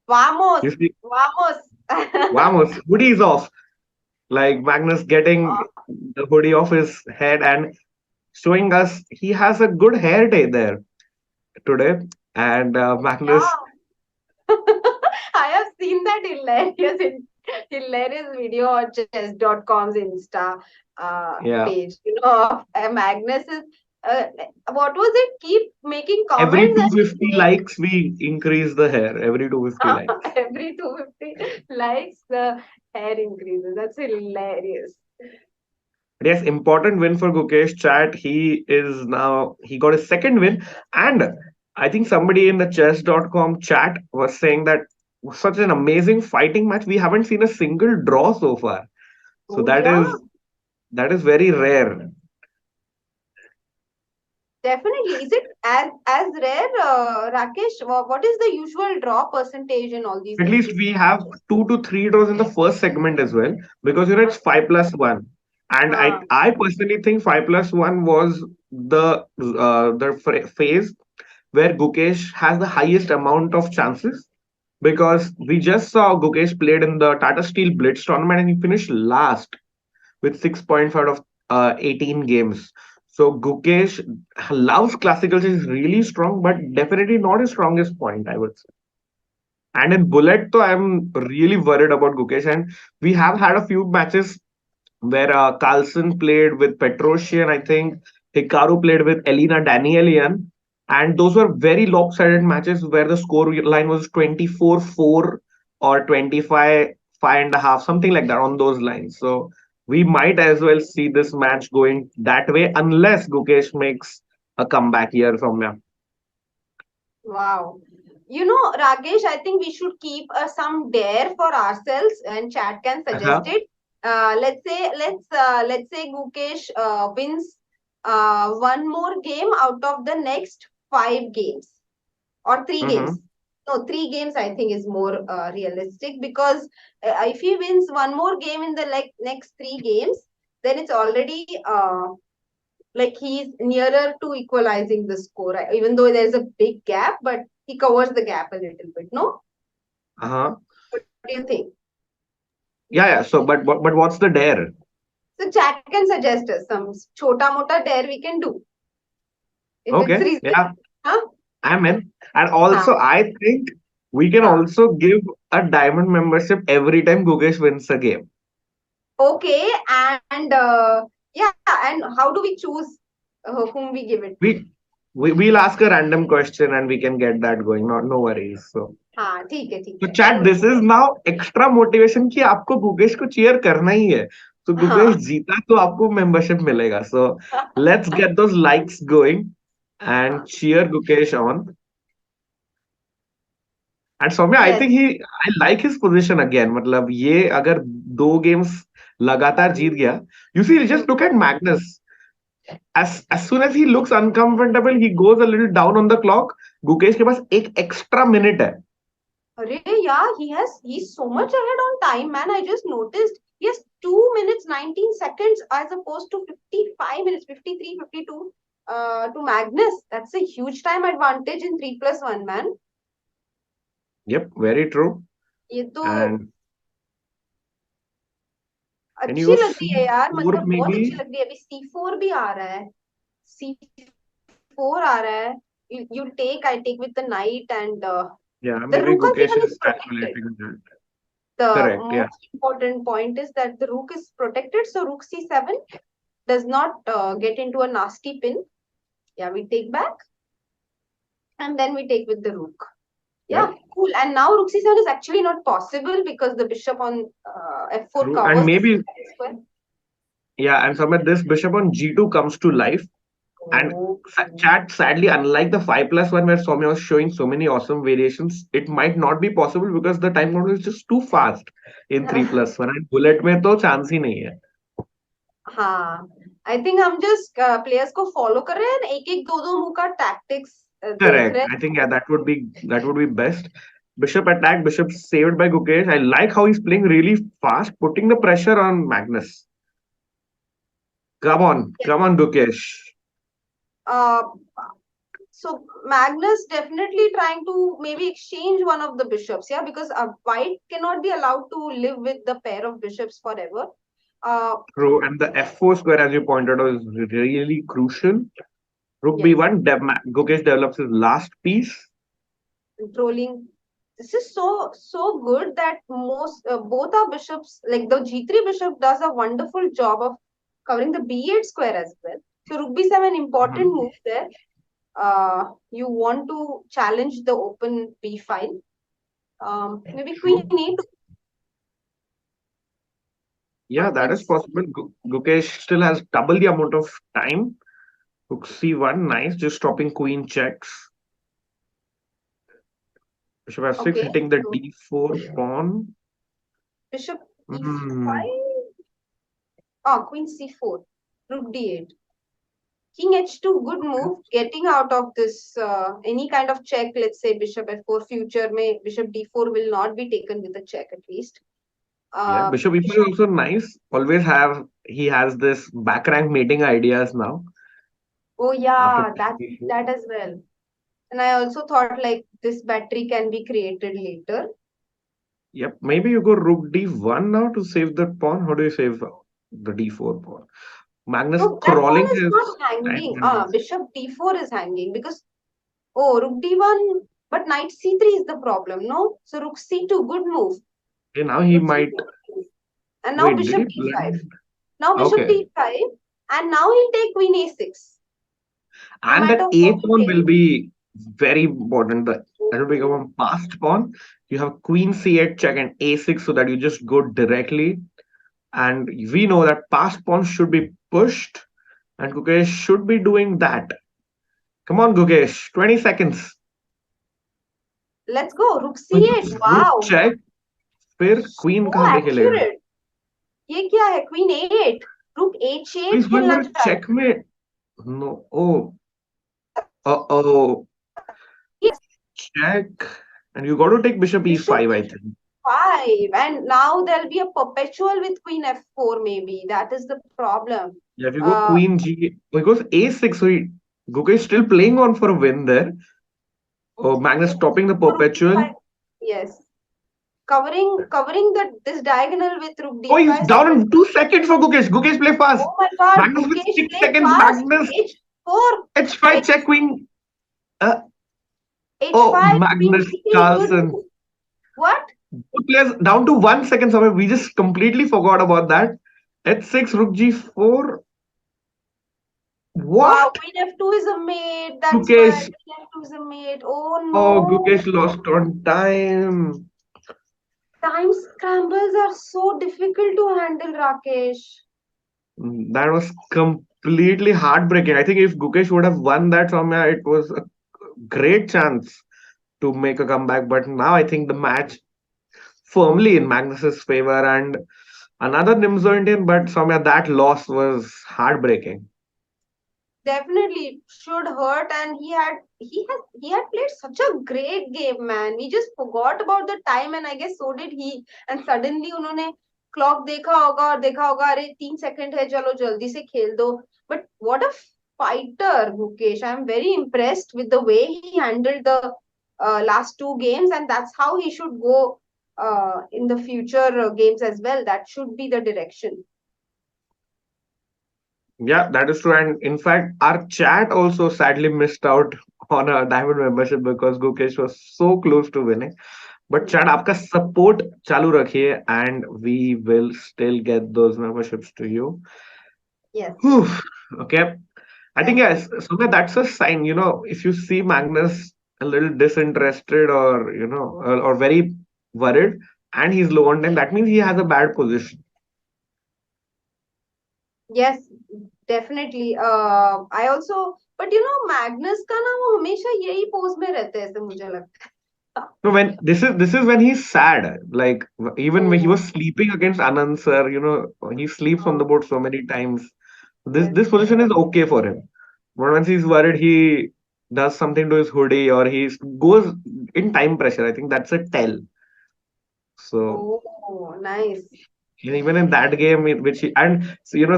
Vamos, You see, vamos. vamos, hoodie is off. Like Magnus getting the hoodie off his head and showing us he has a good hair day there today. And Magnus, Yeah. I have seen that hilarious video on chess.com's Insta yeah, page. Magnus is what was it? Keep making every comments and 250 likes, we increase the hair. Every 250 likes. every 250 likes the hair increases. That's hilarious. But yes, important win for Gukesh chat. He got his second win. And I think somebody in the chess.com chat was saying that was such an amazing fighting match. We haven't seen a single draw so far. So Oh yeah, that is very rare. definitely. Is it as rare, Rakesh? What is the usual draw percentage in all these At least we have 2 to 3 draws in the first segment as well, because it's 5+1. And I Uh, I personally think 5+1 was the phase where Gukesh has the highest amount of chances, because we just saw Gukesh played in the Tata Steel Blitz tournament and he finished last with 6 points out of 18 games. So Gukesh loves classical chess, is really strong, but definitely not his strongest point, I would say. And in Bullet, though, I'm really worried about Gukesh. And we have had a few matches where Carlsen played with Petrosian. I think Hikaru played with Elena Danielian. And those were very lopsided matches where the score line was 24-4 or 25, 5.5, something like that on those lines. So we might as well see this match going that way unless Gukesh makes a comeback here from here. wow. Rakesh, I think we should keep some dare for ourselves, and chat can suggest Uh-huh. it. Let's say Gukesh wins one more game out of the next 5 games or 3 games. Mm-hmm. No, 3 games I think is more realistic because if he wins one more game in the next 3 games, then it's already like he's nearer to equalizing the score, even though there's a big gap, but he covers the gap a little bit. No, Uh-huh. what do you think? Yeah, yeah. So, but what's the dare? So chat can suggest us some chota mota dare we can do if it's Okay, reasonable. yeah, Huh? I'm in. And Huh. also, I think we can Huh. also give a diamond membership every time Gukesh wins a game. Okay, and yeah, and how do we choose whom we give it to? We we'll ask a random question and we can get that going. Not no worries. So. हाँ ठीक तो है chat then this is now extra motivation कि आपको गुकेश को cheer करना ही है तो गुकेश हाँ जीता तो आपको मेंबरशिप मिलेगा so let's get those likes going and हाँ cheer Gukesh on and Saumya I think yes he I like his position again मतलब ये अगर 2 गेम्स लगातार जीत गया you see just look at Magnus as soon as he looks uncomfortable he goes a little down on the clock Gukesh के पास एक extra minute है अरे yeah he's so much ahead on time man I just noticed he has 2 minutes 19 seconds as opposed to 55 minutes 53 52 to Magnus that's a huge time advantage in 3+1 man yep very true ये तो and can अच्छी you लग रही see है यार four मतलब बहुत maybe अच्छी लग रही है अभी C4 भी आ रहा है C4 आ रहा है you take I take with the knight and Yeah, the maybe rook Gukesh even is is protected. calculating that. The Correct, yeah. most important point is that the rook is protected, so rook c7 does not get into a nasty pin. Yeah, we take back and then we take with the rook. Yeah, Yep. cool. And now rook c7 is actually not possible because the bishop on f4 True. covers And the maybe, c7 square. yeah, and Samit, this bishop on g2 comes to life. And Oh. chat, sadly, unlike the 5+1 where Soumya was showing so many awesome variations, it might not be possible because the time counter is just too fast in 3+1. And bullet में तो chance ही नहीं है. हाँ, I think हम just players को follow कर रहे हैं एक एक दो मूव का tactics देख Correct. रहे I हैं. think yeah, that would be best. Bishop attack, bishop saved by Gukesh. I like how he's playing really fast, putting the pressure on Magnus. Come on, Gukesh. Uh, so Magnus definitely trying to maybe exchange one of the bishops, yeah, because white cannot be allowed to live with the pair of bishops forever. True, and the f4 square, as you pointed out, is really crucial. Rook Yes. b1, Gukesh develops his last piece. Controlling. This is so good that most both our bishops, like the g3 bishop, does a wonderful job of covering the b8 square as well. So rook b7 important move there. You want to challenge the open b file. Maybe queen e2. Yeah, that is possible. Gukesh still has double the amount of time. Rook c1, nice, just stopping queen checks. Bishop f6, Okay. hitting the d4 pawn. Bishop e5. Queen c4. Rook d8. King h2, good move. Getting out of this any kind of check, let's say bishop f4, future may bishop d4 will not be taken with a check at least. Yeah, bishop e4 is also nice. He has this back rank mating ideas now. Oh yeah, that as well. And I also thought like this battery can be created later. Yep, maybe you go rook d1 now to save the pawn. How do you save the d4 pawn? Magnus No, that crawling pawn is his not hanging. Bishop d4 is hanging because rook d1, but knight c3 is the problem, no? So rook c2, good move. Okay, now he might. And now Wait, bishop did he d5. Now bishop d5, and now he'll take queen a6. And that a pawn will be very important. That will become a passed pawn. You have queen c8 check and a6 so that you just go directly. And we know that passed pawn should be pushed, and Gukesh should be doing that. Come on, Gukesh, 20 seconds. Let's go. Rook c8. Wow. Rook check. फिर queen कहाँ पे खेलेगा? Accurate. ये क्या है? Queen a8. Rook h8 He's going खेलना for a checkmate. No. Oh. Uh-oh. Check. And you got to take bishop e5, I think. 5. And now there'll be a perpetual with queen f4 maybe. That is the problem. Yeah, if you go queen g, he goes a6. So Gukesh is still playing on for a win there. Oh, Magnus stopping the perpetual. Yes. Covering this diagonal with rook d5. Oh, he's down in 2 seconds for Gukesh. Gukesh play fast. Oh my god. Magnus with 6 seconds. Magnus. H4. H5 check queen. Uh, H5 queen Magnus c8. Carlsen. What? Good players down to 1 second. Somewhere we just completely forgot about that. H6 rook g4. Wow, What? queen f2 is a mate. That's why Gukesh. queen f2 is a mate. Oh Oh, no. Gukesh lost on time. Time scrambles are so difficult to handle, Rakesh. That was completely heartbreaking. I think if Gukesh would have won that, Soumya, it was a great chance to make a comeback. But now I think the match firmly in Magnus's favor, and another Nimzo Indian, but Soumya, that loss was heartbreaking. Definitely should hurt, and he had played such a great game, man. We just forgot about the time, and I guess so did he. And suddenly उन्होंने clock देखा होगा अरे 3 second है चलो जल्दी से खेल दो. But what a fighter, Gukesh. I'm very impressed with the way he handled the last two games, and that's how he should go in the future games as well. That should be the direction. Yeah, that is true. And in fact, our chat also sadly missed out on a diamond membership because Gukesh was so close to winning. But chat, आपका support चालू रखिए, and we will still get those memberships to you. Yes. Whew. Okay. I think yes. So that's a sign. If you see Magnus a little disinterested or very worried, and he's low on time, that means he has a bad position. Yes, definitely. I also, but Magnus का ना वो हमेशा यही pose में रहते हैं ऐसे मुझे लगता है. So when this is when he's sad. Like even when he was Oh, sleeping against Anand sir, he sleeps on the oh, board so many times. This yes. this position is okay for him. But once he's worried, he does something to his hoodie or he goes in time pressure. I think that's a tell. So Oh, nice. even in that game, which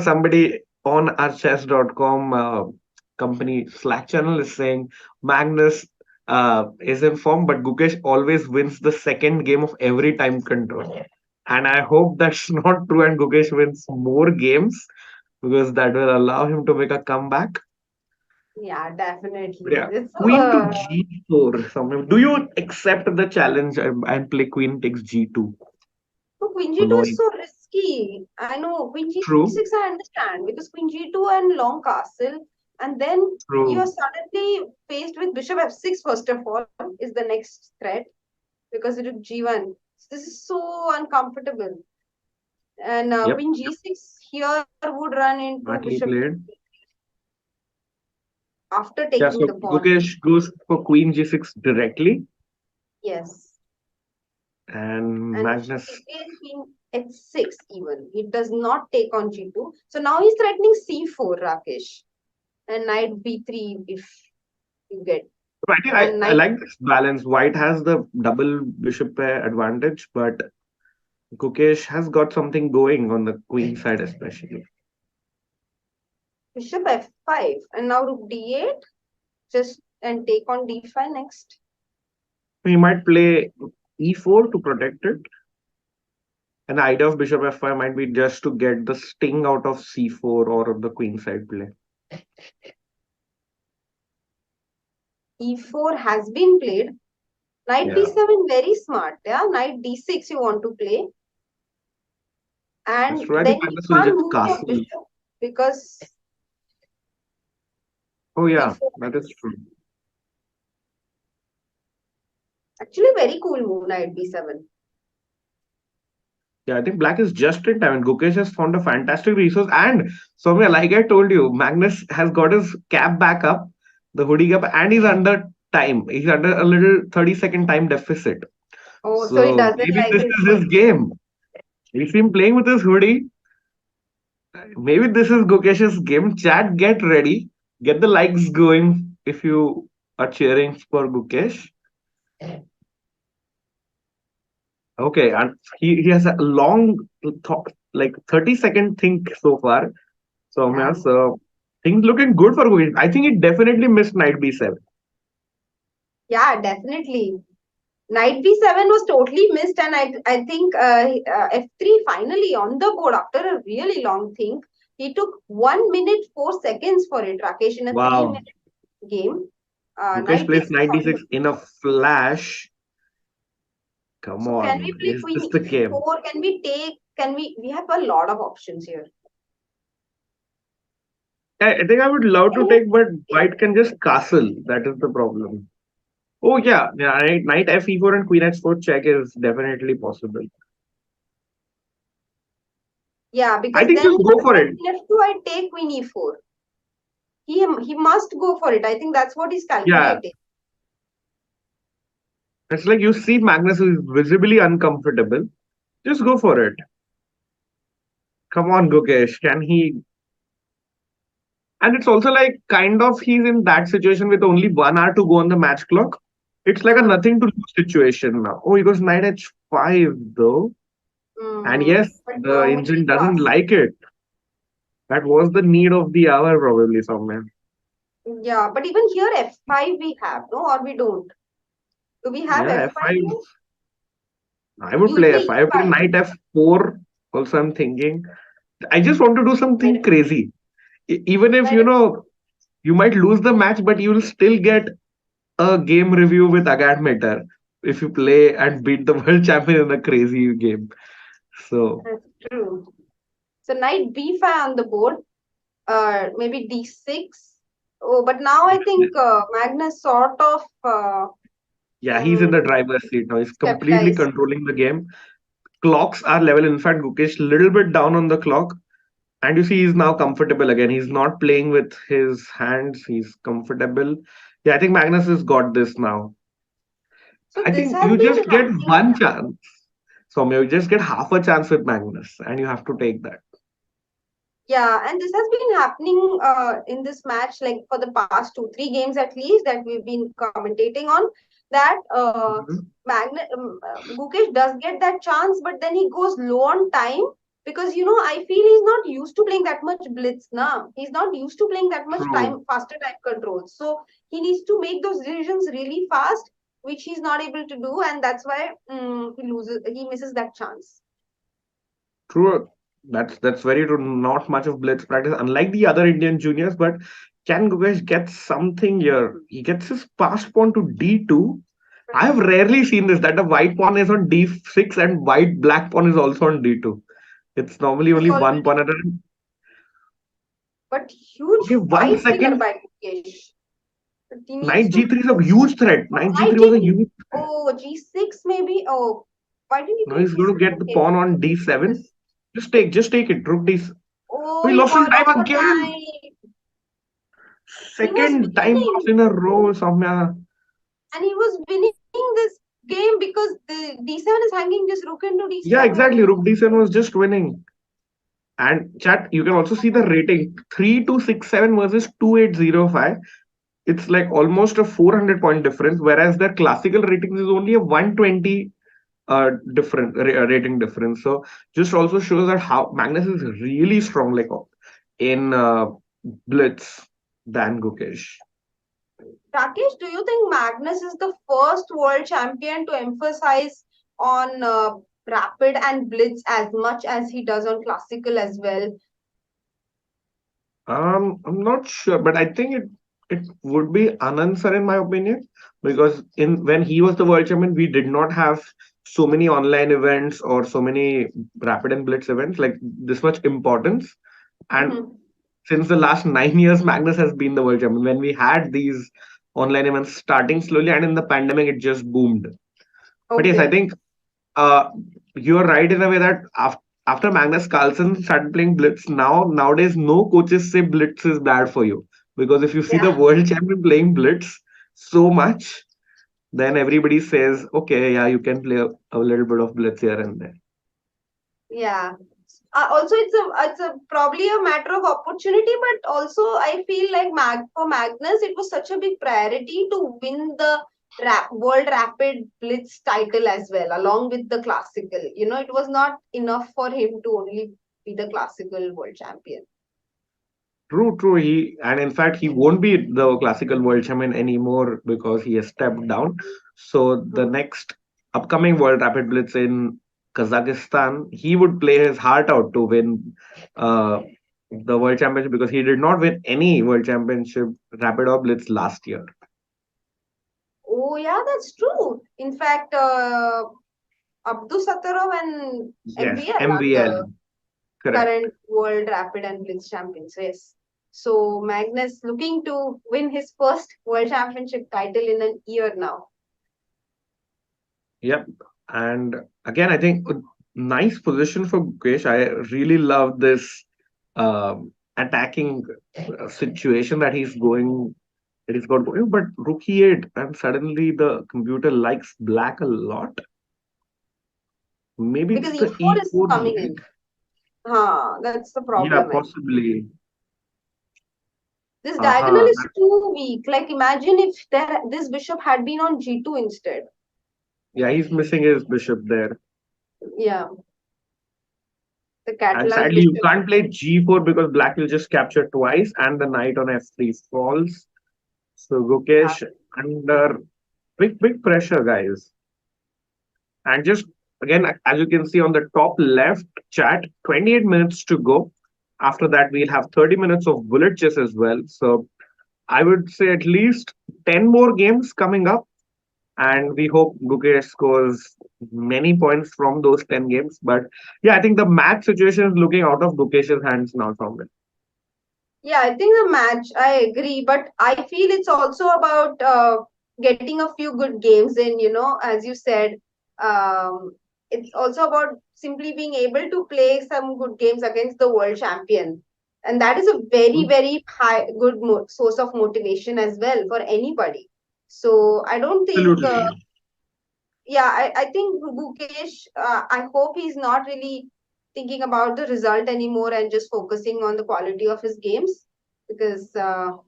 somebody on our chess.com company Slack channel is saying Magnus is in form, but Gukesh always wins the second game of every time control. And I hope that's not true and Gukesh wins more games because that will allow him to make a comeback. Yeah, But definitely. yeah, It's queen to g4. Do you accept the challenge and play queen takes g2? so Queen Oh, G2 no, is so risky. I know Queen true, G6 I understand because Queen G2 and long castle, and then you're true. suddenly faced with Bishop F6 first of all is the next threat because it is G1. This is so uncomfortable. And Yep, Queen G6 here would run into smartly Bishop played. after Yeah, taking so the pawn. Gukesh goes for queen g6 directly, Yes. and And Magnus. again Queen H6 even. He does not take on G2. So now he's threatening C4, Rakesh. And knight B3 if you get. I think I, And I knight. like this balance. White has the double bishop pair advantage, but Gukesh has got something going on the queen side, especially. Bishop F5. And now rook D8. Just and take on D5 next. He might play e4 to protect it. And the idea of bishop f5 might be just to get the sting out of c4 or the queen side play. E4 has been played. Knight Yeah, B7 very smart. Yeah. Knight D6 you want to play. that's And true. I think then you Magnus will can't just move your castle. bishop because Oh yeah, E4 that is true. actually very cool move, Knight B7. Yeah, I think black is just in time, and Gukesh has found a fantastic resource. And Soumya, like I told you, Magnus has got his cap back up, the hoodie cap, and he's under time. He's under a little 30-second time deficit. Oh, so he So doesn't maybe like this his is his hoodie. game. We see him playing with his hoodie. Maybe this is Gukesh's game. Chat, get ready. Get the likes going if you are cheering for Gukesh. Okay, and he has a long thought, like 30-second think so far. Yeah. So things looking good for Gukesh. I think he definitely missed knight b7. Yeah, definitely. Knight B7 was totally missed, and I think F3 finally on the board after a really long think. He took 1 minute 4 seconds for it, Rakesh, in a Wow. 3-minute game. Gukesh Knight takes plays the pawn. 96 in a flash. Come So can on. we play Is queen this the game? e4? Can we take? We have a lot of options here. I think I would love to Can take, but we white can just castle. That is the problem. Oh yeah, yeah. Knight f4 and queen h4 check is definitely possible. Yeah, I because think then just go for it. queen f2, I take queen e4. He must go for it. I think that's what he's Yeah, calculating. it's like you see Magnus is visibly uncomfortable. Just go for it. Come on, Gukesh. Can he? And it's also like kind of he's in that situation with only 1 hour to go on the match clock. It's like a Mm, nothing to lose situation now. Oh, he goes knight h5 though. And yes, but the we engine need doesn't fast. like it. That was the need of the hour, probably, somewhere. Yeah, but even here f5 we have, no, or we don't. Do we have Yeah, f5 f5. here? I would play Usually f5. I would play e5. knight f4. Also, I'm thinking. I just want to do something Knight, crazy. Even if, knight you might lose the match, but you will still get a game review with Agad Meter if you play and beat the world champion in a crazy game. So, that's true. So knight b5 on the board. Maybe d6. Oh, but now I think Magnus sort of yeah, he's in um, the driver's seat now. He's completely stabilized. controlling the game. Clocks are level. In fact, Gukesh little bit down on the clock. And you see, he's now comfortable again. He's not playing with his hands. He's comfortable. Yeah, I think Magnus has got this now. So I this think has you been just get happening. one chance. So you just get half a chance with Magnus, and you have to take that. Yeah, and this has been happening in this match like for the past 2-3 games at least that we've been commentating on. That Mhm. Gukesh does get that chance, but then he goes low on time because I feel he's not used to playing that much blitz now. He's not used to playing that much True, time faster time controls. So he needs to make those decisions really fast, which he's not able to do, and that's why he misses that chance. true. That's very true. Not much of blitz practice, unlike the other Indian juniors. But can Gukesh get something here? He gets his passed pawn to d2. I have rarely seen this that the white pawn is on d6 and white black pawn is also on d2. It's normally This is only one already pawn at a time. but huge Okay, one fight trigger second. by Gukesh. But he needs Knight to g3 is a huge threat. Knight knight g3 was a g3. huge. Oh, g6 maybe. Oh, why didn't he Now play he's going to g6? get the Okay, pawn on d7. this. Just take it. Rook d. Oh, We he lost on lost time the again. knight. He was Second time loss winning, in a row, Soumya. and he was winning this game because the d7 is hanging just rook into Yeah, d7. exactly. Rook d7 was just winning. And chat, you can also see the rating 3267 versus 2805. It's like almost a 400 point difference, whereas their classical ratings is only a 120 rating difference. So just also shows that how Magnus is really strong, like in blitz than Gukesh. Rakesh, do you think Magnus is the first world champion to emphasize on rapid and blitz as much as he does on classical as well? I'm not sure, but I think it would be unanswered in my opinion, because in when he was the world champion, we did not have so many online events or so many rapid and blitz events like this much importance. And Mhm. since the last 9 years, Magnus has been the world champion. When we had these online events starting slowly, and in the pandemic, it just boomed. But yes, I Okay. think you're right in a way that after Magnus Carlsen started playing Blitz, nowadays no coaches say Blitz is bad for you, because if you see the Yeah. world champion playing Blitz so much, then everybody says, okay, yeah, you can play a little bit of Blitz here and there. Yeah. Also, it's a probably a matter of opportunity, but also I feel like for Magnus, it was such a big priority to win the World Rapid Blitz title as well, along with the classical. It was not enough for him to only be the classical world champion. True, true. And in fact he won't be the classical world champion anymore because he has stepped down. So the Hmm. next upcoming World Rapid Blitz in Kazakhstan, he would play his heart out to win. the World Championship because he did not win any World Championship Rapid or Blitz last year. Oh, yeah, that's true. In fact, Abdul Sattarov and Yes, MVL are MVL, the correct. current World Rapid and Blitz champions. Yes. So Magnus looking to win his first World Championship title in a year now. Yep. And again, I think a nice position for Gukesh. I really love this attacking situation that he's got going. But rook e8, and suddenly the computer likes black a lot. Maybe Because it's the E4 is e4 coming mate. in. That's the Yeah, problem. possibly. This diagonal Uh-huh. is too weak. Like imagine if this bishop had been on G2 instead. Yeah, he's missing his bishop there. Yeah, the And Catalan sadly, you bishop. can't play g4 because black will just capture twice and the knight on f3 falls. So Yeah. Gukesh under big pressure, guys. And just again, as you can see on the top left chat, 28 minutes to go. After that, we'll have 30 minutes of bullet chess as well. So I would say at least 10 more games coming up. And we hope Gukesh scores many points from those 10 games. But yeah, I think the match situation is looking out of Gukesh's hands now from it. Yeah, I think the match, I agree, but I feel it's also about getting a few good games in, as you said. It's also about simply being able to play some good games against the world champion. And that is a very, very high, good source of motivation as well for anybody. So I don't think, Absolutely. yeah, I think Gukesh, I hope he's not really thinking about the result anymore and just focusing on the quality of his games because that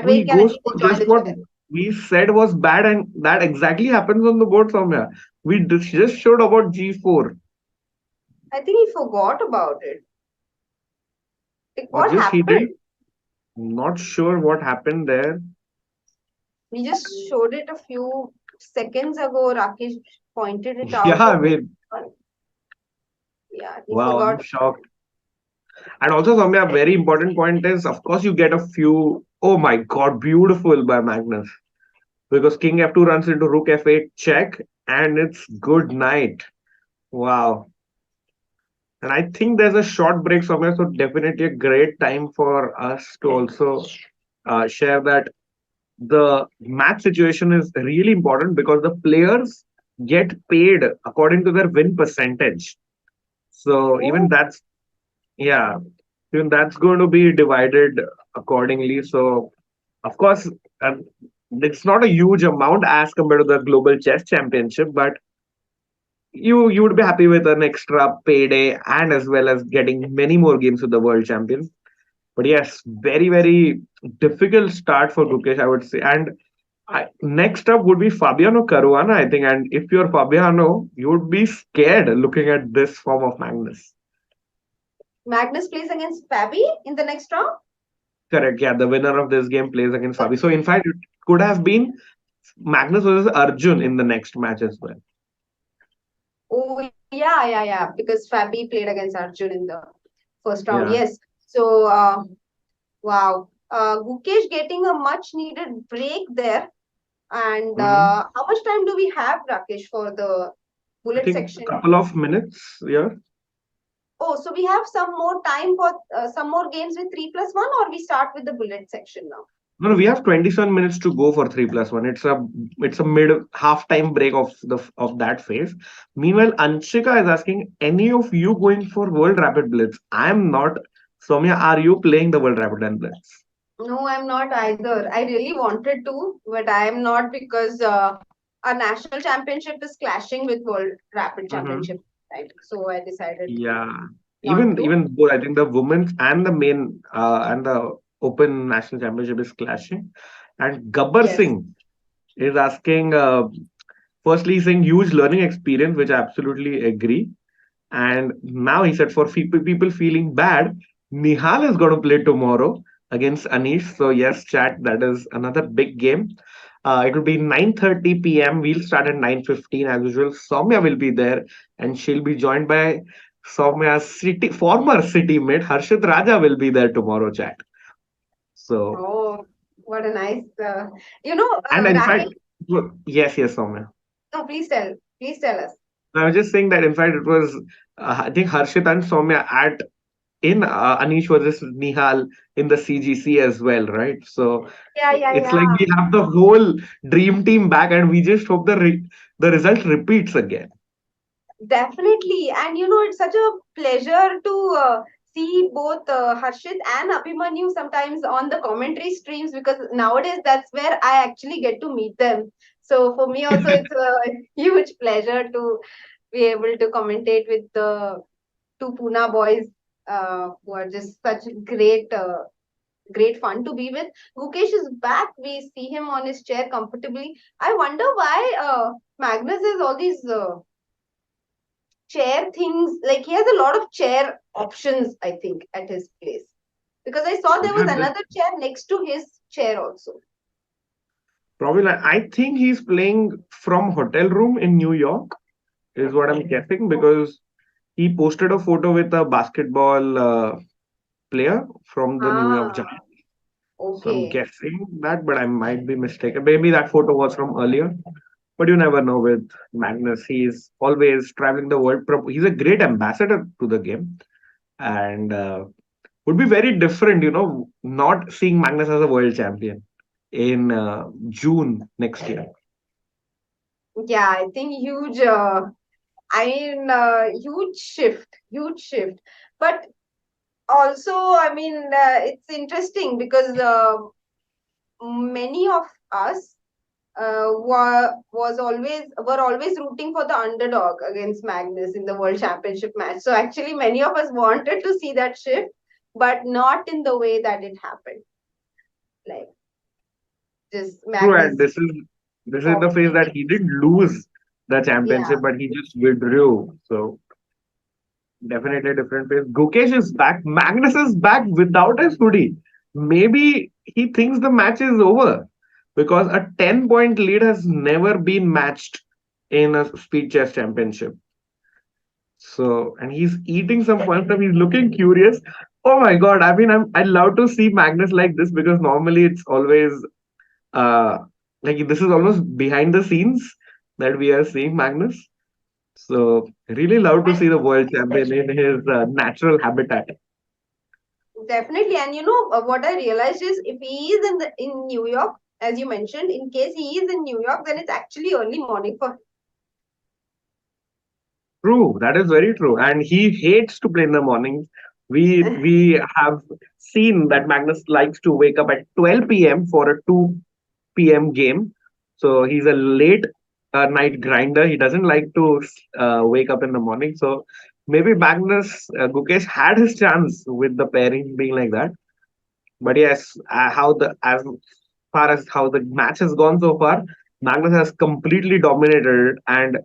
No, way he he can at goes least for enjoy just the what chess. we said was bad, and that exactly happens on the board, Soumya. We just showed about g4, I think he forgot about it. Like, or what just he happened? didn't. Not sure what happened there. We just showed it a few seconds ago. Rakesh pointed it out. Yeah, I mean, Yeah, he wow, I'm forgot. shocked. And also, Soumya, a very important point is, of course, you get a few. Oh my God, beautiful by Magnus. Because King f2 runs into Rook f8 check, and it's good night. Wow. And I think there's a short break somewhere, so definitely a great time for us to also share that the match situation is really important because the players get paid according to their win percentage. So Oh, yeah, even that's going to be divided accordingly. So of course, uh, it's not a huge amount as compared to the Global Chess Championship, but you would be happy with an extra payday and as well as getting many more games with the World Champion. But yes, very difficult start for Gukesh, I would say. And next up would be Fabiano Caruana, I think. And if you're Fabiano, you would be scared looking at this form of Magnus. Magnus plays against Fabi in the next round. Correct. Yeah, the winner of this game plays against Fabi. So in fact, it could have been Magnus versus Arjun in the next match as well. Oh, yeah. Because Fabi played against Arjun in the first round. Yeah. Yes. So, wow. Gukesh getting a much needed break there. And Mhm. how much time do we have, Rakesh, for the I bullet think a section? couple of minutes. Yeah. Oh, so we have some more time for some more games with 3+1, or we start with the bullet section now? No, we have 27 minutes to go for 3+1. It's a mid half time break of that phase. Meanwhile, Anshika is asking, any of you going for World Rapid Blitz? I am not. Soumya, are you playing the World Rapid and Blitz? No, I'm not either. I really wanted to, but I am not because our national championship is clashing with World Rapid Hmm. Championship, right? So I decided Yeah. not Even to. even both, I think the women's and the main and the Open National Championship is clashing. And Gabbar Yes. Singh is asking, firstly, he's saying huge learning experience, which I absolutely agree. And now he said for people feeling bad, Nihal is going to play tomorrow against Anish. So yes, chat, that is another big game. It will be 9:30 p.m. We'll start at 9:15 as usual. Soumya will be there, and she'll be joined by Soumya's former city mate Harshit Raja will be there tomorrow, chat. So, Oh, what a nice, and in Racket. fact, yes, Soumya. No, please tell us. I was just saying that in fact it was I think Harshit and Soumya at in Anish versus Nihal in the CGC as well, right? So Yeah, yeah, it's like yeah. we have the whole dream team back, and we just hope the result repeats again. Definitely. And it's such a pleasure to see both Harshit and Abhimanyu sometimes on the commentary streams, because nowadays that's where I actually get to meet them. So for me also, it's a huge pleasure to be able to commentate with the two Pune boys who are just such great fun to be with. Gukesh is back. We see him on his chair comfortably. I wonder why Magnus has all these chair things. Like, he has a lot of chair options, I think, at his place. Because I saw there was Yeah, another chair next to his chair also. probably like, I think he's playing from hotel room in New York, is what I'm guessing, because he posted a photo with a basketball player from the New York Ah, Giants. So I'm okay. guessing that, but I might be mistaken. Maybe that photo was from earlier. But you never know with Magnus. He's always traveling the world. He's a great ambassador to the game, and would be very different, not seeing Magnus as a world champion in June next year. Yeah, I think huge huge shift. But also, it's interesting because many of us were always rooting for the underdog against Magnus in the World Championship match. So actually, many of us wanted to see that shift, but not in the way that it happened. Like, just True, and Magnus this is the phase dominating. that he did lose the Yeah, championship, but he just withdrew. So definitely a different phase. Gukesh is back. Magnus is back without his hoodie. Maybe he thinks the match is over because a 10-point lead has never been matched in a speed chess championship. So, and he's eating some fun stuff. He's looking curious. Oh my god! I mean, I love to see Magnus like this because normally it's always uh like this is almost behind the scenes that we are seeing Magnus. So, really love to and see the world champion in his natural habitat. definitely. And what I realized is, if he is in New York, as you mentioned, in case he is in New York, then it's actually early morning for him. True, that is very true. And he hates to play in the mornings. We have seen that Magnus likes to wake up at 12 p.m. for a 2 p.m. game. So he's a late night grinder. He doesn't like to wake up in the morning. So maybe Magnus Gukesh had his chance with the pairing being like that. But yes, how the as far as how the match has gone so far, Magnus has completely dominated. And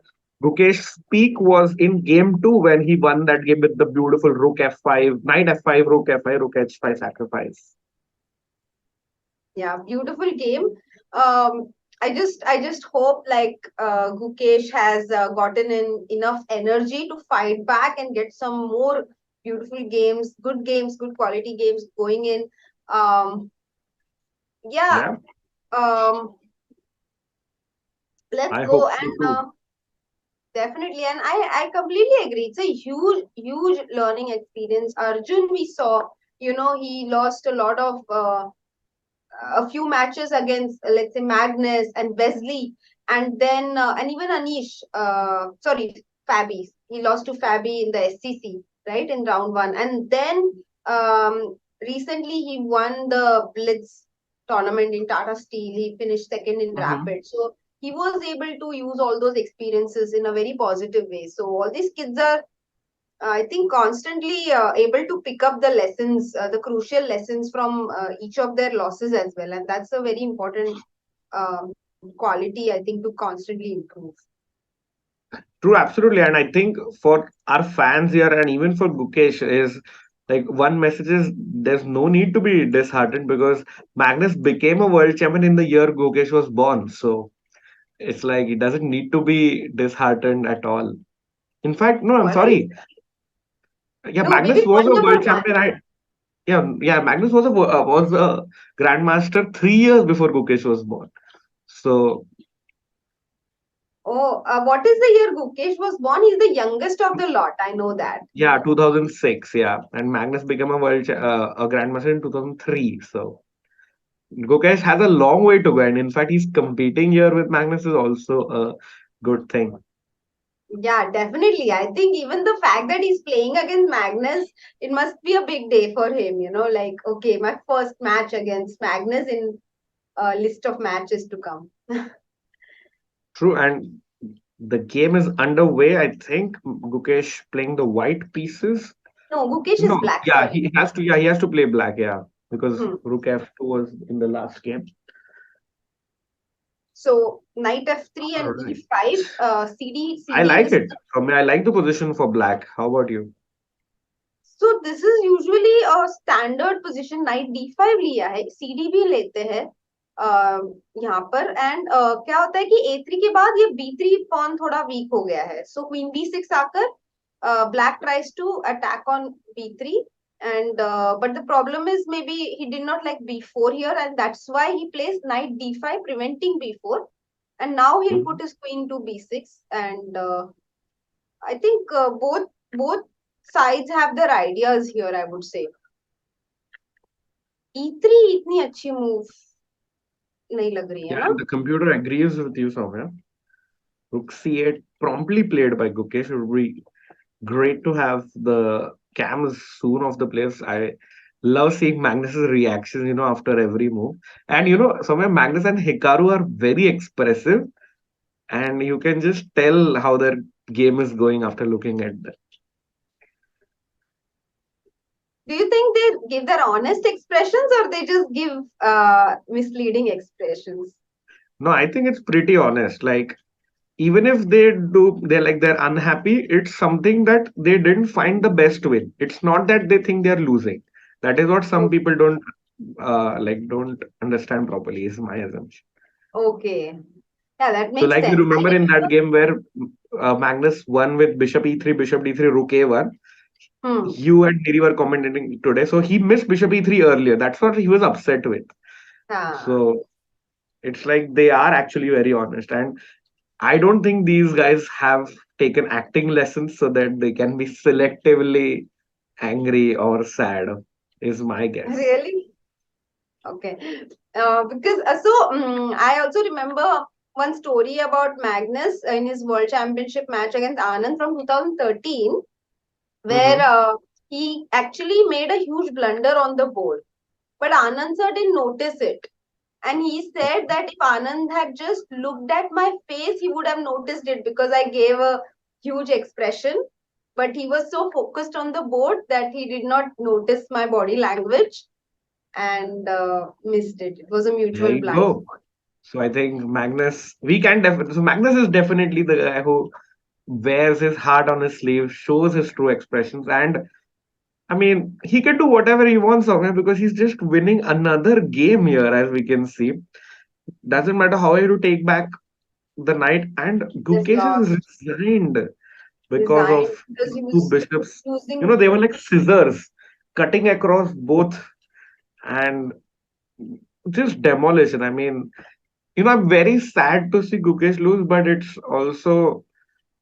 Gukesh's peak was in game two when he won that game with the beautiful rook f5, knight f5, rook f5, rook h5 sacrifice. Yeah, beautiful game. I just hope, like, Gukesh has gotten in enough energy to fight back and get some more beautiful games, good quality games going in. Um, yeah, Yeah, um, let's I go. hope so And too. definitely, and I completely agree. It's a huge learning experience. Arjun, we saw, he lost a lot of a few matches against, let's say, Magnus and Wesley, and then and even Anish. Sorry, Fabi. He lost to Fabi in the SCC, right, in round one, and then recently he won the Blitz tournament in Tata Steel. He finished second in Mhm. Rapid, so he was able to use all those experiences in a very positive way. So all these kids are, I think, constantly able to pick up the lessons, the crucial lessons from each of their losses as well. And that's a very important quality, I think, to constantly improve. True, absolutely. And I think for our fans here and even for Gukesh is like one message is there's no need to be disheartened because Magnus became a world champion in the year Gukesh was born. So it's like he doesn't need to be disheartened at all. In fact, no, I'm What are you? sorry. Yeah, No, maybe Magnus was point a number world one. champion. Yeah, Magnus was a grandmaster 3 years before Gukesh was born. So Oh, what is the year Gukesh was born? He's the youngest of the lot. I know that. yeah, 2006. Yeah, and Magnus became a grandmaster in 2003. So Gukesh has a long way to go, and in fact, he's competing here with Magnus is also a good thing. Yeah, definitely. I think even the fact that he's playing against Magnus, it must be a big day for him, like, okay, my first match against Magnus in a list of matches to come. True, and the game is underway. I think Gukesh playing the white pieces. No, Gukesh is No, black, yeah, sorry. he has to. Yeah, he has to play black. Yeah, because Hmm. Rook F2 was in the last game. So knight f3 All and right. e5, CD, I CD like is. it. I mean, I like the position for black. How about you? So this is usually a standard position. Knight d5 लिया है, CD भी लेते हैं यहाँ पर. And क्या होता है कि a3 के बाद ये b3 पॉन थोड़ा वीक हो गया है. सो क्वीन b6 आकर black tries to attack on b3, and but the problem is maybe he did not like b4 here, and that's why he plays knight d5 preventing b4, and now he'll Mhm. put his queen to b6. And I think both sides have their ideas here, I would say. e3 इतनी अच्छी move नहीं लग रही है Yeah, ना. the computer agrees with you, Soumya. Rook C8 promptly played by Gukesh. It would be great to have the cams soon of the players. I love seeing Magnus's reactions, after every move. And somewhere Magnus and Hikaru are very expressive, and you can just tell how their game is going after looking at them. Do you think they give their honest expressions, or they just give misleading expressions? No, I think it's pretty honest. Like, even if they're unhappy, it's something that they didn't find the best win. It's not that they think they're losing. That is what some people don't understand properly, is my assumption. Okay. Yeah, that So, makes like, you sense. I remember in that remember. game where Magnus won with bishop e3, bishop d3, rook a1. Hmm. You and Niri were commenting today, so he missed bishop e3 earlier. That's what he was upset with. Ah. So it's like they are actually very honest, and I don't think these guys have taken acting lessons so that they can be selectively angry or sad, is my guess. Really? Okay. Because I also remember one story about Magnus in his World Championship match against Anand from 2013, where Hmm. he actually made a huge blunder on the board, but Anand sir didn't notice it. And he said that if Anand had just looked at my face, he would have noticed it because I gave a huge expression. But he was so focused on the board that he did not notice my body language and missed it. It was a There mutual you blind go. spot. So I think Magnus is definitely the guy who wears his heart on his sleeve, shows his true expressions, and I mean, he can do whatever he wants, Soumya, because he's just winning another game here, as we can see. Doesn't matter how you take back the knight, and Just Gukesh is lost, resigned because of resigned because he two was bishops. losing. They were like scissors cutting across both and just demolition. I mean, I'm very sad to see Gukesh lose, but it's also,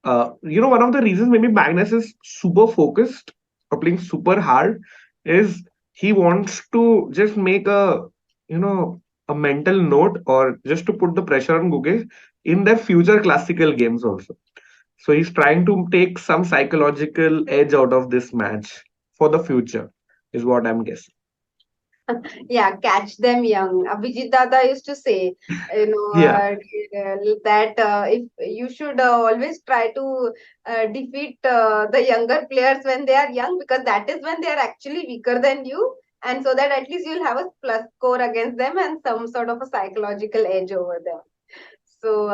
one of the reasons maybe Magnus is super focused or playing super hard is he wants to just make a mental note or just to put the pressure on Gukesh in their future classical games also. So he's trying to take some psychological edge out of this match for the future, is what I'm guessing. Yeah, catch them young. Abhijit Dada used to say, Yeah, that if you should always try to defeat the younger players when they are young, because that is when they are actually weaker than you, and so that at least you'll have a plus score against them and some sort of a psychological edge over them. So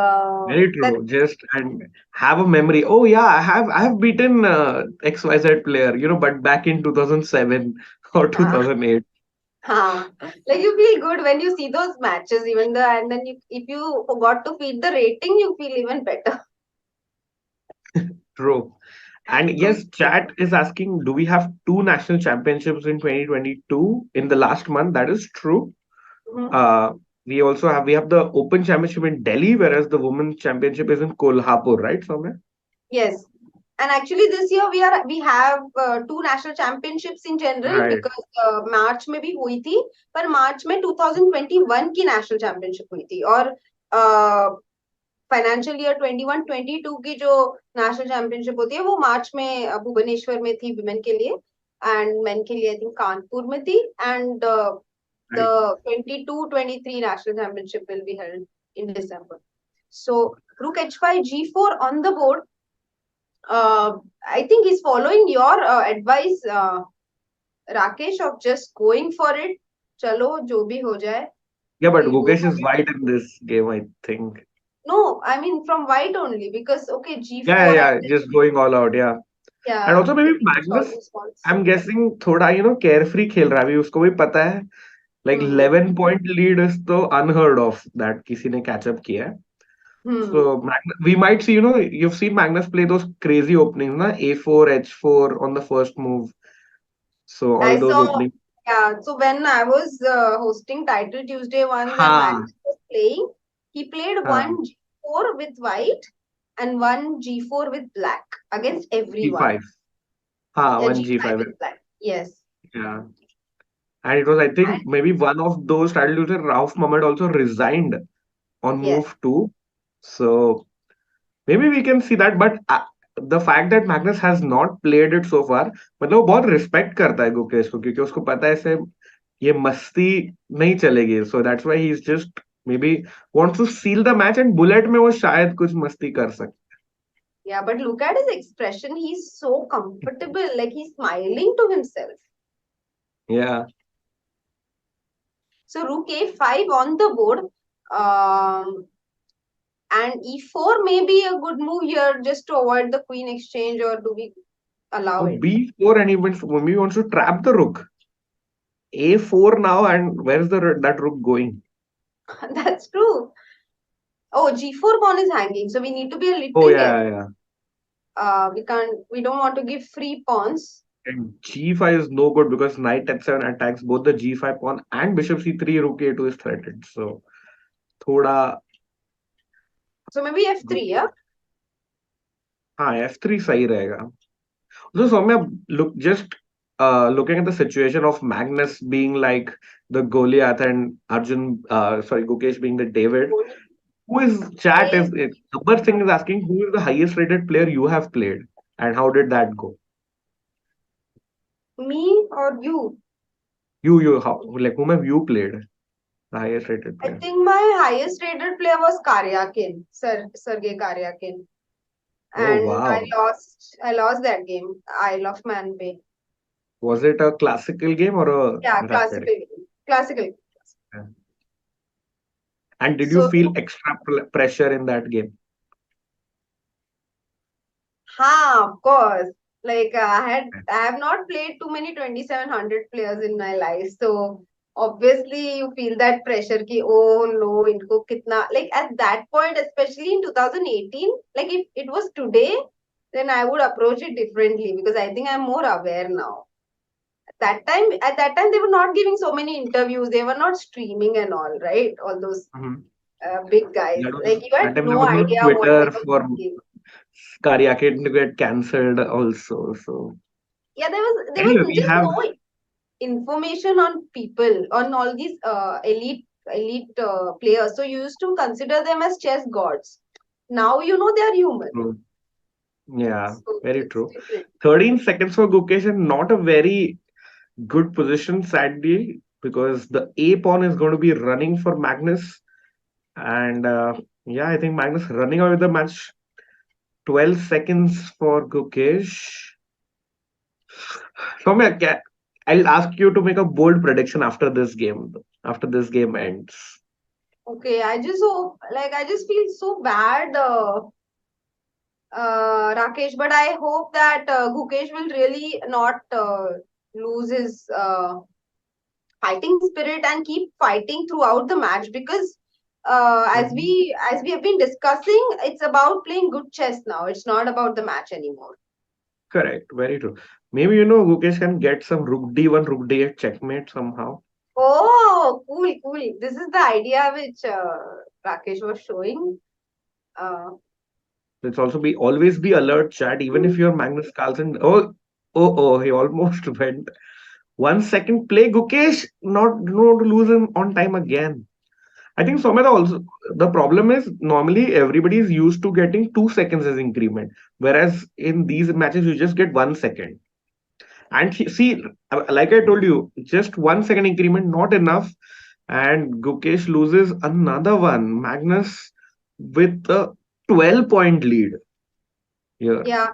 very that. true. Just and have a memory. Oh yeah, I have beaten XYZ player, but back in 2007 or uh, 2008. like you feel good when you see those matches, even though, and then if you forgot to feed the rating, you feel even better. True. And yes, chat is asking, do we have two national championships in 2022 in the last month? That is true. Mhm. Uh, we have the Open Championship in Delhi, whereas the Women's Championship is in Kolhapur, right, Soumya? Yes. And actually this year we have two national championships in general Right. because मार्च में भी हुई थी पर मार्च में 2021 की national championship हुई थी और फाइनेंशियल ईयर 21-22 की जो नेशनल चैंपियनशिप होती है वो मार्च में भुवनेश्वर में थी विमेन के लिए एंड मेन के लिए आई थिंक कानपुर में थी and the Right. 22-23 national championship will be held in December. So rook h5 g4 on the board. I think he's following your advice, Rakesh, of just going for it. चलो जो भी हो जाए. Yeah, but We'll go Gukesh for is it. white in this game, I think. No, I mean from white only because okay Yeah, g4 yeah, and yeah, just going all out, yeah. And yeah, also maybe short Magnus, response. I'm guessing थोड़ा carefree खेल रहा है अभी उसको भी पता है like Hmm. 11 point lead is तो unheard of that किसी ने catch up किया है. Hmm. So we might see, you've seen Magnus play those crazy openings, na? A4, H4 on the first move. So all I those saw, openings. yeah. So when I was hosting Title Tuesday once and Ha, Magnus was playing, he played ha, one G4 with white and one G4 with black against everyone. G5. Ha, Yeah, one G5 G5. with black. Yes. Yeah. And it was, I And think, maybe one of those title Tuesday, Rauf Mohammed also resigned on yes. move two. So maybe we can see that. But the fact that Magnus has not played it so far, मतलब वो बहुत respect करता है गुकेश को क्योंकि उसको पता है ऐसे ये मस्ती नहीं चलेगी. So that's why he's just maybe wants to seal the match and bullet में वो शायद कुछ मस्ती कर सकते. Yeah, but look at his expression. He's so comfortable. Like he's smiling to himself. Yeah. So rook a5 on the board. And e4 may be a good move here just to avoid the queen exchange, or do we allow So it? B4 and even maybe wants to trap the rook. A4 now and where's that rook going? That's true. Oh, g4 pawn is hanging, so we need to be a Oh little yeah, careful. yeah. We don't want to give free pawns. And G5 is no good because knight H7 attacks both the G5 pawn and bishop C3, rook A2 is threatened. So थोड़ा So maybe f3, yeah? हाँ F3 सही रहेगा. So Soumya, looking at the situation of Magnus being like the Goliath and Gukesh being the David. Who is chat is it? Number thing is asking who is the highest rated player you have played and how did that go? Me or you? Whom have you played? The highest rated I player. think my highest rated player was Karyakin, Sergey Karyakin. Oh And wow. I lost that game. Isle of Man Bay. Was it a classical game or a Yeah, rapid? classical game. Classical. Yeah. And did you So, feel extra pressure in that game? of course. Like I have not played too many 2700 players in my life. So obviously you feel that pressure ki oh no, inko kitna, like at that point, especially in 2018, like if it was today, then I would approach it differently because I think I'm more aware now. At that time, they were not giving so many interviews. They were not streaming and all, right? All those Mhm. big guys. Like you had That time there no was no idea what Twitter type of for game. Karyakid to get cancelled also. So Yeah, there anyway, was we just have no information on people, on all these elite players. So you used to consider them as chess gods. Now you know they are human. yeah, So very it's true. different. 13 seconds for Gukesh and not a very good position, sadly, because the A pawn is going to be running for Magnus. And yeah, I think Magnus running away with the match. 12 seconds for Gukesh. Soumya, I'll ask you to make a bold prediction after this game. After this game ends. Okay, I just hope, like, I just feel so bad, Rakesh, but I hope that Gukesh will really not lose his fighting spirit and keep fighting throughout the match because Mhm. as we have been discussing, it's about playing good chess now. It's not about the match anymore. Correct. Very true. Maybe you know Gukesh can get some rook d1, rook d8 checkmate somehow. Oh, cool, cool. This is the idea which Rakesh was showing. Uh, Let's also be always be alert, chat. Even if you're Magnus Carlsen. Oh, he almost went 1 second play. Gukesh not to lose him on time again. I think Soumya also the problem is normally everybody is used to getting 2 seconds as increment, whereas in these matches you just get 1 second. And see, like I told you, just 1 second increment not enough, and Gukesh loses another one. Magnus with a 12-point lead here. yeah.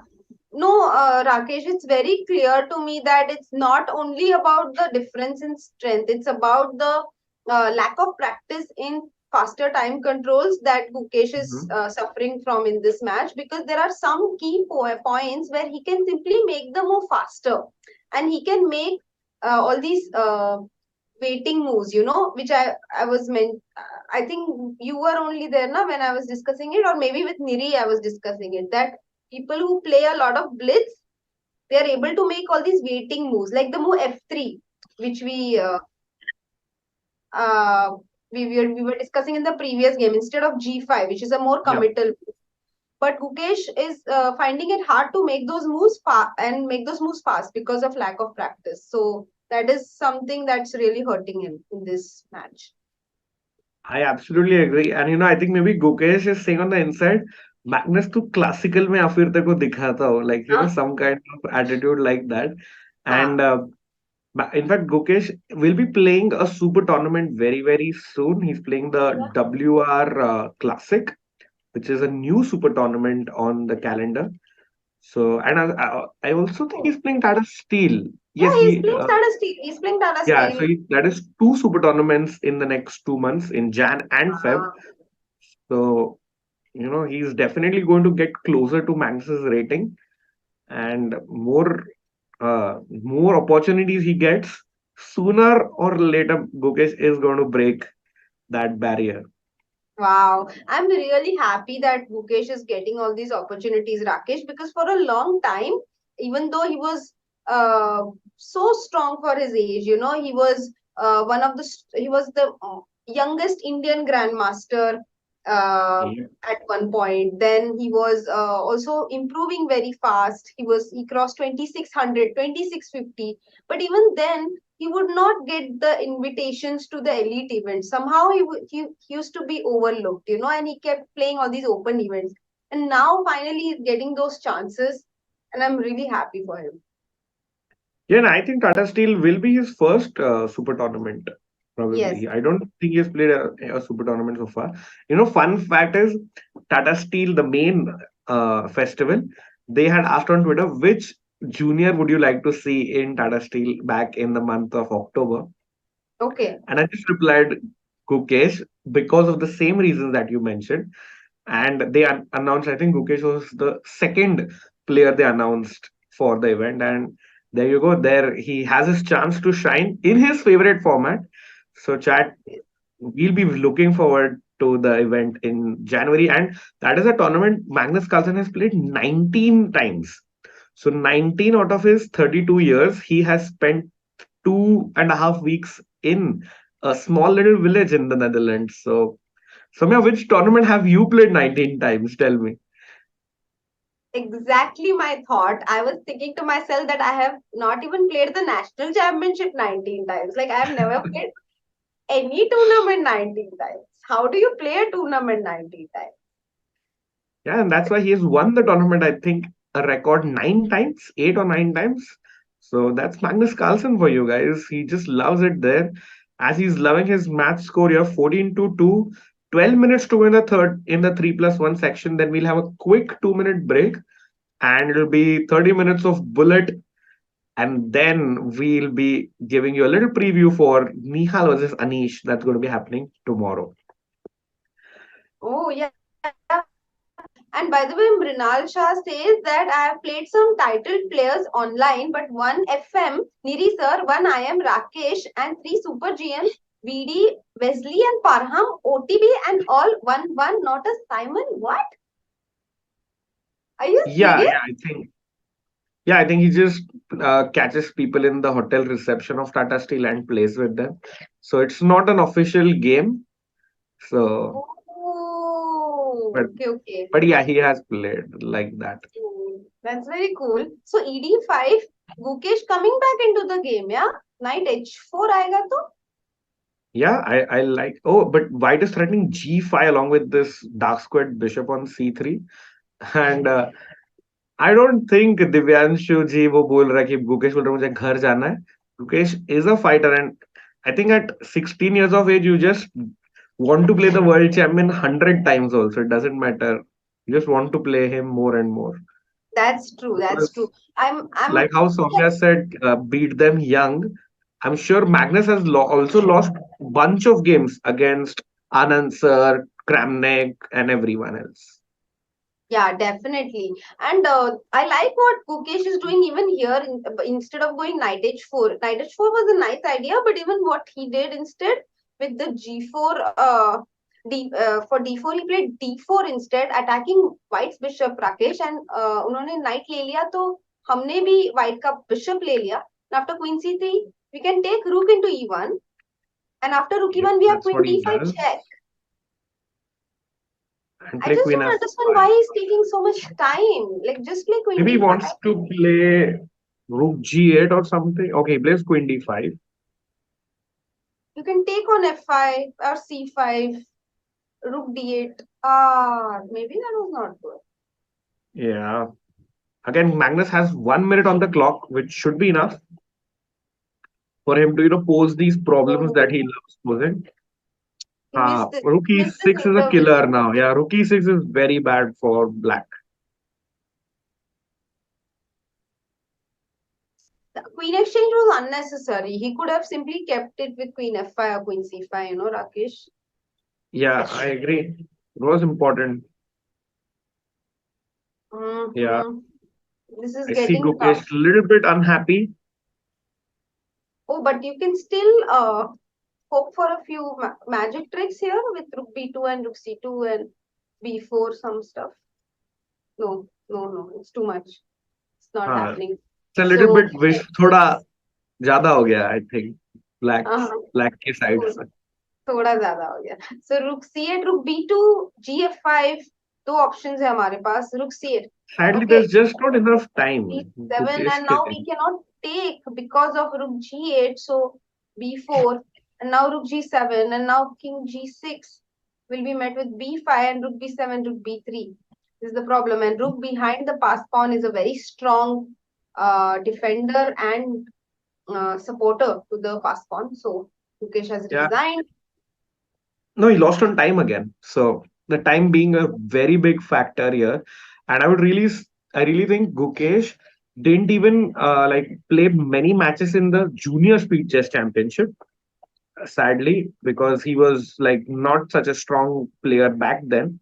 No, Rakesh, it's very clear to me that it's not only about the difference in strength, it's about the lack of practice in faster time controls that Gukesh is Mhm. suffering from in this match, because there are some key points where he can simply make the move faster, and he can make all these waiting moves, which I was meant. I think you were only there now when I was discussing it, or maybe with Niri I was discussing it, that people who play a lot of blitz, they are able to make all these waiting moves, like the move f3, which uh, we were discussing in the previous game, instead of g5, which is a more Yeah. committal move. But Gukesh is finding it hard to make those moves and make those moves fast because of lack of practice. So that is something that's really hurting him in this match. I absolutely agree. And I think maybe Gukesh is saying on the inside, Magnus to classical mein ya fir teko dikhata ho. Like, Huh? some kind of attitude like that. Huh. And in fact, Gukesh will be playing a super tournament very, very soon. He's playing the Yeah. WR Classic, which is a new super tournament on the calendar. So, and I also think Oh. he's playing Tata Steel. Yeah, Yes, he's playing Tata Steel. He's playing Tata yeah. Steel. So that is two super tournaments in the next 2 months in Jan and Feb. Uh, So he's definitely going to get closer to Magnus's rating, and more opportunities he gets, sooner or later Gukesh is going to break that barrier. Wow, I'm really happy that Gukesh is getting all these opportunities, Rakesh, because for a long time, even though he was uh, so strong for his age, he was he was the youngest Indian grandmaster Yeah. at one point. Then he was also improving very fast. He crossed 2600, 2650. But even then, he would not get the invitations to the elite events. Somehow he used to be overlooked, and he kept playing all these open events. And now finally he's getting those chances, and I'm really happy for him. Yeah, and I think Tata Steel will be his first super tournament. Yes. Probably, I don't think he has played a super tournament so far. Fun fact is Tata Steel, the main festival, they had asked on Twitter which junior would you like to see in Tata Steel back in the month of October, Okay. and I just replied Gukesh because of the same reasons that you mentioned. And they announced, I think Gukesh was the second player they announced for the event. And there you go. There he has his chance to shine in his favorite format. So, chat, we'll be looking forward to the event in January. And that is a tournament Magnus Carlsen has played 19 times. So, 19 out of his 32 years, he has spent 2.5 weeks in a small little village in the Netherlands. So, Samya, which tournament have you played 19 times? Tell me. Exactly my thought. I was thinking to myself that I have not even played the national championship 19 times. Like, I have never played any tournament 19 times. How do you play a tournament 19 times? Yeah, and that's why he has won the tournament, I think, a record 9 times, 8 or 9 times. So that's Magnus Carlsen for you guys. He just loves it there. As he's loving his match score here, 14 to 2, 12 minutes to win the third in the 3+1 section. Then we'll have a quick 2 minute break, and it'll be 30 minutes of bullet. And then we'll be giving you a little preview for Nihal versus Anish that's going to be happening tomorrow. Oh, yeah. And by the way, Mrinal Shah says that I have played some titled players online, but one FM, Niri sir, one I am Rakesh, and three Super GMs, VD, Wesley, and Parham, OTB, and all 1-1, not a Simon. What? Are you Yeah, serious? yeah, I think. Yeah, I think he just catches people in the hotel reception of Tata Steel and plays with them. So it's not an official game. So, Oh, but okay, okay. but yeah, he has played like that. That's very cool. So ED5, Gukesh coming back into the game, yeah? Knight H4 आएगा तो? Yeah, I like. Oh, but white is threatening G5 along with this dark squared bishop on C3. And I don't think Divyanshu ji वो बोल रहा है कि गुकेश बोल रहा है मुझे घर जाना है. Gukesh is a fighter, and I think at 16 years of age, you just want to play the world champion 100 times also. It doesn't matter. You just want to play him more and more. That's true. That's Because true. I'm like how Soumya said, beat them young. I'm sure Magnus has also lost bunch of games against Anand Sir, Kramnik, and everyone else. Yeah, definitely. And I like what Gukesh is doing even here. Instead of going knight h4, knight h4 was a nice idea, but even what he did instead with the g4, for d4 he played d4 instead, attacking white's bishop Rakesh, and उन्होंने knight ले लिया तो हमने भी white का bishop ले लिया. And after queen c3, we can take rook into e1, and after rook Yep, e1 we have that's queen what he d5 does. check. And I play just Queen don't understand F5. why he's taking so much time. Like, just play queen Maybe he d5. wants to play Rook G8 or something. Okay, he plays Queen D5. You can take on f5 or c5, rook d8. Ah, maybe that was not good. Yeah. Again, Magnus has 1 minute on the clock, which should be enough for him to, pose these problems that he Oh, loves posing. Rook he missed this E6 is a killer interval. now. Yeah, Rook E6 is very bad for black. The queen exchange was unnecessary. He could have simply kept it with queen f5 or queen c5, Rakesh. Yeah, I agree. It was important. Yeah, Mm-hmm. This is I see getting tough. Gukesh a little bit unhappy. Oh, but you can still hope for a few magic tricks here with rook b2 and rook c2 and b4, some stuff. No, no, no, it's too much. It's not हाँ, happening. it's a little So, bit wish थोड़ा ज्यादा हो गया I think uh, black के side से. थोड़ा ज्यादा हो गया. So rook c8, rook b2, gf5, दो options है हमारे पास. Rook c8. Sadly, Okay, there's just not enough time. b7, Gukesh and के now we लिए. cannot take because of rook g8. So b4, and now rook g7, and now king g6 will be met with b5 and rook b7, rook b3. This is the problem. And rook behind the pass pawn is a very strong defender and supporter to the pass pawn. So Gukesh has Yeah, resigned. no, he lost on time again. So the time being a very big factor here, and I really think Gukesh didn't even like play many matches in the junior speed chess championship. Sadly, because he was like not such a strong player back then.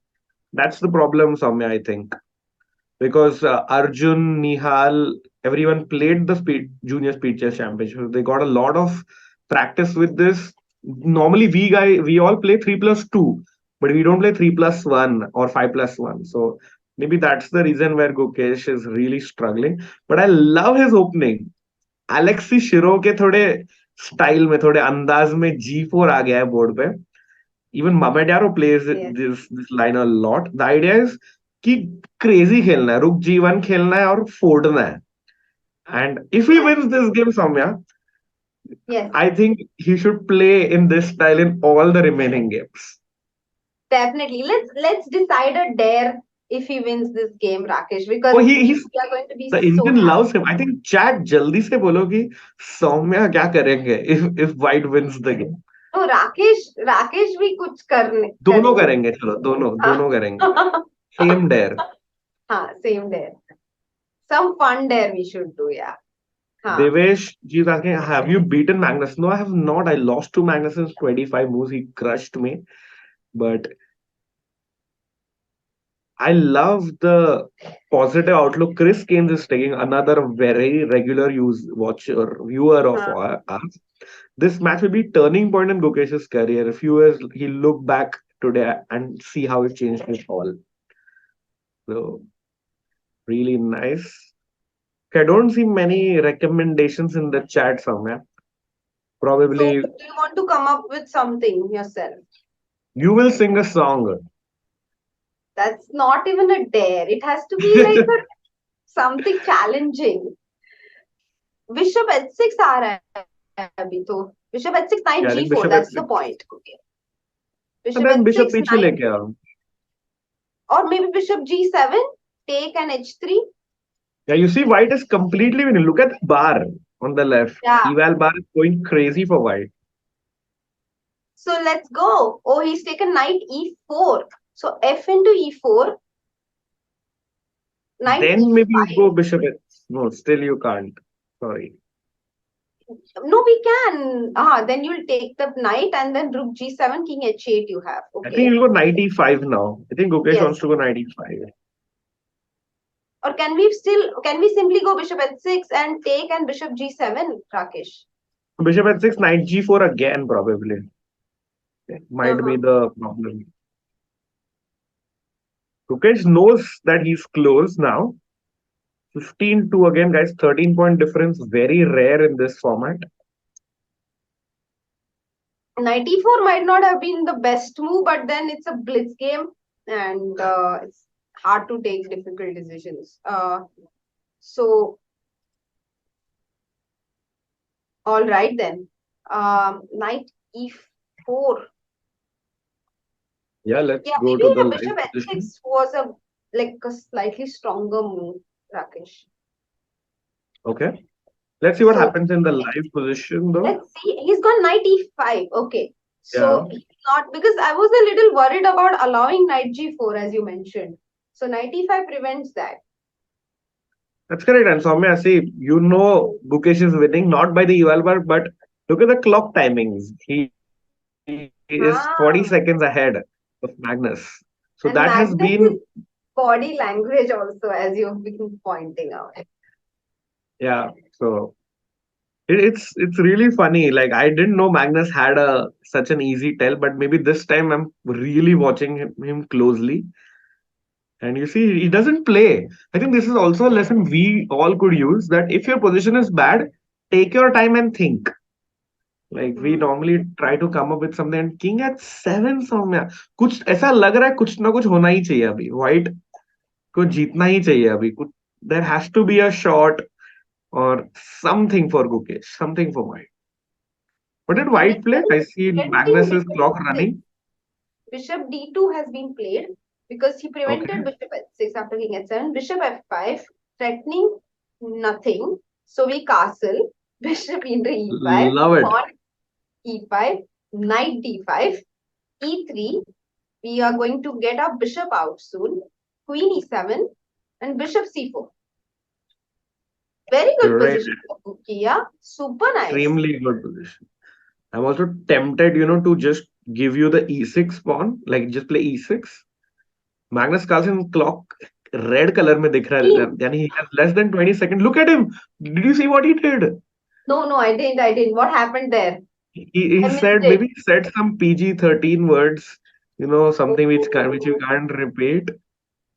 That's the problem, Soumya, I think. Because Arjun, Nihal, everyone played the junior speed chess championship. They got a lot of practice with this. Normally, we all play 3+2, but we don't play 3+1 or 5+1. So maybe that's the reason where Gukesh is really struggling. But I love his opening. Alexi Shiro के थोड़े style में थोड़े अंदाज में G4 आ गया है board पे. Even Mamadaro plays Yes. this line a lot. The idea is कि crazy खेलना है, रुक G1 खेलना है और फोड़ना है. And if he wins this game, Soumya, Yes, I think he should play in this style in all the remaining games. definitely. Let's decide a dare if he wins this game, Rakesh, because Oh, we he's are going to be the so Indian happy. loves him. I think chat जल्दी से बोलो कि सौम्या क्या करेंगे if White wins the game. तो राकेश भी कुछ करने दोनों करेंगे. करेंगे, चलो दोनों हाँ. दोनों करेंगे. Same dare. हाँ, same dare. Some fun dare we should do, yeah. हाँ. Devesh ji is asking, have you beaten Magnus? No, I have not. I lost to Magnus in 25 moves. He crushed me. But I love the positive outlook Chris Gaines is taking, another very regular watcher, viewer of हाँ. us. This match will be turning point in Gukesh's career. If he'll look back today and see how it changed his all. So really nice. I don't see many recommendations in the chat somewhere. Probably. So, do you want to come up with something yourself? You will sing a song. That's not even a dare. It has to be like something challenging. Bishop h6 आ रहा है अभी तो. Bishop h6, knight Yeah, I think g4. bishop That's h6. the point. Okay. And Bishop then bishop h6, पीछे knight, लेके आओ. or maybe bishop g7, take and h3. Yeah, you see, white is completely winning. Look at the bar on the left. Yeah. Eval bar is going crazy for white. So let's go. Oh, he's taken knight e4. So f into e4. Knight Then maybe you e5. go bishop h. No, still you can't. Sorry. No, we can. Then you'll take the knight and then rook g7, king h8 you have. I think Okay. you'll go knight e5 now. I think Gukesh Yes. wants to go knight e5. Or can we simply go bishop h6 and take and bishop g7, Rakesh? Bishop h6, knight g4 again, probably. Might be the problem. Gukesh knows that he's close now. 15-2 again, guys. 13-point difference. Very rare in this format. Knight e4 might not have been the best move, but then it's a blitz game and it's hard to take difficult decisions. So, all right then. Knight e4. Yeah, let's Yeah, go maybe to the bishop live h6 position. was a slightly stronger move, Rakesh. Okay. Let's see what So, happens in the live position, though. let's see. He's gone knight e5. Okay. So, Yeah. he's not, because I was a little worried about allowing knight g4, as you mentioned. So, knight e5 prevents that. That's correct. And Soumya, see, you know Gukesh is winning, not by the eval bar, but look at the clock timings. He is 40 seconds ahead of Magnus. So And that has Magnus been, is body language also, as you've been pointing out. yeah. So it's really funny. Like, I didn't know Magnus had such an easy tell, but maybe this time I'm really watching him closely. And you see, he doesn't play. I think this is also a lesson we all could use, that if your position is bad, take your time and think. Like, we normally try to come up with something, and king at 7, Soumya. कुछ ऐसा लग रहा है कुछ ना कुछ होना ही चाहिए अभी. White को जीतना ही चाहिए अभी. There has to be a shot or something for Gukesh, something for white. What did white play? I see Magnus's clock running. Bishop d2 has been played because he prevented Okay. bishop h6 after king h7. Bishop f5, threatening nothing. So we castle. Bishop into e5. Love it. Pawn e5. Knight d5. e3. We are going to get our bishop out soon. Queen e7 and bishop c4. Very good Great. position for Guki, yeah. Super nice. Extremely good position. I'm also tempted, to just give you the e6 pawn, like just play e6. Magnus Carlsen clock red color में दिख रहा है, यानी he has less than 20 seconds. Look at him. Did you see what he did? No, I didn't. What happened there? He said, maybe he said some PG-13 words, something which you can't repeat.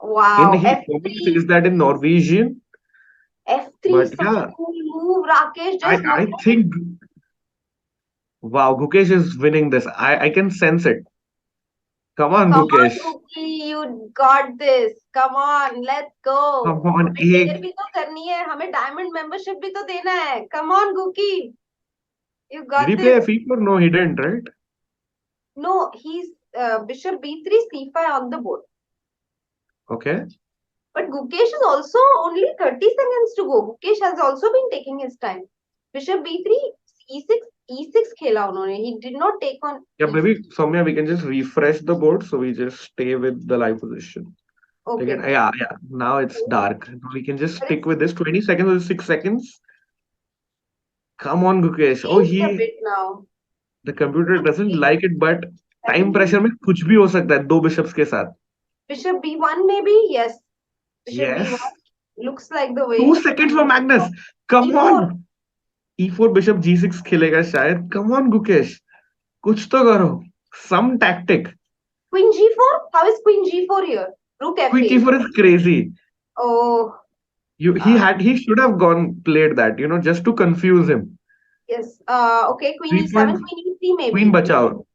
Wow. He probably says that in Norwegian. F3 But such yeah, a cool move, Rakesh. Just I think, wow, Gukesh is winning this. I can sense it. Come on, Gukesh. Come on, Guki, you got this. Come on, let's go. Come on, हमें dare भी तो करनी है, हमें diamond membership भी तो देना है. Come on, Guki. You got Did he this. play f4? No, he didn't, right? No, he's bishop b3, c5 on the board. Okay. But Gukesh is also only 30 seconds to go. Gukesh has also been taking his time. Bishop b3, e6 खेला उन्होंने. He did not take on. Yeah, maybe Soumya, we can just refresh the board, so we just stay with the live position. Okay. Again, yeah. Now it's dark. We can just stick with this. 20 seconds or 6 seconds. Come on, Gukesh. Oh, a bit now. The computer doesn't like it, but time pressure में कुछ भी हो सकता है दो bishops के साथ. Bishop b1 maybe? Yes. Bishop b1 looks like the way. 2 seconds for Magnus. Come on. e4 bishop g6 खेलेगा शायद. Come on, Gukesh. कुछ तो करो. Some tactic. Queen g4? How is queen g4 here? Rook f8. Queen g4 is crazy. Oh. He should have gone played that, just to confuse him. Yes. Okay. Queen 3 point. E7, Queen E3 Queen maybe. bachao.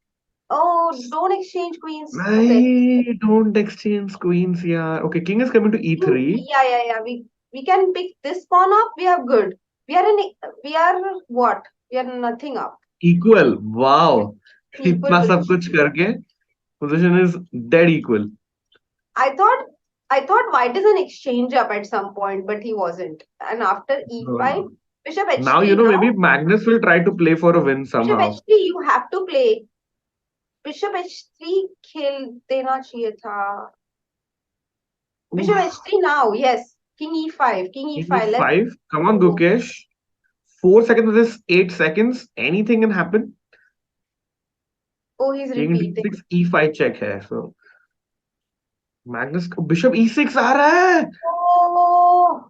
Oh, don't exchange queens. Okay. I don't exchange queens, yeah. Okay, king is coming to e3. Yeah. We can pick this pawn up. We are good. We are in. We are what? We are nothing up. Equal. Wow. Equal इतना सब position. कुछ करके position is dead equal. I thought. I thought white is an exchange up at some point, but he wasn't. And after No, E5, no. Bishop Now, H3 maybe now. Magnus will try to play for a win Bishop somehow. H3 you have to play. Bishop H3 खेल देना चाहिए था. Bishop Oof. H3 now. Yes. King E5. King King E5. Let's e5. Come on, go. Gukesh. 4 seconds is 8 seconds. Anything can happen. Oh, he's King repeating. d6 e5 check है. So Magnus Bishop e6 आ रहा है. Oh,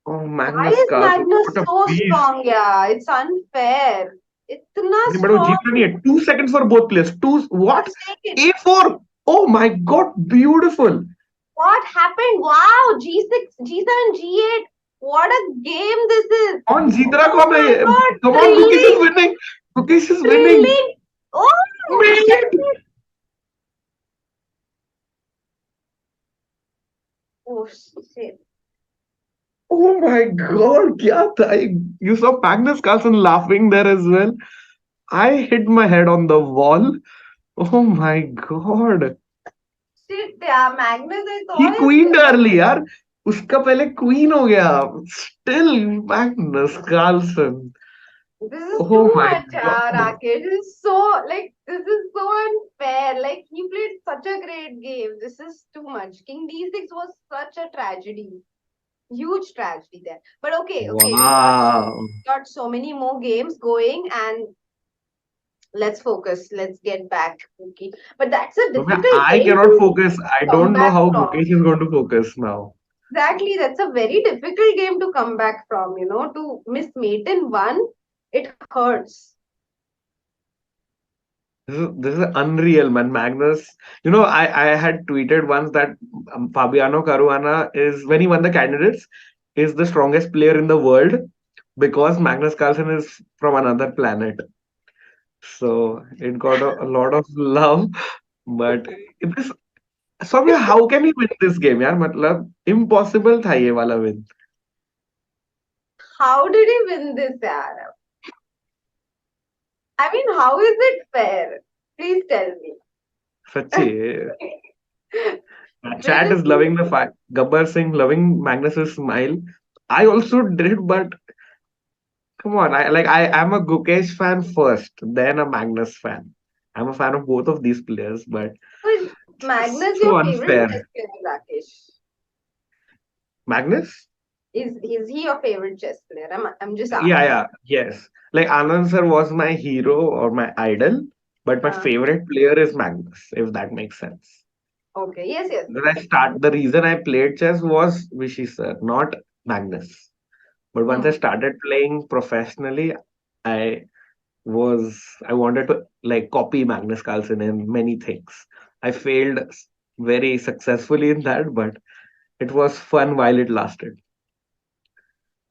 Oh, why Magnus is Carlsen. Magnus What a so beast. strong? Yeah, it's unfair. इतना नहीं, but वो strong. जीतना नहीं है. 2 seconds for both players. What? Just take it. A4. Oh my God, beautiful. What happened? Wow, G6, G7, G8. What a game this is. On जीत रहा Oh कौन है my ये? God, Come on, Gukesh is thrilling, winning. Gukesh is winning. thrilling. Oh, Made. oh shit. Oh my God, क्या था? You saw Magnus Carlsen laughing there as well. I hit my head on the wall. Oh my God. Shit, yeah, Magnus, I He thought queened is early यार. उसका पहले queen हो गया. Still Magnus Carlsen. this is Oh too my much, God. Rakesh. This is so this is so unfair. Like he played such a great game. This is too much. King D6 was such a tragedy. Huge tragedy there. But okay, Wow. got so many more games going and let's focus. Let's get back. Okay. But that's a Soumya, difficult I game cannot to focus. I come don't know back how from. Gukesh is going to focus now. Exactly, that's a very difficult game to come back from, to miss mate in one, it hurts. This is unreal, man. Magnus, I had tweeted once that Fabiano Caruana is, when he won the candidates, is the strongest player in the world because Magnus Carlsen is from another planet. So it got a lot of love. But this, Soumya, how can he win this game, yaar? Matlab, impossible tha ye wala win. How did he win this, yaar? I mean, how is it fair? Please tell me. Sachi. Chat is Seriously? loving the fact. Gabbar Singh loving Magnus's smile. I also did, but come on. I am a Gukesh fan first, then a Magnus fan. I'm a fan of both of these players, but So is Magnus so your favorite unfair. chess player, Rakesh? Magnus? Is he your favorite chess player? I'm just Yeah, asking. yeah, yes. Like Anand sir was my hero or my idol, but my Uh, favorite player is Magnus, if that makes sense. okay, yes. The reason I played chess was Vishy sir, not Magnus. But once I Hmm. started playing professionally, I I wanted to like copy Magnus Carlsen in many things. I failed very successfully in that, but it was fun while it lasted.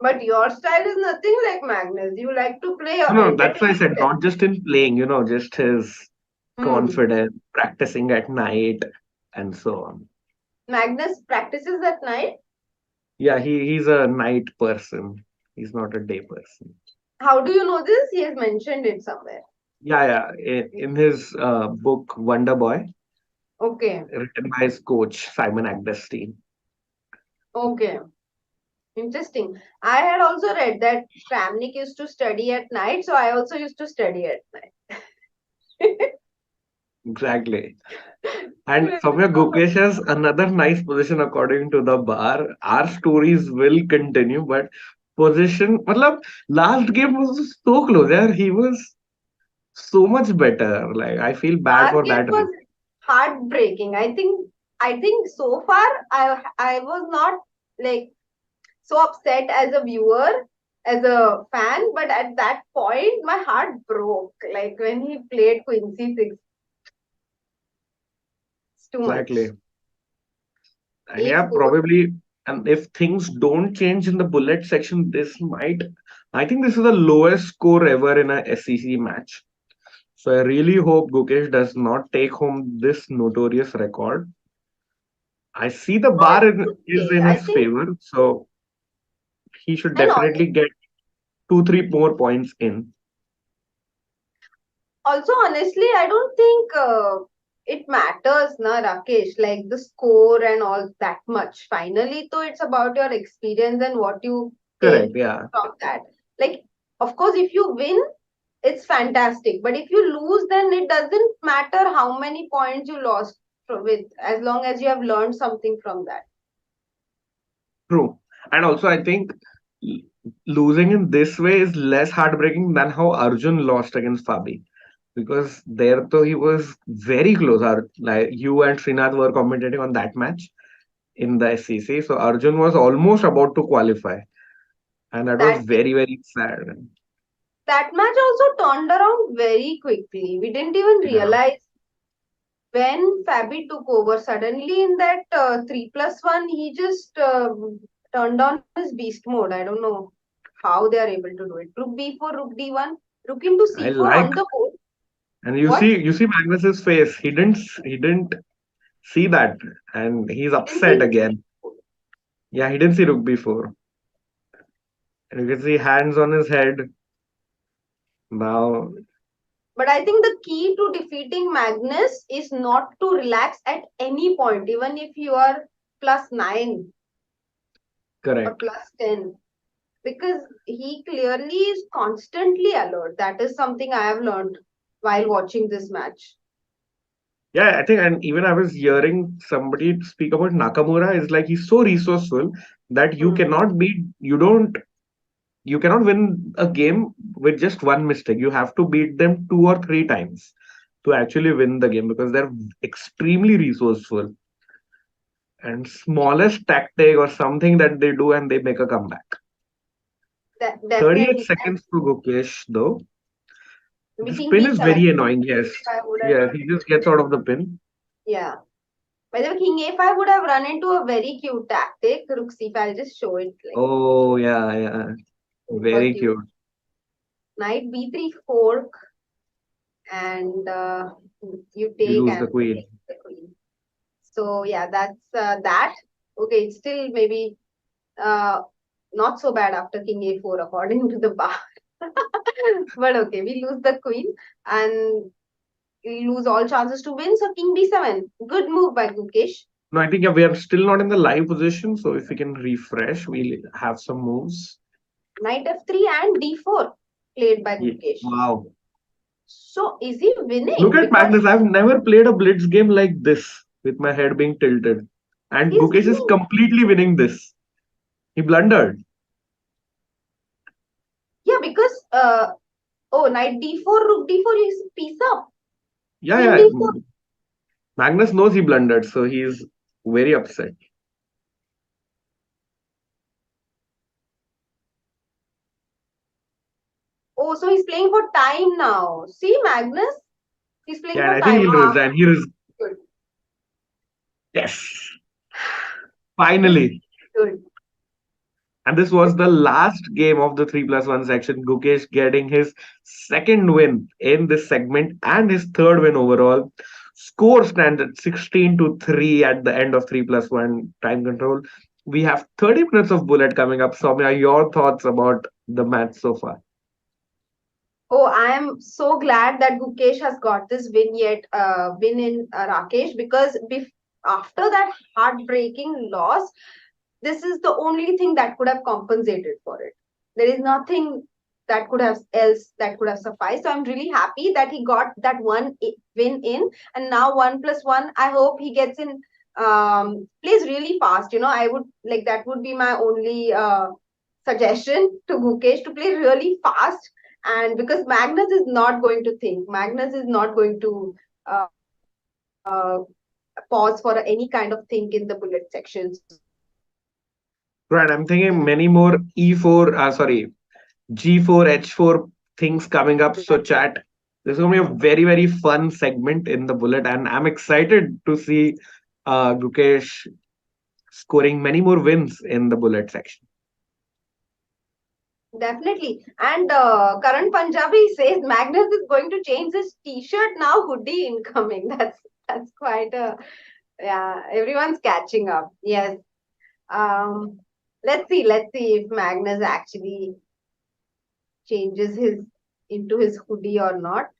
But your style is nothing like Magnus. You like to play No, that's why I entertaining said chess. not just in playing, just his Hmm. confidence, practicing at night, and so on. Magnus practices at night. Yeah, he's a night person. He's not a day person. How do you know this? He has mentioned it somewhere. Yeah, yeah. In his book Wonder Boy, Okay. written by his coach Simon Agdestein. Okay. Interesting. I had also read that Kramnik used to study at night, so I also used to study at night. Exactly. And Soumya, Gukesh has another nice position according to the bar. Our stories will continue, but position, matlab, last game was so close. Yeah, he was so much better. Like I feel bad Last for game that. was heartbreaking. I think so far I was not like so upset as a viewer, as a fan, but at that point my heart broke. Like when he played Quincy 6, it's too much. Exactly. And yeah, A4. probably. And if things don't change in the bullet section, this might. I think this is the lowest score ever in a SEC match. So I really hope Gukesh does not take home this notorious record. I see the No, bar it's is okay. in I his think, favor, so he should and definitely get 2, 3 more points in. also honestly, I don't think it matters, na Rakesh, like the score and all that much. Finally, though, it's about your experience and what you Correct, take yeah. from that. Like, of course, if you win, it's fantastic. But if you lose, then it doesn't matter how many points you lost with, as long as you have learned something from that. True. And also, I think l- losing in this way is less heartbreaking than how Arjun lost against Fabi. Because there, though, he was very close. Like you and Srinath were commentating on that match in the SEC. So Arjun was almost about to qualify. And that was That very, very sad. that match also turned around very quickly. We didn't even Yeah. realize when Fabi took over. Suddenly, in that 3+1, he just turned on his beast mode. I don't know how they are able to do it. Rook B4, Rook D1, Rook into I C4 like, on the board. and What? you see Magnus's face. He didn't see that, and he's He didn't upset see. again. Yeah, he didn't see Rook before. And you can see hands on his head. Now, But I think the key to defeating Magnus is not to relax at any point, even if you are +9 or correct. +10, because he clearly is constantly alert. That is something I have learned while watching this match. Yeah, I think, and even I was hearing somebody speak about Nakamura. Is like he's so resourceful that you Hmm. cannot beat. You cannot win a game with just one mistake. You have to beat them 2 or 3 times to actually win the game because they're extremely resourceful. And smallest tactic or something that they do and they make a comeback. That 38 definitely. And seconds to Gukesh, though. we This King pin is B7. very annoying, yes. I would have, Yeah, he just gets out of the pin. yeah. By the way, King A5 would have run into a very cute tactic. Rook C5, I'll just show it like Oh, yeah, yeah. super Very cute. cute. Knight B3 fork, and you You take lose the and queen. take the queen. So yeah, that's that. Okay, it's still maybe uh, not so bad after King A4 according to the bar. But okay, we lose the queen and we lose all chances to win. So King B7, good move by Gukesh. No, I think yeah, we are still not in the live position. So if we can refresh, we'll have some moves. Knight F3 and D4 played by Yeah. Gukesh. Wow. So is he Look winning? at Because Magnus. I've never played a blitz game like this with my head being tilted. And he's Gukesh is giving. completely winning this. He blundered. Yeah, because oh, Knight D4, Rook D4 is piece up. Yeah, Queen yeah. D4. Magnus knows he blundered, so he's very upset. Oh, so he's playing for time now. See, Magnus, he's playing Yeah, and for I think time. he'll Ah, resign. good. Yes, This is finally. good. And this was the last game of the 3+1 section. Gukesh getting his second win in this segment and his third win overall. Score stands at 16-3 at the end of 3+1 time control. We have 30 minutes of bullet coming up. Soumya, your thoughts about the match so far? Oh, I am so glad that Gukesh has got this win in Rakesh, because after that heartbreaking loss, this is the only thing that could have compensated for it. There is nothing that could have sufficed. So I'm really happy that he got that win in, and now 1+1. I hope he gets in. Plays really fast. I would like that would be my only suggestion to Gukesh, to play really fast. And because Magnus is not going to think, Magnus is not going to pause for any kind of think in the bullet section. So Right, I'm thinking many more G4, H4 things coming up. So, chat, this is going to be a very, very fun segment in the bullet, and I'm excited to see Gukesh scoring many more wins in the bullet section. Definitely. And Karan Punjabi says Magnus is going to change his t-shirt now, hoodie incoming. That's quite a, yeah, everyone's catching up. Yes. Let's see if Magnus actually changes his into his hoodie or not.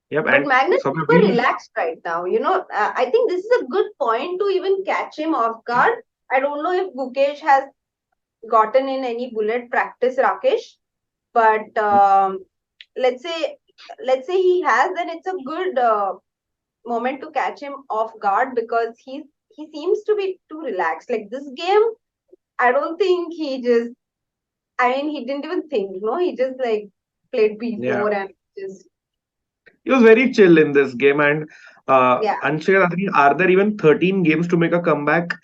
Yep, But and Magnus is Soumya, super relaxed right now. I think this is a good point to even catch him off guard. I don't know if Gukesh has gotten in any bullet practice, Rakesh, but let's say he has, then it's a good moment to catch him off guard, because he seems to be too relaxed. Like this game, I don't think he just. I mean, he didn't even think. He just like played yeah, B4 and just he was very chill in this game. And yeah. Anshul, are there even 13 games to make a comeback?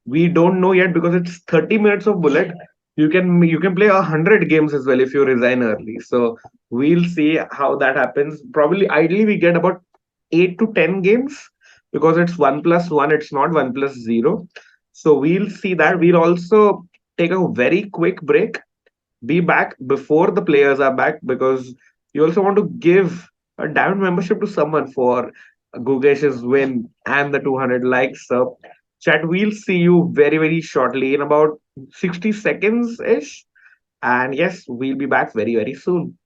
We don't know yet because it's 30 minutes of bullet. You can play 100 games as well if you resign early. So we'll see how that happens. Probably ideally we get about 8 to 10 games because it's 1+1. It's not 1+0. So we'll see that. We'll also take a very quick break, be back before the players are back, because you also want to give a diamond membership to someone for Gugesh's win and the 200 likes. So, chat, we'll see you very, very shortly in about 60 seconds ish. And yes, we'll be back very, very soon.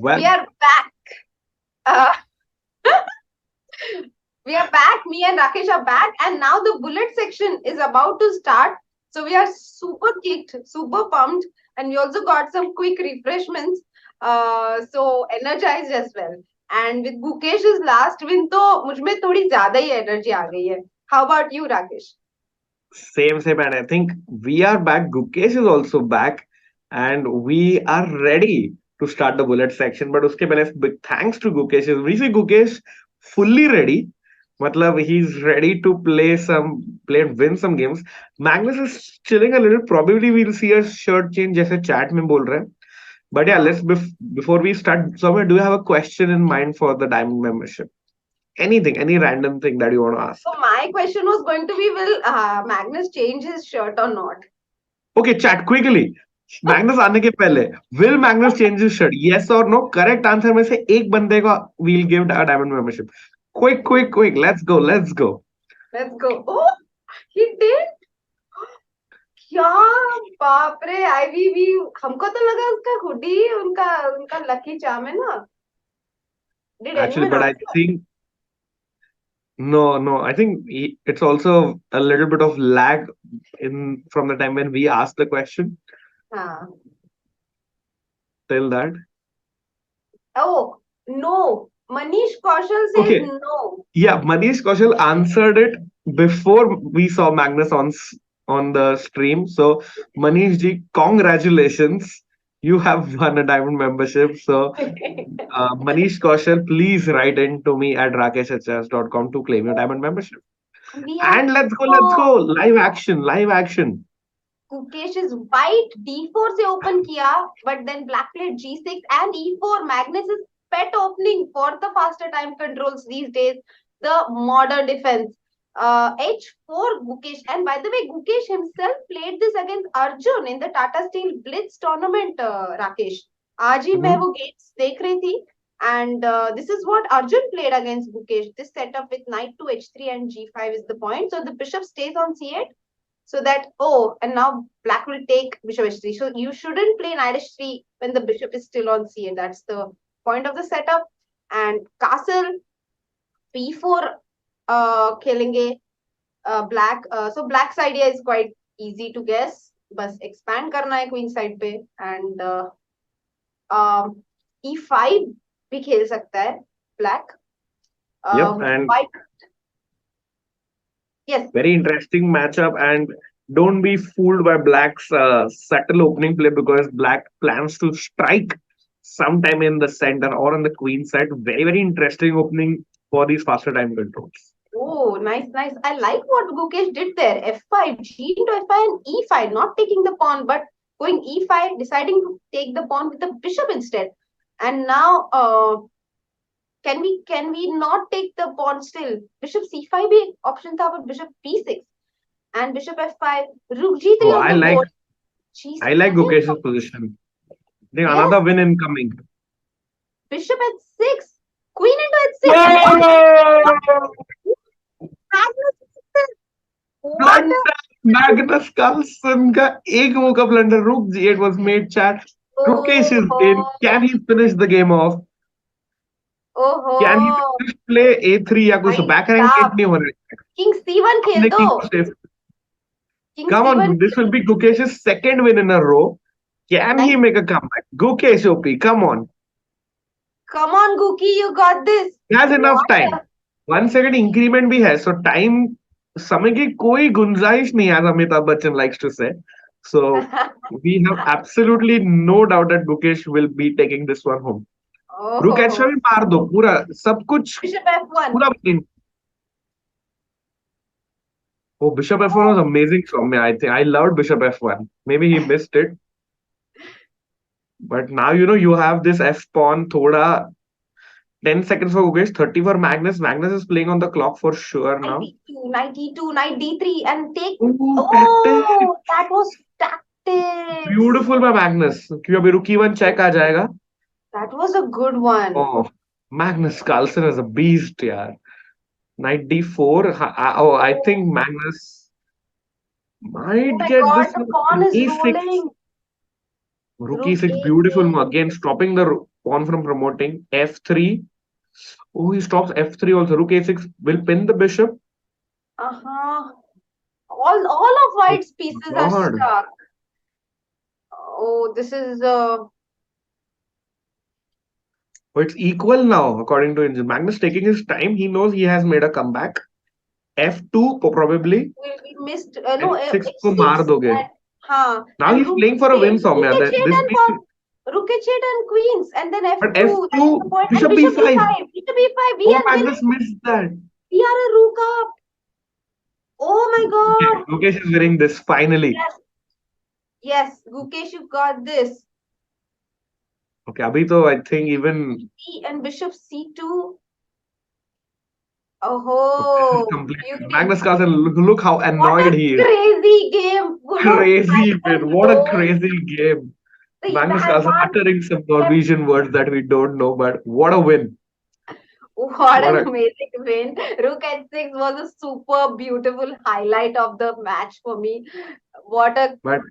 Well, we are back. Uh, we are back. Me and Rakesh are back, and now the bullet section is about to start. So we are super kicked, super pumped, and we also got some quick refreshments. So energized as well. And with Gukesh's last win, तो मुझ में थोड़ी ज़्यादा ही energy आ गई है. How about you, Rakesh? same, and I think we are back. Gukesh is also back, and we are ready to start the bullet section. But uske pehle big thanks to Gukesh. We see Gukesh fully ready. Matlab, he's ready to play and win some games. Magnus is chilling a little. Probably we'll see a shirt change, जैसे chat में बोल रहे हैं. But yeah, before we start, Soumya, do you have a question in mind for the diamond membership? Anything, any random thing that you want to ask? So my question was going to be, will Magnus change his shirt or not? Okay, chat quickly. Magnus आने के पहले, will Magnus change his shirt? Yes or no? Correct answer में से एक बंदे को we'll give a diamond membership. Quick. Let's go. Let's go. Oh, he did. क्या बाप रे आईवी हमको तो लगा उसका हुडी उनका लकी चार्म है ना. Did Actually, anyone but I ask? think no. I think it's also a little bit of lag in from the time when we asked the question हाँ. till that. Oh no, Manish Kaushal says Okay. no. Yeah, Manish Kaushal answered it before we saw Magnus on the stream. So Manish ji, congratulations. You have won a diamond membership. So Manish Kaushal, please write in to me at rakeshhs.com to claim your diamond membership. We have And let's go. Live action. Gukesh is white d4 से open किया, but then black played g6 and e4. Magnus is pet opening for the faster time controls these days. The modern defense. H4 Gukesh, and by the way, Gukesh himself played this against Arjun in the Tata Steel Blitz tournament. Rakesh, आज ही मैं वो games देख रही थी, and this is what Arjun played against Gukesh. This setup with knight to h3 and g5 is the point. So the bishop stays on c8. So that, and now black will take bishop h3. So you shouldn't play knight h3 when the bishop is still on c8. That's the point of the setup. And castle b4 खेलेंगे black. So black's idea is quite easy to guess. बस expand करना है queen side पे. And e5 भी खेल सकता है black. Yep, and white. Yes. Very interesting matchup, and don't be fooled by Black's subtle opening play, because Black plans to strike sometime in the center or on the queen side. Very interesting opening for these faster time controls. Oh, nice. I like what Gukesh did there. F5, G into F5 and E5, not taking the pawn, but going E5, deciding to take the pawn with the bishop instead. And now, can we not take the pawn still? Bishop C5 bhi option tha, but bishop B6 and bishop F5. Rook G3 on the board. I like Gukesh's position. I think another win incoming. Bishop H6, queen into H6. Magnus Carlsen का एक move का blunder. Rook G8 was made, chat. Gukesh is in. Can he finish the game off? Can he just play A3 या कुछ backhand hit नहीं होने? King C1 खेल दो. Come on, this will be Gukesh's second win in a row. Can he make a comeback? Gukesh OP, come on. Come on, Guki, you got this. He has enough time. 1 second increment भी है, so time समय की कोई गुंजाइश नहीं, as Amitabh Bachchan likes to say. So we have absolutely no doubt that Gukesh will be taking this one home. Rook H5 भी मार दो पूरा सब कुछ. Bishop F1. पूरा win. Oh, Bishop F1 was amazing from me. I think I loved Bishop F1. Maybe he missed it. But now you have this F pawn. Thoda 10 seconds for Gukesh, 30 for Magnus. Magnus is playing on the clock for sure now. Knight E2, knight D3, and take. Oh, that was tactics. Beautiful by Magnus. क्यों अभी Rook E1 check आ जाएगा? That was a good one. Oh, Magnus Carlsen is a beast, yaar. Knight D4. I think Magnus might get this. The pawn is E6. rolling. Rook E6, beautiful. Again, stopping the pawn from promoting. F3. Oh, he stops F3 also. Rook A6 will pin the bishop. Uh-huh. All of Oh White's pieces are God. stuck. Oh, this is Oh, it's equal now, according to Angel. Magnus taking his time. He knows he has made a comeback. F2 probably. we missed no F6 को मार H6 दोगे. and हाँ Now and he's playing for a win, Rook Soumya. H8 This and means, Rook H8 and Queens and then but F2. That's the F2, point. And Bishop Bishop B5. E5. Bishop E5. We Oh, are Magnus winning. missed that. We are a Rook up. Oh my Okay, God. Gukesh is winning this finally. Yes. Yes, Gukesh, you got this. Okay, abhi to I think even E and Bishop C2. okay, this is Oh, complete. beauty. Magnus Carlsen, look how What annoyed a he is. crazy game. Look, Crazy I win. What a know crazy game. the Magnus Carlsen advanced. uttering some Norwegian words that we don't know, but what a win. What What an a amazing win. Rook H6 was a super beautiful highlight of the match for me. What a but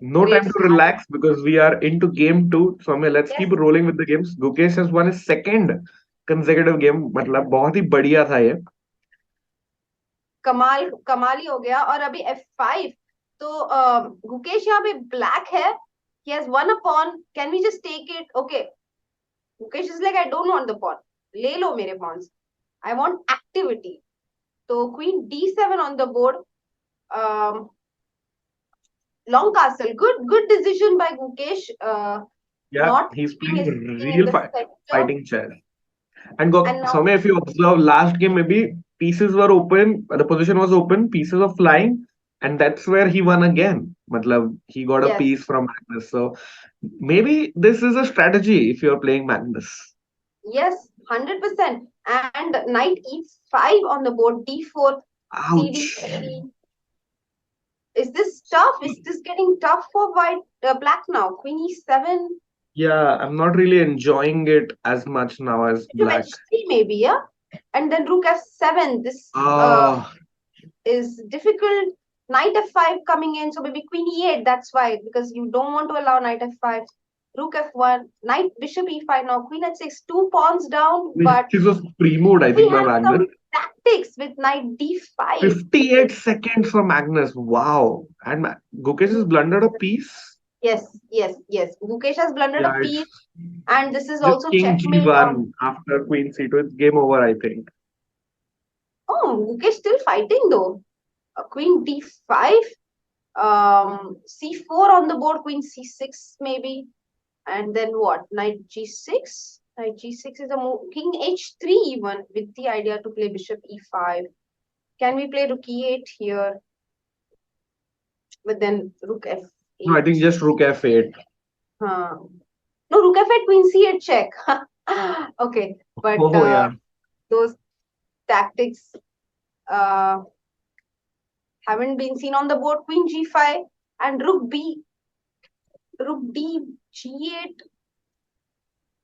no great time to start. relax because we are into game two. So let's Yes, keep rolling with the games. Gukesh has won his second consecutive game. मतलब बहुत ही बढ़िया था ये. कमाल ही हो गया और अभी F5 तो गुकेश यहाँ पे ब्लैक है. He has won a pawn. Can we just take it? Okay. Gukesh is like, I don't want the pawn. ले लो मेरे pawns. I want activity. So Queen D7 on the board. Um, long castle. Good decision by Gukesh. Yeah, Not he's keeping his playing king in real the center. fighting chess. And And now, Soumya, if you observe last game, maybe pieces were open, the position was open, pieces were flying, and that's where he won again. Matlab, he got a yes, piece from Magnus. So maybe this is a strategy if you're playing Magnus. yes, 100%. And knight E5 on the board, D4, Ouch. CD3. Is this tough? Is this getting tough for black now? Queen E7, Yeah, I'm not really enjoying it as much now as to black. H3 maybe, yeah? And then Rook F7. This Ah, is difficult. Knight F5 coming in, so maybe Queen E8. That's why, because you don't want to allow Knight F5. Rook F1, Knight Bishop E5 now. Queen H6, 2 pawns down, but this was pre-moved, I we think, by have Magnus. some tactics with Knight D5. 58 seconds for Magnus. Wow. And Gukesh has blundered a piece. Yes. Gukesh has blundered a Yeah, piece, it's and this is just also King checkmate on. G1 after Queen C2. It's game over, I think. Oh, Gukesh still fighting though. Queen D5, C4 on the board, Queen C6 maybe. And then what? Knight G6. Knight G6 is a move. King H3 even with the idea to play Bishop E5. Can we play Rook E8 here? But then Rook F8. No, I think just Rook F8. No, Rook F8, Queen C8 check. Okay, but Oh, yeah. those tactics haven't been seen on the board. Queen G5 and Rook D G8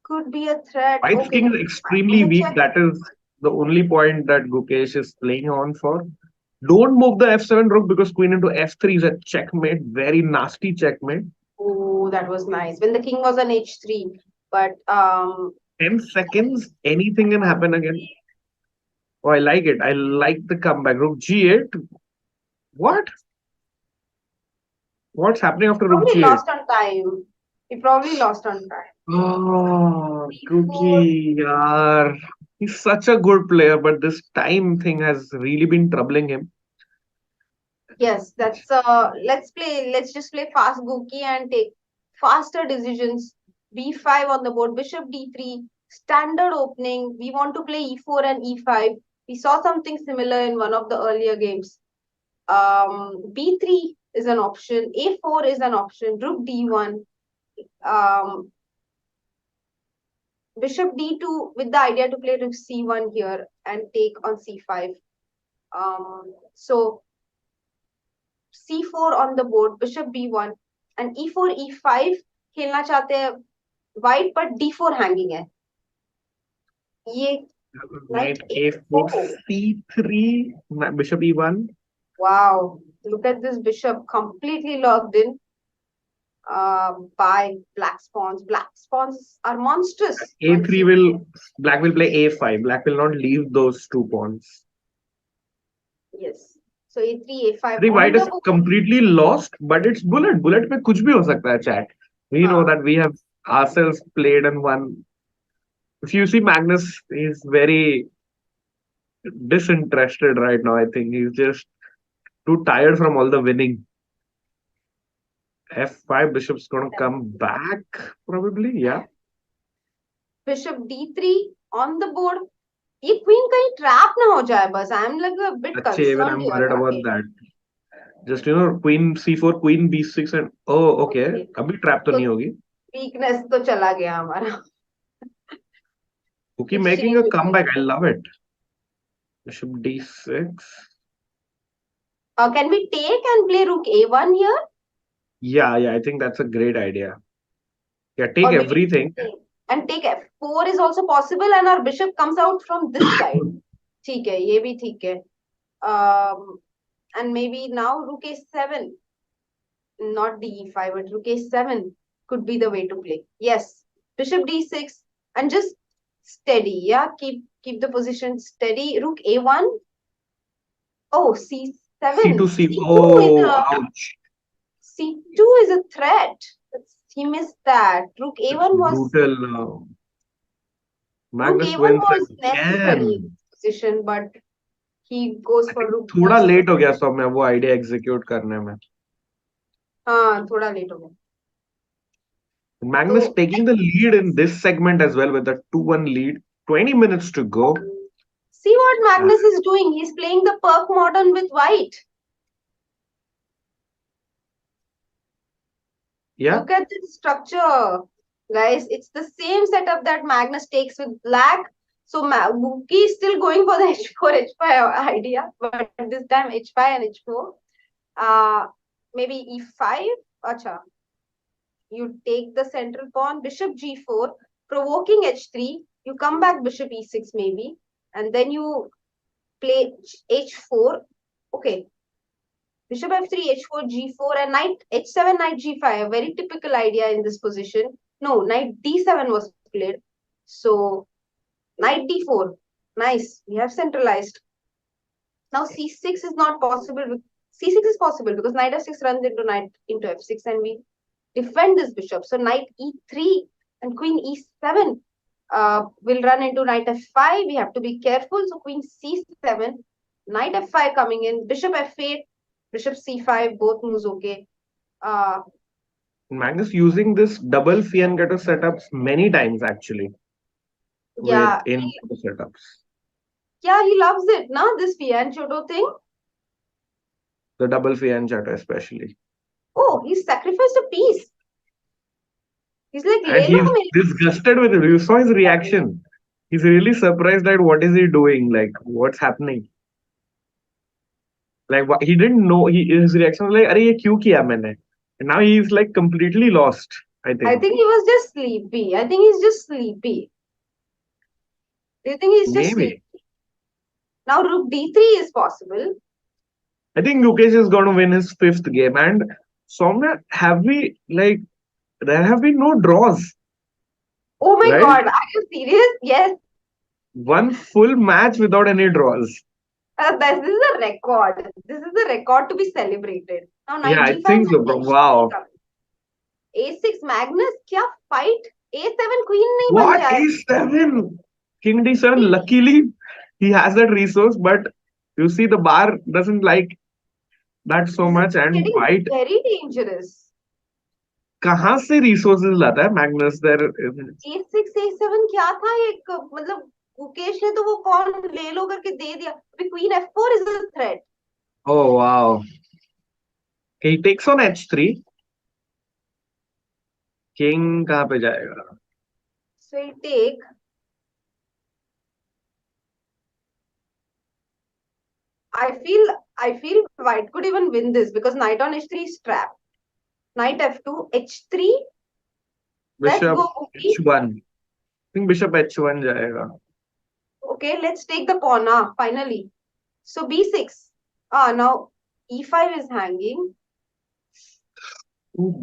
could be a threat. White's Okay, king is extremely fine. weak. That is the only point that Gukesh is playing on for. Don't move the F7 rook because queen into F3 is a checkmate. Very nasty checkmate. Oh, that was nice. When the king was on H3. But 10 seconds, anything can happen again. Oh, I like it. I like the comeback. Rook G8. What? What's happening after Rook probably G8? lost on time. He probably lost on time. Oh, C4. Cookie, yaar. He's such a good player, but this time thing has really been troubling him. Yes, that's let's just play fast Gookie and take faster decisions. B5 on the board, Bishop D3, standard opening. We want to play E4 and E5. We saw something similar in one of the earlier games. B3 is an option, A4 is an option, Rook D1, Bishop D2 with the idea to play Rook C1 here and take on C5. So C4 on the board, Bishop B1 and E4, E5 खेलना चाहते हैं white but D4 hanging है. ये Knight A4, C3, Bishop E1. Wow, look at this bishop completely locked in. By black spawns. Black spawns are monstrous. A3 will, black will play A5. Black will not leave those 2 pawns. Yes. So A3, A5 I think on white the is board. completely lost, but it's bullet. Bullet पे कुछ भी हो सकता है, chat. We know that we have ourselves played and won. If you see Magnus, he's very disinterested right now. I think he's just too tired from all the winning. F5 bishop's gonna come back probably. Yeah. Bishop D3 on the board. ये queen कहीं trap ना हो जाए बस. I'm like a bit Achhe, even concerned I'm here. worried about that. Just queen c4, queen b6 and okay. अभी trap तो नहीं होगी. Weakness तो चला गया हमारा. Cookie making a comeback. I love it. Bishop d6. Can we take and play rook a1 here? Yeah, I think that's a great idea. Yeah, take everything. And take f4 is also possible, and our bishop comes out from this side. ठीक है, ये भी ठीक है. And maybe now rook a7, not d5, but rook a7 could be the way to play. Yes, bishop d6 and just steady. Yeah, keep the position steady. Rook a1. Oh, c7. c2, c4. Ouch. c2 is a threat. He missed that. Rook a1 was brutal. Magnus rook a1 was necessary in position, but he goes for rook. थोड़ा late हो गया सौम्या वो idea execute करने में. हाँ, थोड़ा late हो गया. Magnus taking the lead in this segment as well with a 2-1 lead. 20 minutes to go. See what Magnus is doing. He's playing the Perk Modern with white. Yeah. Look at this structure, guys. It's the same setup that Magnus takes with black. So Gukesh is still going for the h4, h5 idea, but this time h5 and h4. Maybe e5. Acha. You take the central pawn, bishop g4, provoking h3. You come back bishop e6 maybe, and then you play h4. Okay. Bishop f3, h4, g4, and knight h7, knight g5. A very typical idea in this position. No, knight d7 was played. So, knight d4. Nice. We have centralized. Now, c6 is not possible. C6 is possible because knight f6 runs into knight into f6, and we defend this bishop. So, knight e3 and queen e7 will run into knight f5. We have to be careful. So, queen c7, knight f5 coming in, bishop f8, bishop c5, both moves okay. Magnus using this double fianchetto setups many times actually. Yeah. In the setups. Yeah, he loves it, na? This fianchetto thing. The double fianchetto especially. Oh, he sacrificed a piece. He's like, and he's disgusted with it. You saw his reaction. He's really surprised at what is he doing, like what's happening. Like he didn't know. His reaction was like, "Arey, ye kyun kiya maine?" And now he's like completely lost. I think he was just sleepy. I think he's just sleepy. Do you think he's just sleepy? Now rook d3 is possible. I think Gukesh is going to win his 5th game. And Soumya, there have been no draws. Oh my God, are you serious? Yes. One full match without any draws. This is a record. This is a record to be celebrated. Now, yeah, I think so, bro. Wow. A6 Magnus, kya fight? A7 queen nahi What? A7? King D7. Luckily, he has that resource, but you see, the bar doesn't like that so much, and white very dangerous. कहाँ से resources लाता है Magnus there? A6 A7 क्या था एक मतलब गुकेश ने तो वो कॉल ले लो करके दे दिया. Queen F4 is a threat. Oh wow. He takes on H3. King कहाँ पे जाएगा? So he'll take. I feel white could even win this because knight on h3 is trapped. Knight f2, h3. Bishop h1. I think bishop h1 जाएगा. Okay, let's take the pawn finally. So b6. Now e5 is hanging.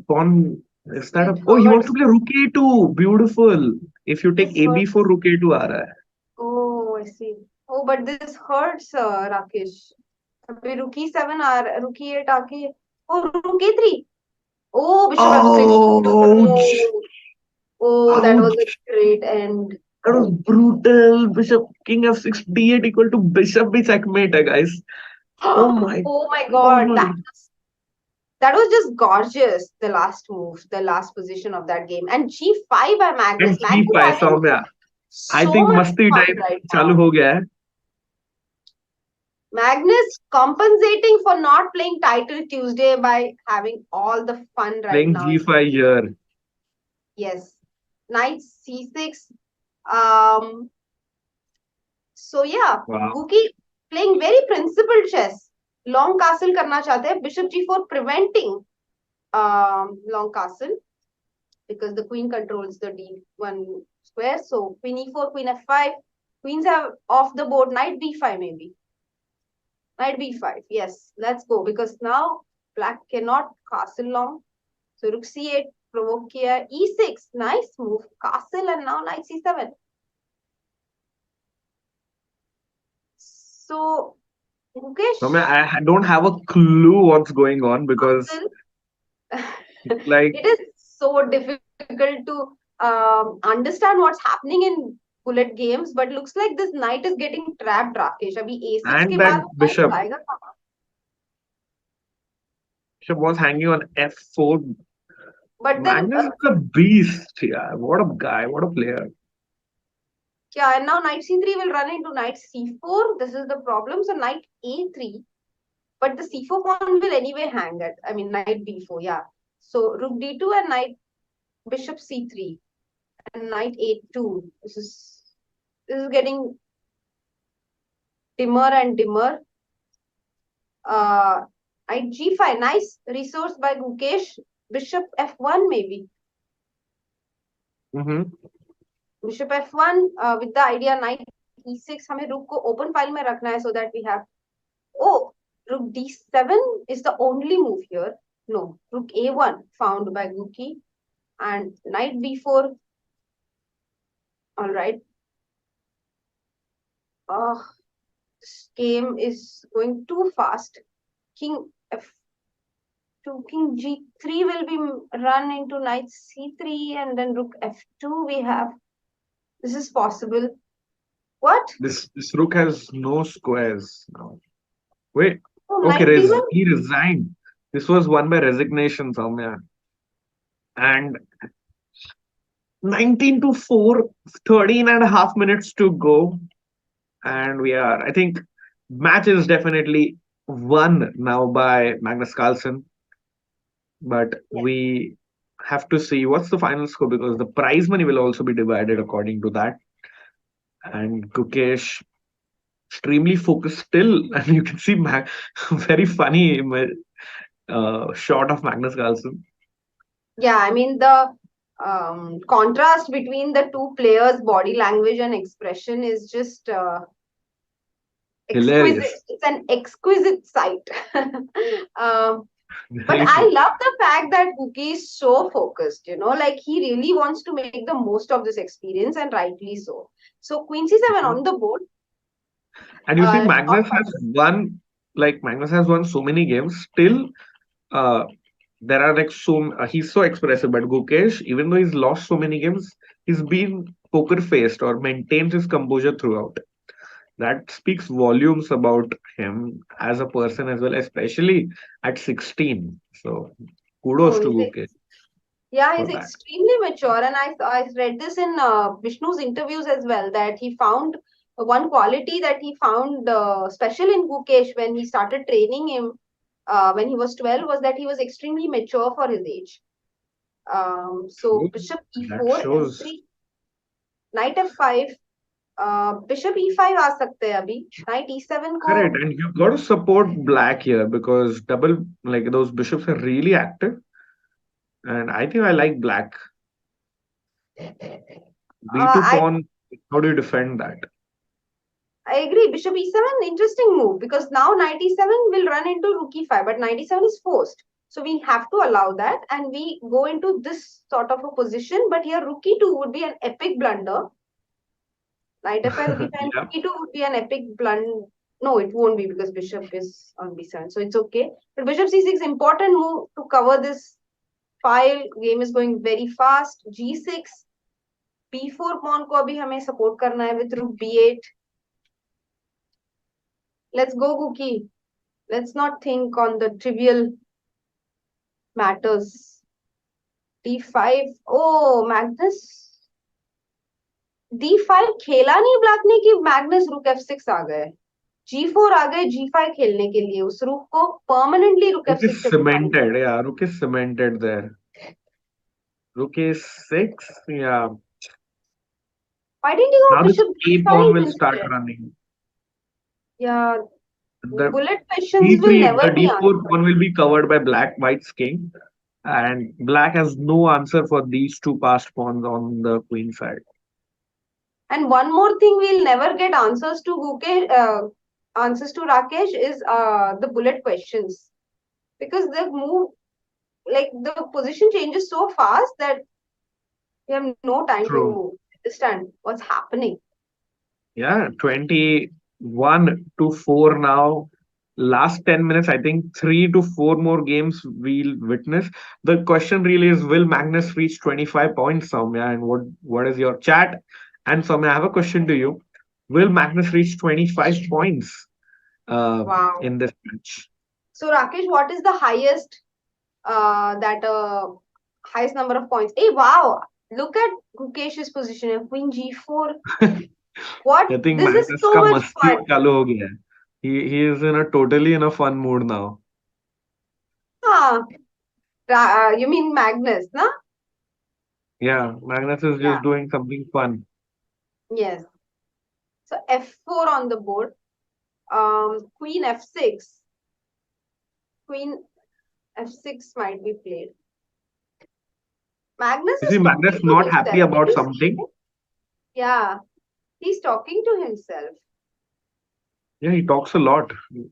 Pawn Is that a... It Oh, he wants to hurts. play rook a2. Beautiful. If you take This hurts. ab4, rook a2 aa raha hai. Oh, I see. Oh, but this hurts, Rakesh. अभी rook e7 rook e8 आके. Oh, rook a3. Oh, bishop f6. Ouch! Oh, oh, that was a Ouch! great end. That was brutal. Bishop, king f6, d8 equal to bishop b checkmate, guys. Oh my, Oh my oh God, my. that was just gorgeous. The last move, the last position of that game, and g5 by Magnus. And Magnus g5, having Soumya. I so think much masti fun time right चालू now. हो गया है. Magnus compensating for not playing Title Tuesday by having all the fun right Playing now. g5 here. Yes, knight c6. Um. So yeah, Wow. Guki playing very principled chess. Long castle करना चाहते हैं. Bishop g4 preventing long castle because the queen controls the d1 square. So queen e4, queen f5. Queens have off the board. Knight b5 maybe. Knight b5. Yes, let's go because now black cannot castle long. So rook c8 provoke here. e6. Nice move. Castle and now knight c7. So Gukesh. I don't have a clue what's going on because like it is so difficult to understand what's happening in bullet games, but looks like this knight is getting trapped, Rakesh. Abhi a6 and के that बाद bishop आएगा कहाँ? was hanging on f4. But then Magnus is a beast. Yeah, what a guy, what a player. yeah, and now knight c3 will run into knight c4. This is the problem. So knight a3, but the c4 pawn will anyway hang at. I mean knight b4. Yeah. So rook d2 and knight bishop c3 and knight a2. This is getting dimmer and dimmer. Knight g5, nice resource by Gukesh. Bishop f1 maybe. Mm-hmm. Bishop f1 with the idea knight e6. हमें rook को open file में रखना है so that we have. Oh, rook d7 is the only move here. No, rook a1 found by Guki and knight b4. All right. This game is going too fast. King f2, king g3 will be run into knight c3 and then rook f2 we have. This is possible. What? This rook has no squares now. Wait. Oh, Okay, knight d1? he resigned. This was won by resignation, Soumya. And 19 to 4, 13 and a half minutes to go. And I think, match is definitely won now by Magnus Carlsen. But we have to see what's the final score because the prize money will also be divided according to that. And Gukesh extremely focused still, and you can see very funny shot of Magnus Carlsen. Yeah, I mean the contrast between the two players' body language and expression is just exquisite. Hilarious. It's an exquisite sight. But I love the fact that Guki is so focused, like he really wants to make the most of this experience and rightly so. So Queen C7 on the board. And you see, Magnus has won so many games. Still, there are he's so expressive. But Gukesh, even though he's lost so many games, he's been poker faced or maintains his composure throughout. That speaks volumes about him as a person as well, especially at 16. So kudos to Gukesh. Yeah, he's extremely mature, and I read this in Vishnu's interviews as well that he found one quality that he found special in Gukesh when he started training him when he was 12 was that he was extremely mature for his age. So Bishop e4, e3, Knight f5, Bishop e5 आ सकते हैं अभी. Knight e7 को. Correct, and you've got to support black here because those bishops are really active. And I think I like black. B2 pawn, how do you defend that? I agree. Bishop e7, interesting move because now knight e7 will run into rook e5, but knight e7 is forced. So we have to allow that, and we go into this sort of a position. But here, rook e2 would be an epic blunder. Knight f5, rook e5, Yeah. rook e2 would be an epic blunder. No, it won't be because bishop is on b7, so it's okay. But bishop c6, important move to cover this file. Game is going very fast. g6, b4 pawn को अभी हमें support करना है with rook b8. Let's go, Guki. Let's not think on the trivial matters. d5. Oh, Magnus. d5 खेला नहीं black ने कि Magnus रुक f6 आ गए. g4 आ गए g5 खेलने के लिए. उस रुक को permanently रुक Rook f6 is पे cemented. Yeah, rook is cemented there. Rook is 6. Yeah. Why didn't you go Now this bishop a pawn d5 will start instead? running. Yeah, The bullet questions will d3, never the be d4 answered. pawn will be covered by white's king, and black has no answer for these two passed pawns on the queen side. And one more thing we'll never get answers to, Gukesh, answers to Rakesh, is the bullet questions. Because the move, like the position changes so fast that we have no time True. to understand what's happening. Yeah, 21-4 now. Last 10 minutes, I think 3 to 4 more games we'll witness. The question really is, will Magnus reach 25 points, Soumya? And what is your chat? And Soumya, I have a question to you. Will Magnus reach 25 points Wow. in this match? So Rakesh, what is the highest highest number of points? Hey, wow! Look at Gukesh's position. Queen g4. What? I think This is Magnus so ka much masti fun. chalu ho gaya hai. He is totally in a fun mood now. Ah, you mean Magnus, na? Yeah, Magnus is Yeah. just doing something fun. Yes. So f4 on the board. Queen f6. Queen f6 might be played. Magnus You is see, talking Magnus to not happy himself. about Did you see something. it? Yeah, he's talking to himself. Yeah, he talks a lot to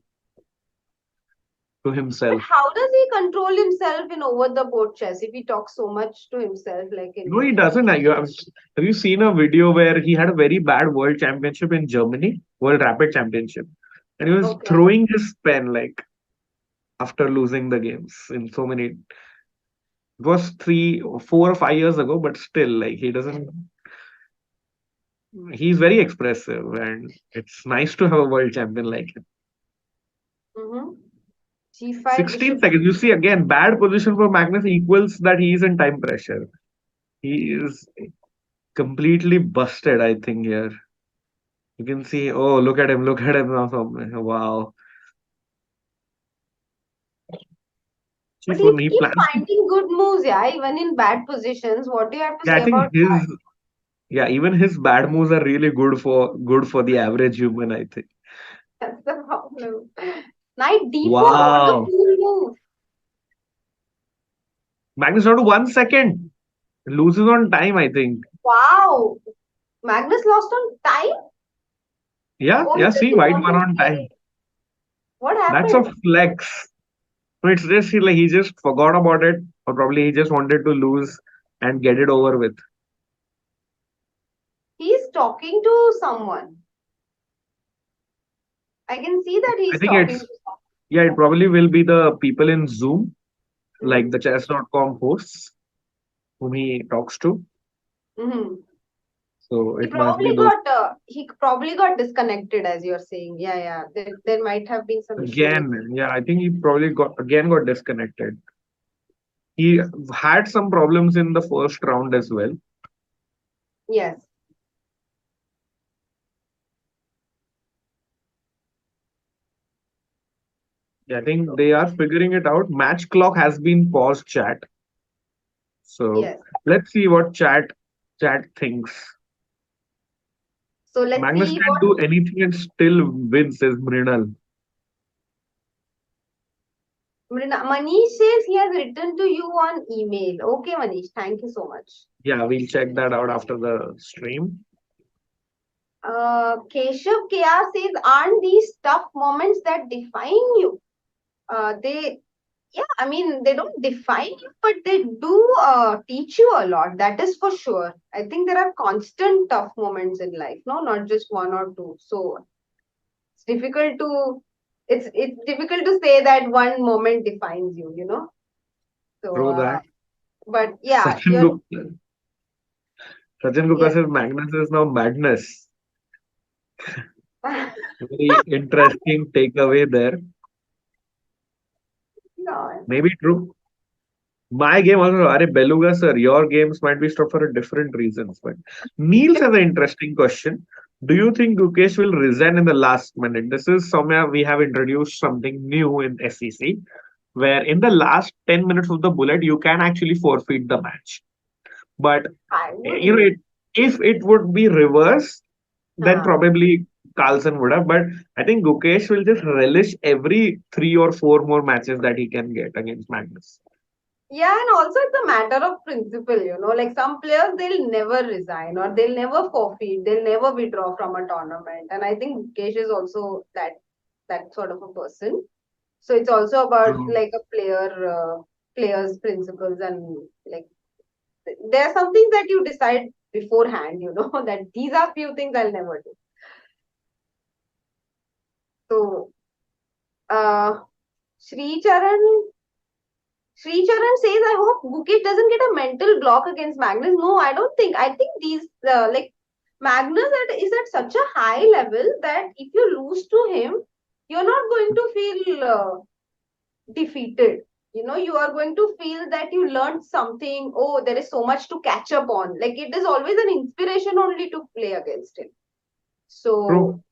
But himself. how does he control himself in over the board chess if he talks so much to himself? Like No, he in doesn't. Have you seen a video where he had a very bad world championship in Germany, World Rapid Championship, and he was okay. throwing his pen like after losing the games in so many. It was 4 or 5 years ago, but still, like he doesn't. He's very expressive, and it's nice to have a world champion like him. Mm-hmm. G5, 16 bishop. seconds. You see, again, bad position for Magnus equals that he is in time pressure. He is completely busted, I think, here. You can see, oh, look at him now. Wow. But Chief, he he keeps plans to. finding good moves, yeah, even in bad positions. What do you have to Yeah, say I think about that? even his bad moves are really good for the average human, I think. That's the problem. Knight d4, what a Wow. cool move. Magnus down to 1 second. Loses on time, I think. Wow. Magnus lost on time? Yeah, Oh, he yeah, see, doesn't white want one to on play. time. What That's a happened? flex. No, it's just like he just forgot about it, or probably he just wanted to lose and get it over with. He's talking to someone. I can see that I he's think talking to someone. yeah, it probably will be the people in Zoom, like Mhm. the chess.com hosts whom he talks to. Mhm. So He it must be probably those. got disconnected, as you're saying. Yeah, yeah. There might have been some issue with. Again, yeah, I think he probably got disconnected. He had some problems in the first round as well. Yes. Yeah, I think they are figuring it out. Match clock has been paused, chat. So Yes. let's see what chat thinks. So let's Magnus see can what do anything and still win, says Mrinal. Manish says he has written to you on email. Okay, Manish, thank you so much. Yeah, we'll check that out after the stream. Keshav KR says, aren't these tough moments that define you? They yeah, I mean, they don't define you, but they do teach you a lot. That is for sure. I think there are constant tough moments in life, no, not just one or two. So it's difficult to it's difficult to say that one moment defines you, you know. So, True that. but yeah, Sachin you're Gupta. Sachin Gupta yeah. says Magnus is now madness. Very interesting takeaway there. No. Maybe true. My game also, Are Beluga sir, your games might be stopped for different reasons. But Niels has an interesting question. Do you think Gukesh will resign in the last minute? This is somewhere we have introduced something new in SEC, where in the last 10 minutes of the bullet, you can actually forfeit the match. But I you know, wouldn't. if it would be reverse, then Huh. probably Carlsen would have. But I think Gukesh will just relish every 3 or 4 more matches that he can get against Magnus. Yeah, and also it's a matter of principle, you know. Like some players, they'll never resign or they'll never forfeit, they'll never withdraw from a tournament. And I think Gukesh is also that sort of a person. So it's also about True. like a player's principles and like there are some things that you decide beforehand, you know, that these are few things I'll never do. So Sri Charan Sri Charan says, I hope Gukesh doesn't get a mental block against Magnus. No, I don't think. I think these, like, is at such a high level that if you lose to him, you're not going to feel defeated. You know, you are going to feel that you learned something. Oh, there is so much to catch up on. Like, it is always an inspiration only to play against him. True.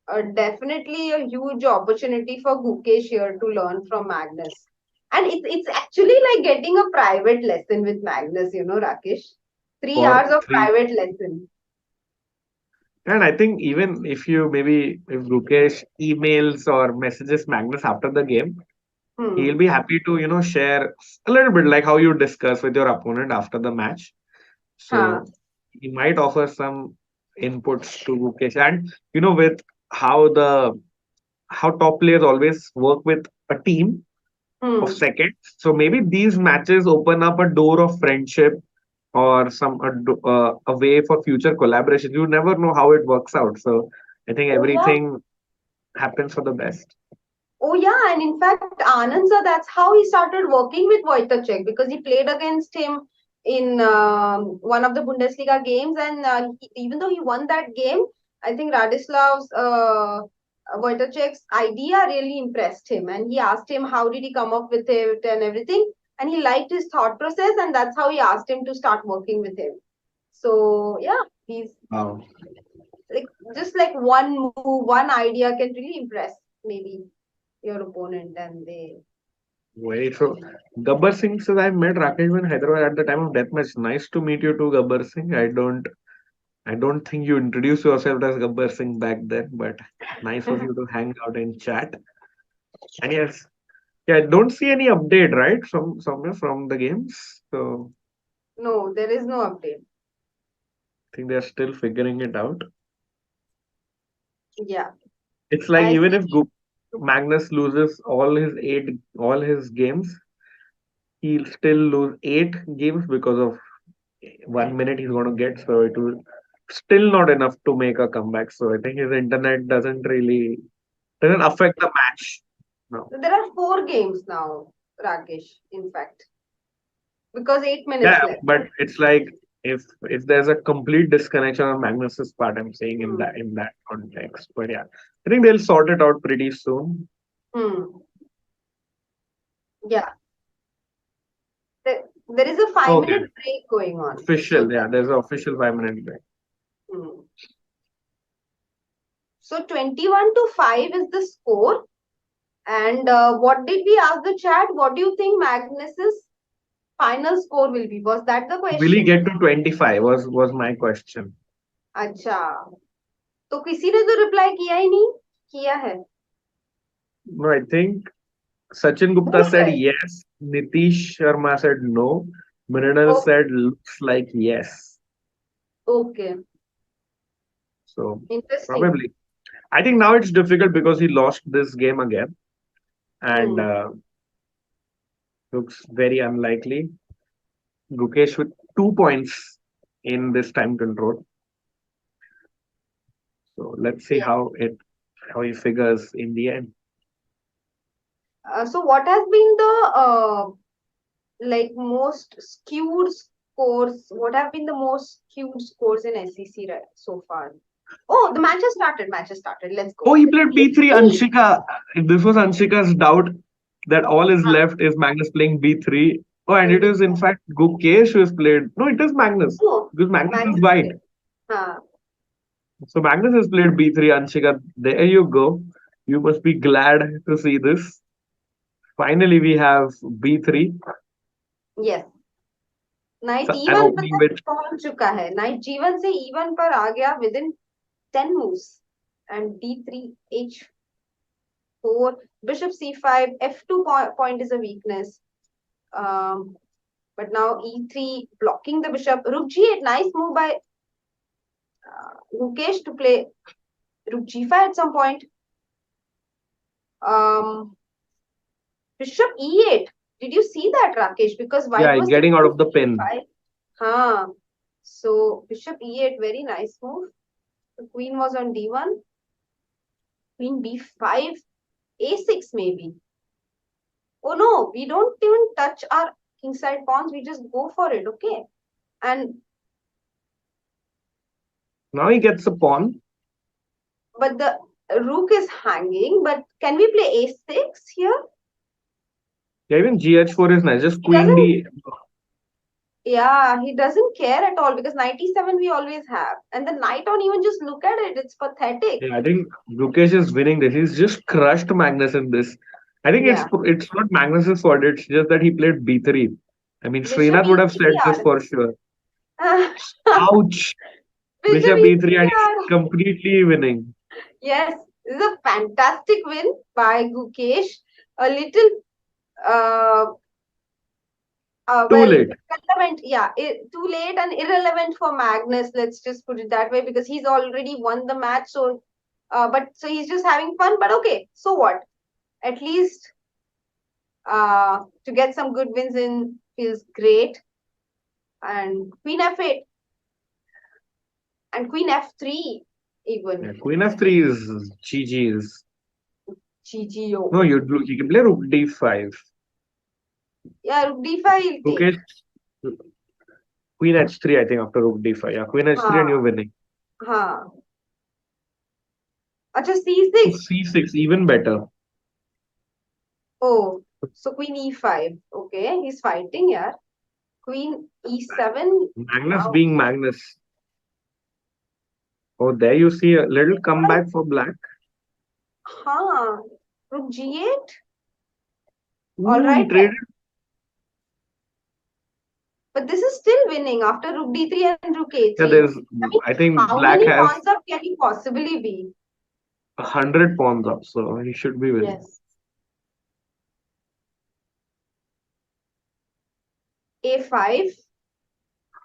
So, definitely a huge opportunity for Gukesh here to learn from Magnus. And it's actually like getting a private lesson with Magnus, you know, Rakesh. 3 hours For of three. private lesson. And I think even if you maybe if Gukesh emails or messages Magnus after the game, he'll Hmm. be happy to, share a little bit like how you discuss with your opponent after the match. Huh. So he might offer some inputs to Gukesh. And with how the how top players always work with a team of Hmm. seconds. So maybe these matches open up a door of friendship or a way for future collaboration. You never know how it works out. So I think Oh yeah. everything happens for the best. Oh yeah. And in fact, Anand sir, that's how he started working with Wojtachek because he played against him in one of the Bundesliga games, and even though he won that game, I think Radislav's Wojtachek's idea really impressed him, and he asked him how did he come up with it and everything, and he liked his thought process, and that's how he asked him to start working with him. So yeah, he's Wow. like just like one move, one idea can really impress maybe your opponent, and they Very true. Gabbar Singh says I met Rakesh in Hyderabad at the time of deathmatch. Nice to meet you too, Gabbar Singh. I don't think you introduced yourself as Gabbar Singh back then, but nice of you to hang out and chat. And yes, yeah, don't see any update, right? From somewhere from the games. So no, there is no update. I think they're still figuring it out. Yeah, It's like I even see. if Magnus loses all his games, he'll still lose 8 games because of 1 minute he's going to get. So it will still not enough to make a comeback. So I think his internet doesn't affect the match. No. There are 4 games now, Rakesh, in fact, because 8 minutes Yeah, left. but it's like if there's a complete disconnection on Magnus's part, I'm saying in Hmm. that context. But yeah, I think they'll sort it out pretty soon. Hmm. Yeah, there is a five Okay, minute break going on. So official. Yeah, that there's an official 5 minute break. hmm. So 21-5 is the score. And what did we ask the chat? What do you think Magnus's final score will be? Was that the Will he question? get to 25? Was my question. अच्छा तो किसी ने तो reply किया ही नहीं किया है No, I think Sachin Gupta भूल said गए yes. Nitish Sharma said no. Mrinal said looks like yes. Okay So interesting probably. I think now it's difficult because he lost this game again. And hmm Looks very unlikely. Gukesh with 2 points in this time control. So let's see Yes. how he figures in the end. So what has been the like most skewed scores? What have been the most skewed scores in SEC so far? Oh, the match has started. Match has started. Let's Oh, go. he played B3 B3. Anshika. This was Anshika's doubt that all is left is Magnus playing B3. Oh, and it is in fact Gukesh who has played. No, it is Magnus. Oh, Because Magnus is Magnus white. played. Huh. So Magnus has played B3 Anshika. There you go. You must be glad to see this. Finally, we have B3. Yes. Night So, an even पर opening with पहुंच चुका है. Night जीवन से even पर आ गया within 10 moves. And d3 h4 bishop c5 f2 point is a weakness. But now e3 blocking the bishop. Rook g8, nice move by Gukesh to play rook g5 at some point. Bishop e8. Did you see that, Rakesh? Because white was getting out of the thinking pin. e5. Huh. So bishop e8, very nice move. The queen was on d1. Queen b5, a6 maybe. Oh no, we don't even touch our kingside pawns. We just go for it, okay? And Now he gets a pawn. but the rook is hanging. But can we play a6 here? Yeah, even GH4 is nice. Just He queen doesn't. D. Yeah, he doesn't care at all because knight e7 we always have. And the knight don't even just look at it. It's pathetic. Yeah, I think Gukesh is winning this. He's just crushed Magnus in this. I think Yeah. it's not Magnus's fault. It's just that he played B3. I mean, Bishop Srinath would have e3 said this for sure. Ouch! Bishop Bishop E3 and he's e3. completely winning. Yes, this is a fantastic win by Gukesh. A little Too late. irrelevant, yeah, too late and irrelevant for Magnus. Let's just put it that way because he's already won the match. So, so he's just having fun. But okay, so what? At least to get some good wins in feels great. And Queen f8 and Queen f3 even. Yeah, Queen F3 is GG's. GGO. No, you can play Rook D5. Yeah, Rook d5 he'll take. Okay. Queen H3, I think, after Rook D5. Yeah, Queen H3 and you're winning. Huh. Acha, c6. C6, even better. Oh, so Queen e5. Okay, he's fighting here. Queen e7. Magnus Wow. being Magnus. Oh, there you see a little comeback for black. Huh. Rook g8. Ooh, All right. he traded. But this is still winning after Rook d3 and Rook a3. Yeah, I think how black many has pawns up can he possibly be? 100 pawns up, so he should be winning. Yes. a5.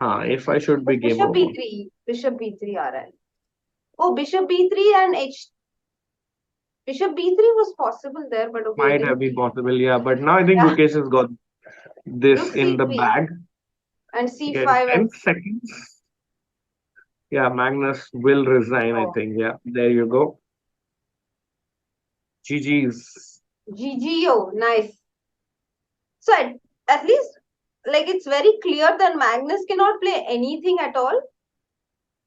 A5 should be game Bishop over. b3. Bishop b3 aa raha hai. Oh, Bishop b3 and Bishop b3 was possible there, but okay. Might have been possible, yeah. But now I think Gukesh has got this Rook in the c3. bag. And Again, c5 10 and seconds. Yeah, Magnus will resign, I think. Yeah, there you go. GG's. GGO. Nice. So at least, like, it's very clear that Magnus cannot play anything at all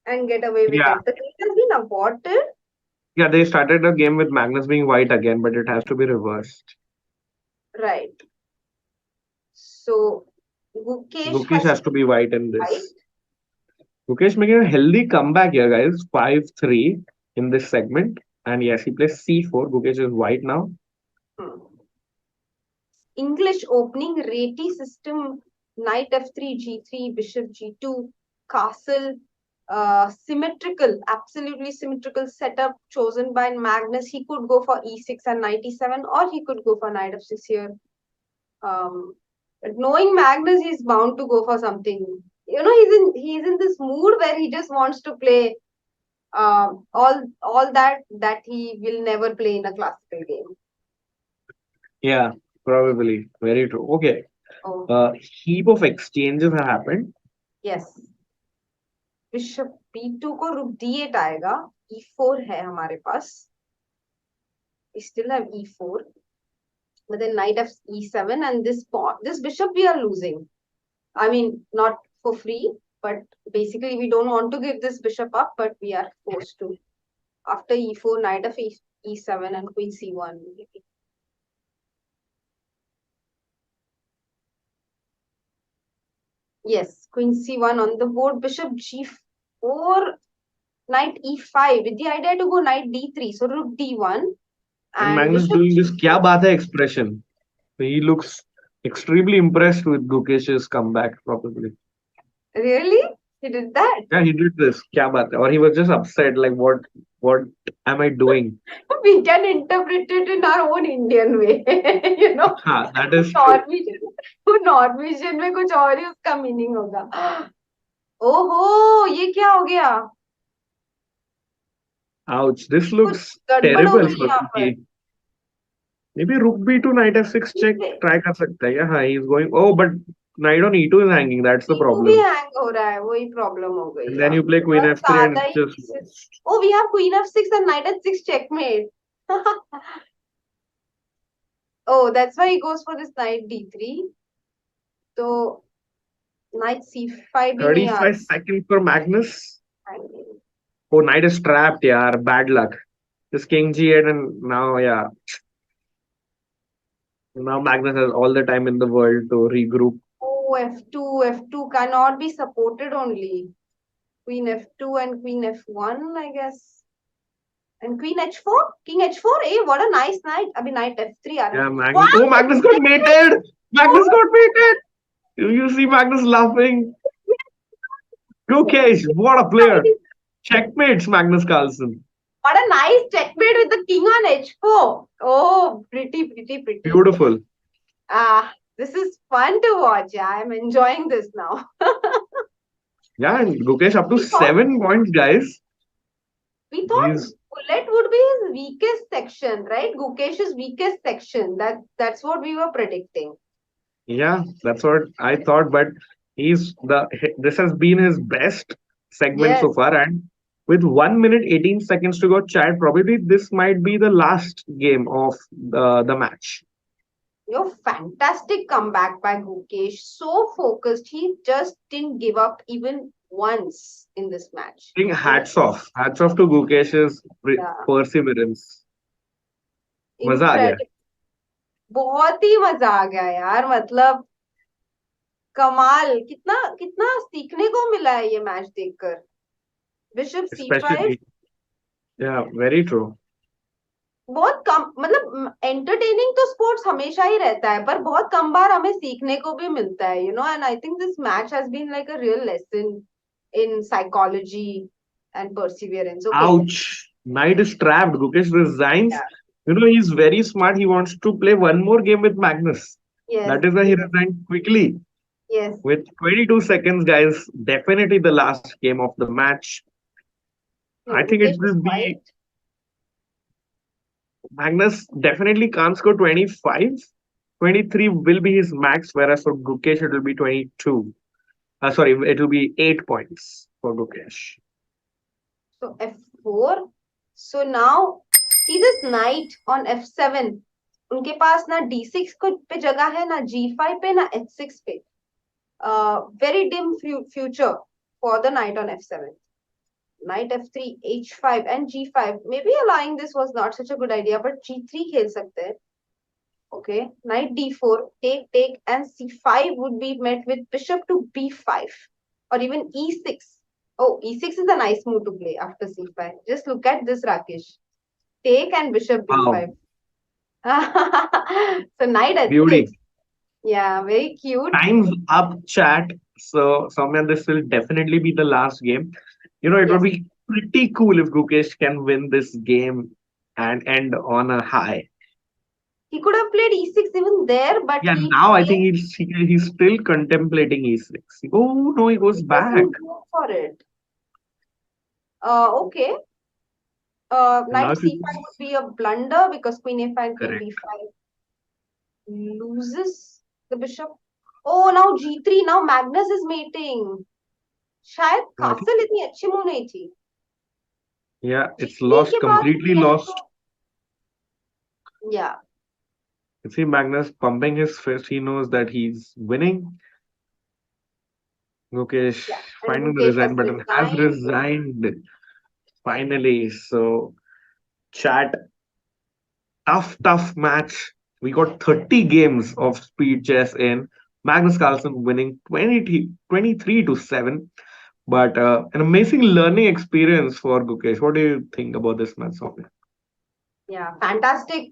and get away with it. The game has been aborted. Yeah, they started the game with Magnus being white again, but it has to be reversed. Right. So Gukesh has to be white in this. White. Gukesh making a healthy comeback here, guys. 5-3 in this segment. And yes, he plays c4. Gukesh is white now. English opening, Reti system, knight f3, g3, bishop g2, castle, symmetrical, absolutely symmetrical setup chosen by Magnus. He could go for e6 and knight e7, or he could go for knight f6 here. But knowing Magnus, he's bound to go for something. You know, he's in this mood where he just wants to play all that he will never play in a classical game. Yeah. Probably. Very true. Okay. Oh, Heap of exchanges have happened. yes. Bishop b2 को रुक d8 आएगा. e4 है हमारे पास. We still have e4. But then knight of e7 and this bishop we are losing. I mean, not for free, but basically we don't want to give this bishop up, but we are forced to. After e4, knight of e7 and queen c1. Yes, queen c1 on the board, bishop g4, knight e5 with the idea to go knight d3. So rook d1 And and Magnus bishop doing this g4. kya baat hai expression. He looks extremely impressed with Gukesh's comeback, probably. Really? He did that? Yeah, he did this. Kya baat hai? Or he was just upset, like, what am I doing? We can interpret it in our own Indian way. You know, हाँ, that is true. Norwegian में कुछ और ही उसका meaning होगा. ओहो, ये क्या हो गया? Ouch, this कुछ looks गड़बड़ हो terrible गई for यहाँ पर. Vicky. Maybe rook b2 knight f6 check try कर सकता है. Yeah, he's going. Oh, but knight on e2 is hanging. That's the E2 भी problem. हैंग हो रहा है, वही प्रॉब्लम हो गई And then यहाँ you play पे. queen बहुत f3 and ज्यादा it's he just pieces. lost. Oh, we have queen f6 and knight h6 checkmate. Oh, that's why he goes for this knight d3. तो knight c5 भी नहीं आ 35 seconds for Magnus. रहा. Oh, knight is trapped. Yeah, bad luck. This king g8 and now yeah. Now Magnus has all the time in the world to regroup. Oh, f2 cannot be supported only. Queen f2 and queen f1, I guess. And queen h4, king h4. Hey, what a nice knight. Abhi knight f3 aa raha Yeah, hai. Magnus. Wow! Oh, Magnus got mated. Magnus got mated. You see Magnus laughing. Gukesh, what a player. Checkmates Magnus Carlsen. What a nice checkmate with the king on h4. Oh, pretty. Beautiful. This is fun to watch. Yeah, I'm enjoying this now. Yeah, and Gukesh up to We thought- 7 points, guys. We thought He's bullet would be his weakest section, right? Gukesh's weakest section. That's what we were predicting. yeah, that's what I thought. But this has been his best segment so Yes. far, and with 1 minute 18 seconds to go, Chad, probably this might be the last game of the match. Your fantastic comeback by Gukesh. So focused. He just didn't give up even once in this match. I think hats off to Gukesh's Yeah. perseverance. मजा आ गया. Incredible. बहुत ही मजा आ गया यार. मतलब कमाल. कितना कितना सीखने को मिला है ये मैच देखकर. Bishop c5 Especially, yeah, very true. बहुत कम. मतलब एंटरटेनिंग तो स्पोर्ट्स हमेशा ही रहता है, पर बहुत कम बार हमें सीखने को भी मिलता है, and I think this match has been like a real lesson in psychology and perseverance. Okay. Ouch. Knight is trapped. Gukesh resigns. Yeah. He's very smart. He wants to play one more game with Magnus. Yes. That is why he resigned quickly. Yes. With 22 seconds, guys. Definitely the last game of the match. No, I think Gukesh it will is be quiet. Magnus definitely can't score 25. 23 will be his max, whereas for Gukesh it will be 22. Sorry, it will be 8 points for Gukesh. So f4. So now see this knight on f7. उनके पास ना d6 को पे जगह है, ना g5 पे, ना h6 पे. Very dim future for the knight on f7. Knight f3, h5 and g5. Maybe allowing this was not such a good idea, but g3 खेल सकते हैं. Okay, knight d4, take, and c5 would be met with bishop to b5 or even e6. Oh, e6 is a nice move to play after c5. Just look at this, Rakesh. Take and bishop b5. So knight at Beauty. 6. Yeah, very cute. Time's up, chat. So, Soumya, this will definitely be the last game. It Yes. would be pretty cool if Gukesh can win this game and end on a high. He could have played e6 even there, but Yeah, he now I think he's still contemplating e6. Oh, no, he goes back. doesn't go for it. Okay. Knight c5 would be a blunder because queen a5 and queen Correct. b5. loses the bishop. Oh, now g3. Now Magnus is mating. शायद I think, castle इतनी अच्छी move नहीं थी. yeah, it's g3 lost, के बाद completely फिर lost. तो yeah. You see Magnus pumping his fist. He knows that he's winning. Gukesh Yeah, and finding the Gukesh has resign button, has resigned. resigned finally. So, chat, tough match. We got 30 games of speed chess in. Magnus Carlsen winning 23 to 7. But an amazing learning experience for Gukesh. What do you think about this match, Soumya? Yeah, fantastic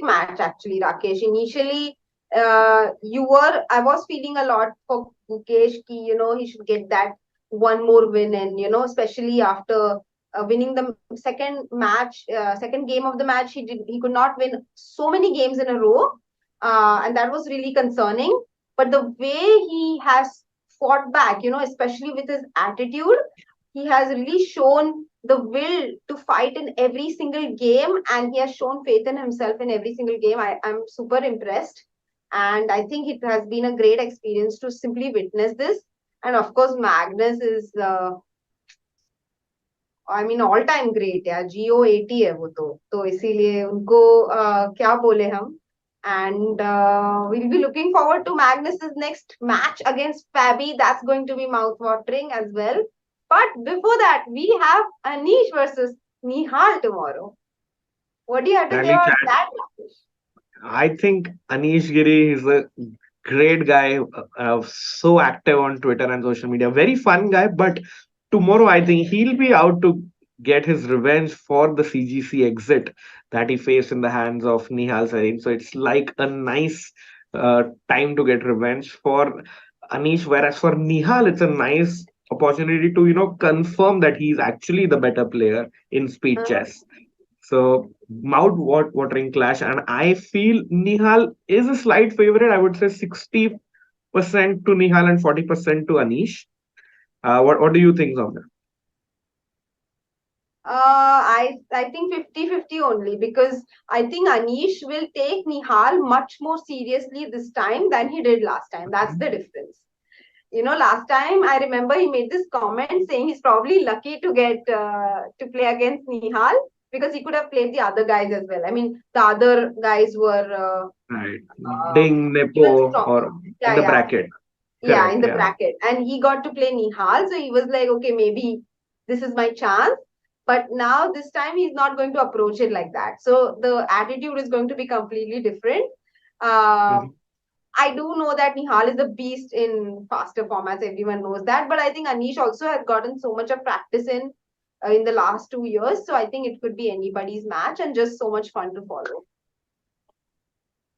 match actually, Rakesh. Initially, I was feeling a lot for Gukesh ki, he should get that one more win and, especially after winning the second game of the match, he could not win so many games in a row. And that was really concerning. But the way he has fought back, especially with his attitude, he has really shown the will to fight in every single game, and he has shown faith in himself in every single game. I'm super impressed, and I think it has been a great experience to simply witness this. And of course, Magnus is all time great यार. GO80 है वो तो इसीलिए उनको क्या बोले हम. And we'll be looking forward to Magnus's next match against Fabi. That's going to be mouth-watering as well. But before that, we have Anish versus Nihal tomorrow. What do you have to say Exactly, about chat. that, Rakesh? I think Anish Giri is a great guy, so active on Twitter and social media. Very fun guy, but tomorrow I think he'll be out to get his revenge for the CGC exit that he faced in the hands of Nihal Sarin. So it's like a nice time to get revenge for Anish. Whereas for Nihal, it's a nice opportunity to confirm that he's actually the better player in speed chess. So watering clash, and I feel Nihal is a slight favorite. I would say 60% to Nihal and 40% to Anish. What do you think, Soumya? I think 50-50 only, because I think Anish will take Nihal much more seriously this time than he did last time. That's the difference. Last time I remember he made this comment saying he's probably lucky to get to play against Nihal, because he could have played the other guys as well. I mean, the other guys were Right, uh, Ding, even Nepo, strong. or in Yeah, the yeah, bracket. yeah, in Correct. the Yeah. bracket, and he got to play Nihal, so he was like, okay, maybe this is my chance. But now this time he's not going to approach it like that. So the attitude is going to be completely different. Uh, Mhm. I do know that Nihal is a beast in faster formats. Everyone knows that. But I think Anish also has gotten so much of practice in the last 2 years. So I think it could be anybody's match and just so much fun to follow.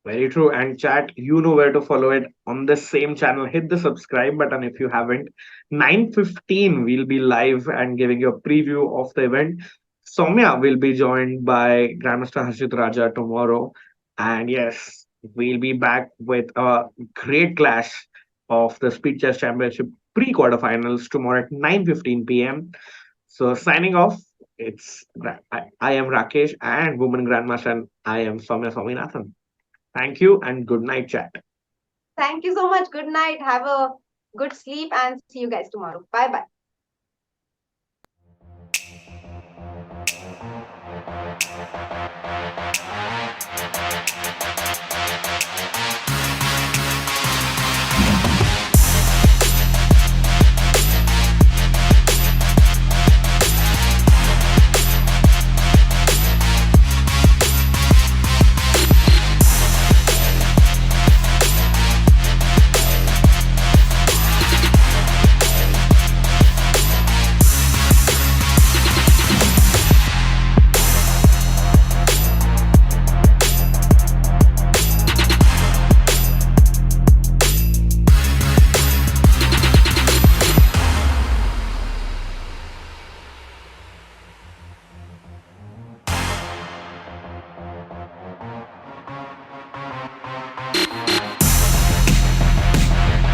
Very true. And chat, you know where to follow it on the same channel. Hit the subscribe button if you haven't. 9:15, we'll be live and giving you a preview of the event. Soumya will be joined by Grandmaster Harshit Raja tomorrow. And yes, we'll be back with a great clash of the Speed Chess Championship pre-quarterfinals tomorrow at 9:15 p.m. So signing off, I am Rakesh and Women Grandmaster, and I am Soumya Swaminathan. Thank you and good night, chat. Thank you so much. Good night. Have a good sleep and see you guys tomorrow. Bye bye.